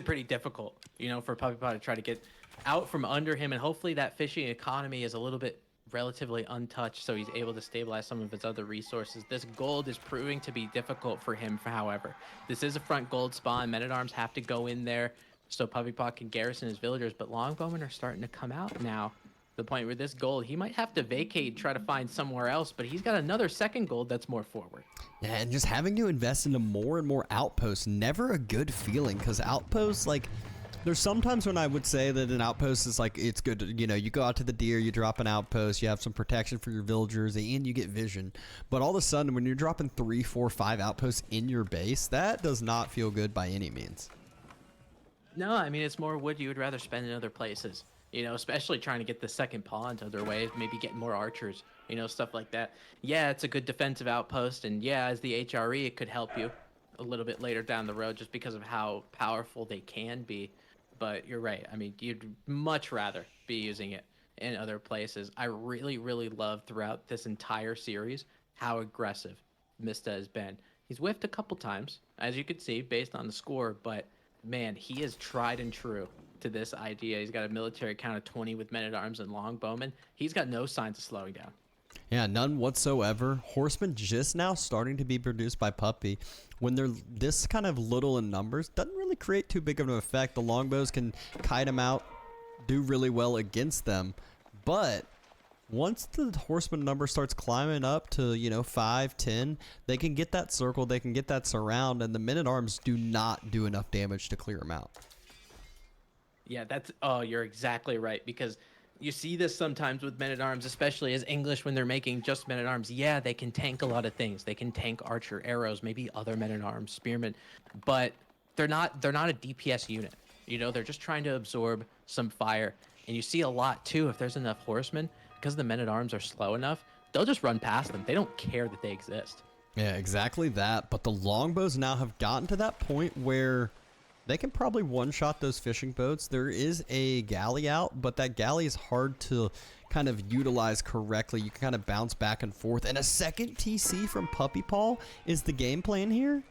pretty difficult, you know, for PuppyPaw to try to get out from under him, and hopefully that fishing economy is a little bit relatively untouched, so he's able to stabilize some of his other resources. This gold is proving to be difficult for him, however. This is a front gold spawn. Men-at-Arms have to go in there so PuppyPaw can garrison his villagers, but longbowmen are starting to come out now. To the point where this gold, he might have to vacate, try to find somewhere else, but he's got another second gold that's more forward. Yeah, and just having to invest into more and more outposts, never a good feeling, because outposts, like, there's sometimes when I would say that an outpost is like, it's good to, you know, you go out to the deer, you drop an outpost, you have some protection for your villagers, and you get vision. But all of a sudden, when you're dropping 3, 4, 5 outposts in your base, that does not feel good by any means. No, I mean, it's more wood you would rather spend in other places. You know, especially trying to get the second pond other way, maybe getting more archers, you know, stuff like that. Yeah, it's a good defensive outpost, and yeah, as the HRE, it could help you a little bit later down the road just because of how powerful they can be. But you're right. I mean, you'd much rather be using it in other places. I really, really love throughout this entire series how aggressive Mista has been. He's whiffed a couple times, as you can see, based on the score, but man, he is tried and true to this idea. He's got a military count of 20 with men-at-arms and longbowmen. He's got no signs of slowing down. Yeah, none whatsoever. Horsemen just now starting to be produced by Puppy. When they're this kind of little in numbers, doesn't really create too big of an effect. The longbows can kite them out, do really well against them. But once the horseman number starts climbing up to, you know, 5, 10, they can get that circle, they can get that surround, and the men-at-arms do not do enough damage to clear them out. Yeah, you're exactly right, because you see this sometimes with men-at-arms, especially as English when they're making just men-at-arms. Yeah, they can tank a lot of things. They can tank archer, arrows, maybe other men-at-arms, spearmen, but they're not a DPS unit. You know, they're just trying to absorb some fire. And you see a lot too, if there's enough horsemen, because the men-at-arms are slow enough, they'll just run past them. They don't care that they exist. Yeah, exactly that. But the longbows now have gotten to that point where they can probably one-shot those fishing boats. There is a galley out, but that galley is hard to kind of utilize correctly. You can kind of bounce back and forth. And a second TC from PuppyPaw is the game plan here?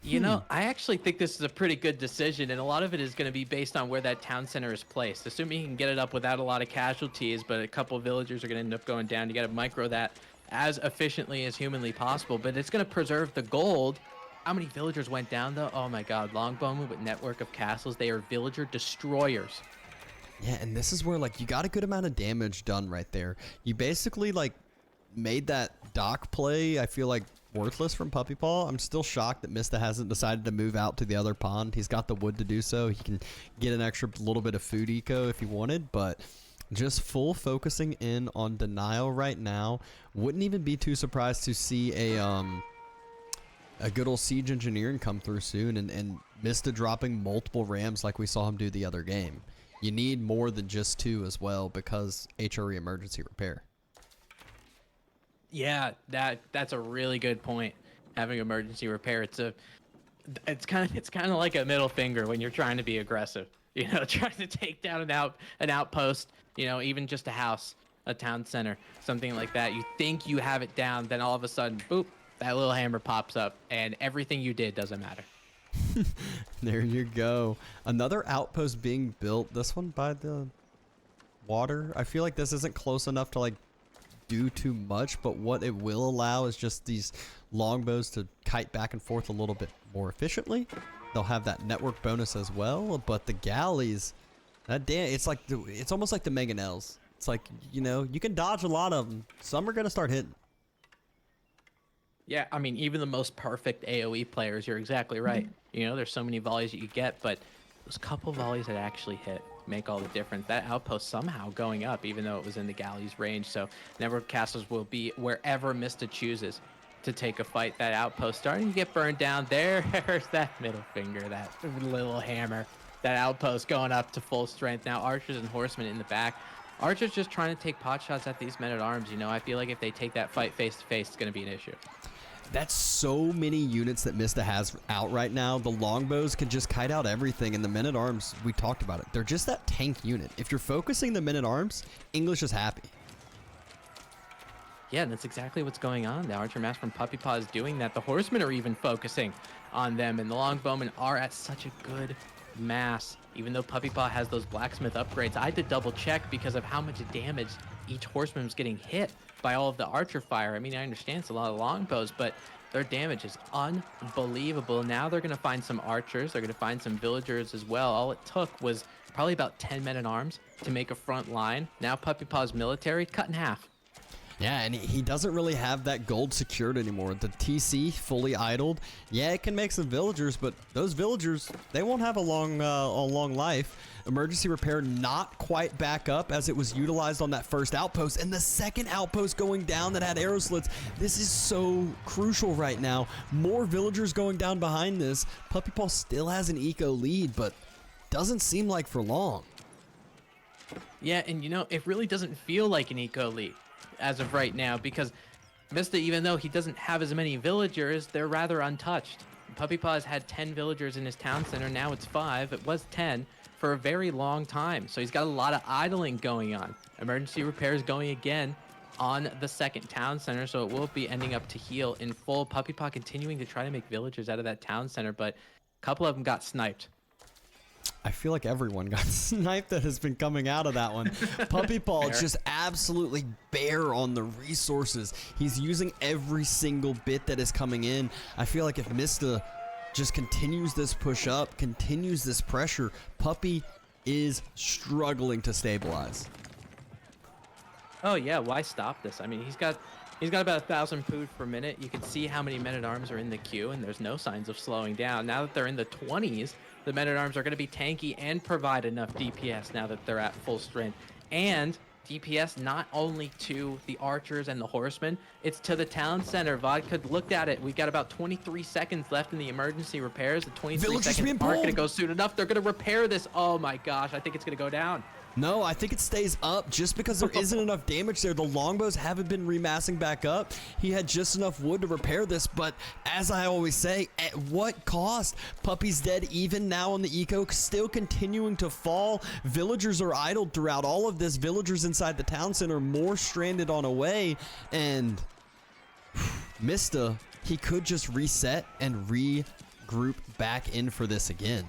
You know, I actually think this is a pretty good decision, and a lot of it is going to be based on where that town center is placed. Assuming he can get it up without a lot of casualties, but a couple of villagers are going to end up going down. You got to micro that as efficiently as humanly possible, but it's going to preserve the gold. How many villagers went down, though? Oh, my God. Longbowmen with network of castles. They are villager destroyers. Yeah, and this is where, like, you got a good amount of damage done right there. You basically, like, made that dock play, I feel like, worthless from PuppyPaw. I'm still shocked that Mista hasn't decided to move out to the other pond. He's got the wood to do so. He can get an extra little bit of food eco if he wanted, but just full focusing in on denial right now. Wouldn't even be too surprised to see a good old siege engineering come through soon, and Mista dropping multiple rams like we saw him do the other game. You need more than just 2 as well, because HRE emergency repair. Yeah, that's a really good point. Having emergency repair, it's kind of like a middle finger when you're trying to be aggressive. You know, trying to take down an outpost. You know, even just a house, a town center, something like that. You think you have it down, then all of a sudden, boop, that little hammer pops up, and everything you did doesn't matter. There you go. Another outpost being built. This one by the water. I feel like this isn't close enough to, like, do too much, but what it will allow is just these longbows to kite back and forth a little bit more efficiently. They'll have that network bonus as well, but the galleys, it's almost like the mangonels. It's like, you know, you can dodge a lot of them. Some are going to start hitting. Yeah, I mean, even the most perfect AoE players, you're exactly right. You know, there's so many volleys that you get, but those couple volleys that actually hit make all the difference. That outpost somehow going up, even though it was in the galley's range. So network castles will be wherever Mista chooses to take a fight. That outpost starting to get burned down. There's that middle finger, that little hammer. That outpost going up to full strength. Now archers and horsemen in the back. Archers just trying to take pot shots at these men-at-arms. You know, I feel like if they take that fight face-to-face, it's going to be an issue. That's so many units that Mista has out right now. The longbows can just kite out everything, and the men-at-arms, we talked about it. They're just that tank unit. If you're focusing the men-at-arms, English is happy. Yeah, and that's exactly what's going on. The archer mass from PuppyPaw is doing that. The horsemen are even focusing on them, and the longbowmen are at such a good mass. Even though PuppyPaw has those blacksmith upgrades, I had to double check because of how much damage each horseman was getting hit by all of the archer fire. I mean, I understand it's a lot of longbows, but their damage is unbelievable. Now they're going to find some archers. They're going to find some villagers as well. All it took was probably about 10 men at arms to make a front line. Now PuppyPaw's military cut in half. Yeah, and he doesn't really have that gold secured anymore. The TC fully idled. Yeah, it can make some villagers, but those villagers, they won't have a long life. Emergency repair not quite back up as it was utilized on that first outpost, and the second outpost going down that had arrow slits. This is so crucial right now. More villagers going down behind this. PuppyPaw still has an eco lead, but doesn't seem like for long. Yeah, and you know, it really doesn't feel like an eco lead as of right now, because Mista, even though he doesn't have as many villagers, they're rather untouched. PuppyPaw has had 10 villagers in his town center. Now it's 5. It was 10 for a very long time. So he's got a lot of idling going on. Emergency repairs going again on the second town center. So it will be ending up to heal in full. PuppyPaw continuing to try to make villagers out of that town center, but a couple of them got sniped. I feel like everyone got sniped that has been coming out of that one. PuppyPaw just absolutely bare on the resources. He's using every single bit that is coming in. I feel like if Mista just continues this push up, continues this pressure, Puppy is struggling to stabilize. Oh yeah, why stop this? I mean, he's got about 1,000 food per minute. You can see how many men-at-arms are in the queue, and there's no signs of slowing down. Now that they're in the 20s, the men-at-arms are going to be tanky and provide enough DPS now that they're at full strength. And DPS not only to the archers and the horsemen, it's to the town center. Vodka looked at it. We got about 23 seconds left in the emergency repairs. The 23 seconds aren't going to go soon enough. They're going to repair this. Oh my gosh, I think it's going to go down. No, I think it stays up just because there isn't enough damage there. The longbows haven't been remassing back up. He had just enough wood to repair this, but as I always say, at what cost? Puppy's dead even now on the eco, still continuing to fall. Villagers are idled throughout all of this. Villagers inside the town center, more stranded on a way, and Mista, he could just reset and regroup back in for this again.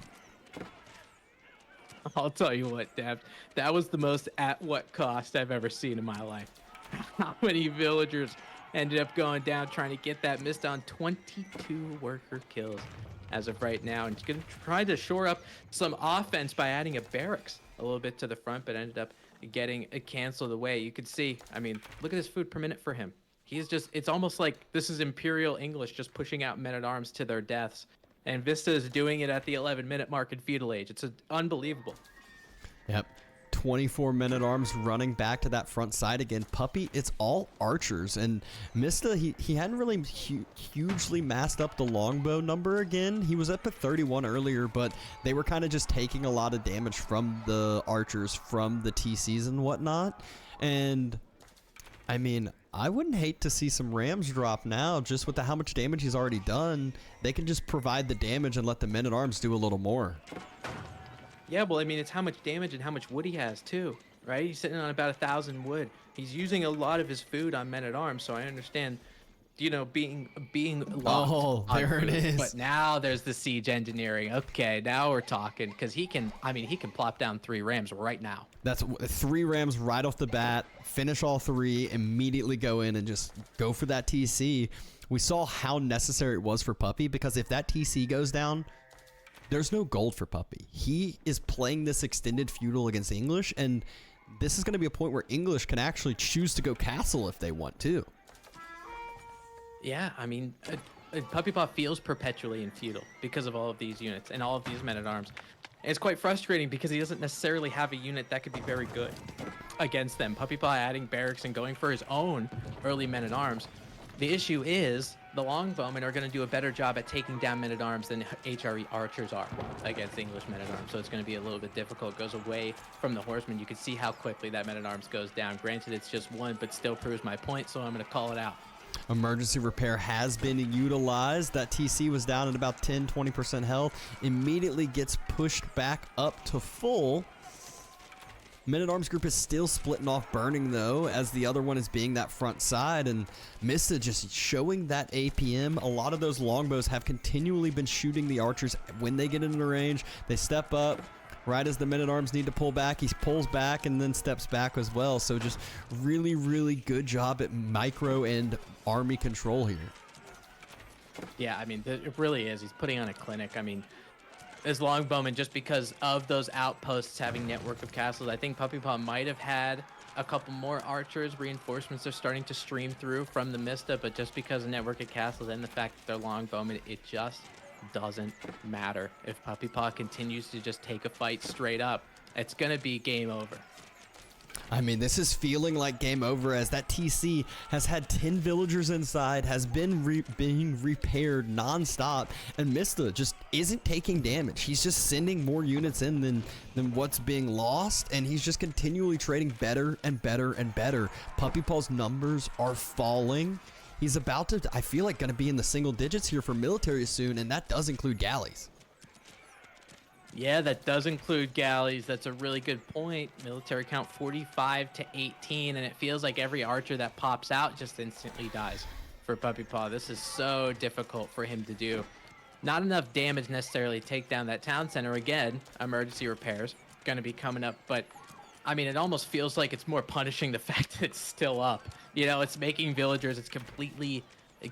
I'll tell you what, Deb, that was the most at what cost I've ever seen in my life. How many villagers ended up going down trying to get that Mista on 22 worker kills as of right now. And he's going to try to shore up some offense by adding a barracks a little bit to the front, but ended up getting canceled away. You could see, I mean, look at his food per minute for him. He's just, it's almost like this is Imperial English just pushing out men-at-arms to their deaths. And Vista is doing it at the 11-minute mark in Feudal Age. It's unbelievable. Yep. 24 men-at-arms running back to that front side again. Puppy, it's all archers. And Mista, he hadn't really hugely massed up the longbow number again. He was up at 31 earlier, but they were kind of just taking a lot of damage from the archers, from the TCs and whatnot. And, I mean, I wouldn't hate to see some rams drop now, just with how much damage he's already done. They can just provide the damage and let the men-at-arms do a little more. Yeah, well, I mean, it's how much damage and how much wood he has, too, right? He's sitting on about 1,000 wood. He's using a lot of his food on men-at-arms, so I understand, you know, being locked. Oh, there it is. But now there's the siege engineering. Okay, now we're talking, because he can plop down 3 rams right now. That's 3 rams right off the bat, finish all 3, immediately go in and just go for that TC. We saw how necessary it was for Puppy, because if that TC goes down, there's no gold for Puppy. He is playing this extended feudal against English, and this is going to be a point where English can actually choose to go castle if they want to. Yeah, I mean, PuppyPaw feels perpetually in feudal because of all of these units and all of these men-at-arms. It's quite frustrating because he doesn't necessarily have a unit that could be very good against them. PuppyPaw adding barracks and going for his own early men-at-arms. The issue is the longbowmen are going to do a better job at taking down men-at-arms than HRE archers are against English men-at-arms. So it's going to be a little bit difficult. It goes away from the horsemen. You can see how quickly that men-at-arms goes down. Granted, it's just 1, but still proves my point, so I'm going to call it out. Emergency repair has been utilized. That TC was down at about 10-20% health. Immediately gets pushed back up to full. Men-at-Arms group is still splitting off burning though, as the other one is being that front side, and Mista just showing that APM. A lot of those longbows have continually been shooting the archers when they get into the range. They step up. Right as the Men-at-Arms need to pull back, he pulls back and then steps back as well. So just really, really good job at micro and army control here. Yeah, I mean, it really is. He's putting on a clinic. I mean, as longbowman, just because of those outposts having network of castles, I think PuppyPaw might have had a couple more archers. Reinforcements are starting to stream through from the Mista, but just because of network of castles and the fact that they're longbowmen, it just doesn't matter. If PuppyPaw continues to just take a fight straight up, it's gonna be game over. I mean, this is feeling like game over, as that TC has had 10 villagers inside, has been being repaired non-stop, and Mista just isn't taking damage. He's just sending more units in than what's being lost, and he's just continually trading better and better and better. PuppyPaw's numbers are falling. He's about to, I feel like, going to be in the single digits here for military soon, and that does include galleys. Yeah, that does include galleys. That's a really good point. Military count 45 to 18, and it feels like every archer that pops out just instantly dies for PuppyPaw. This is so difficult for him to do. Not enough damage necessarily to take down that town center. Again, emergency repairs going to be coming up, but I mean, it almost feels like it's more punishing the fact that it's still up. You know, it's making villagers, it's completely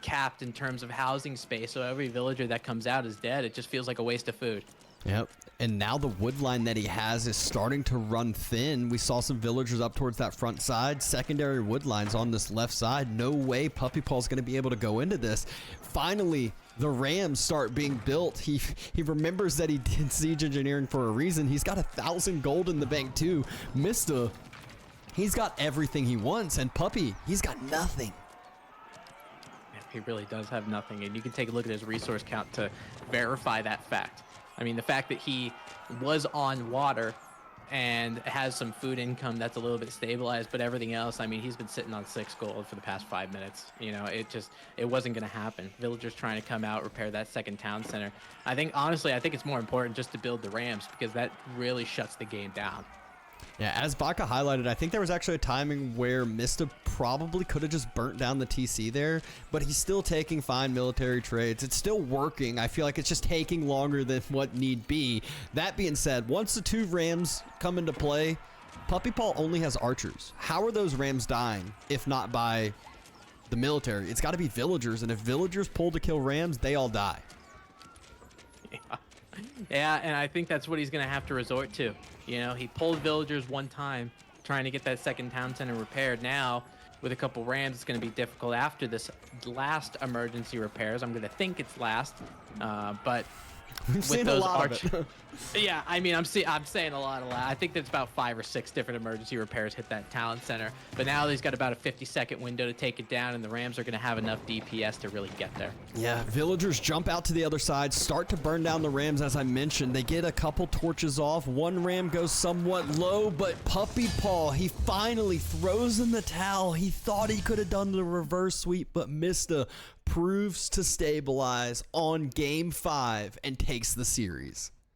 capped in terms of housing space, so every villager that comes out is dead. It just feels like a waste of food. Yep. And now the wood line that he has is starting to run thin. We saw some villagers up towards that front side. Secondary wood lines on this left side. No way PuppyPaw's going to be able to go into this. Finally, the rams start being built. He remembers that he did siege engineering for a reason. He's got 1,000 gold in the bank too. Mista, he's got everything he wants, and Puppy, he's got nothing. He really does have nothing, and you can take a look at his resource count to verify that fact. I mean, the fact that he was on water and has some food income that's a little bit stabilized, but everything else, I mean, he's been sitting on 6 gold for the past 5 minutes. You know, it wasn't going to happen. Villagers trying to come out, repair that second town center. Honestly, I think it's more important just to build the rams, because that really shuts the game down. Yeah, as Baka highlighted, I think there was actually a timing where Mista probably could have just burnt down the TC there, but he's still taking fine military trades. It's still working. I feel like it's just taking longer than what need be. That being said, once the 2 rams come into play, PuppyPaw only has archers. How are those rams dying if not by the military? It's got to be villagers, and if villagers pull to kill rams, they all die. Yeah, and I think that's what he's going to have to resort to. You know, he pulled villagers one time trying to get that second town center repaired. Now, with a couple rams, it's going to be difficult after this last emergency repairs. I'm going to think it's last, but We've with seen those a lot of it. Yeah, I mean, I'm saying a lot. I think there's about 5 or 6 different emergency repairs hit that town center. But now he's got about a 50-second window to take it down, and the Rams are going to have enough DPS to really get there. Yeah, villagers jump out to the other side, start to burn down the rams, as I mentioned. They get a couple torches off. One ram goes somewhat low, but PuppyPaw, he finally throws in the towel. He thought he could have done the reverse sweep, but Mista proves to stabilize on game 5 and takes the series.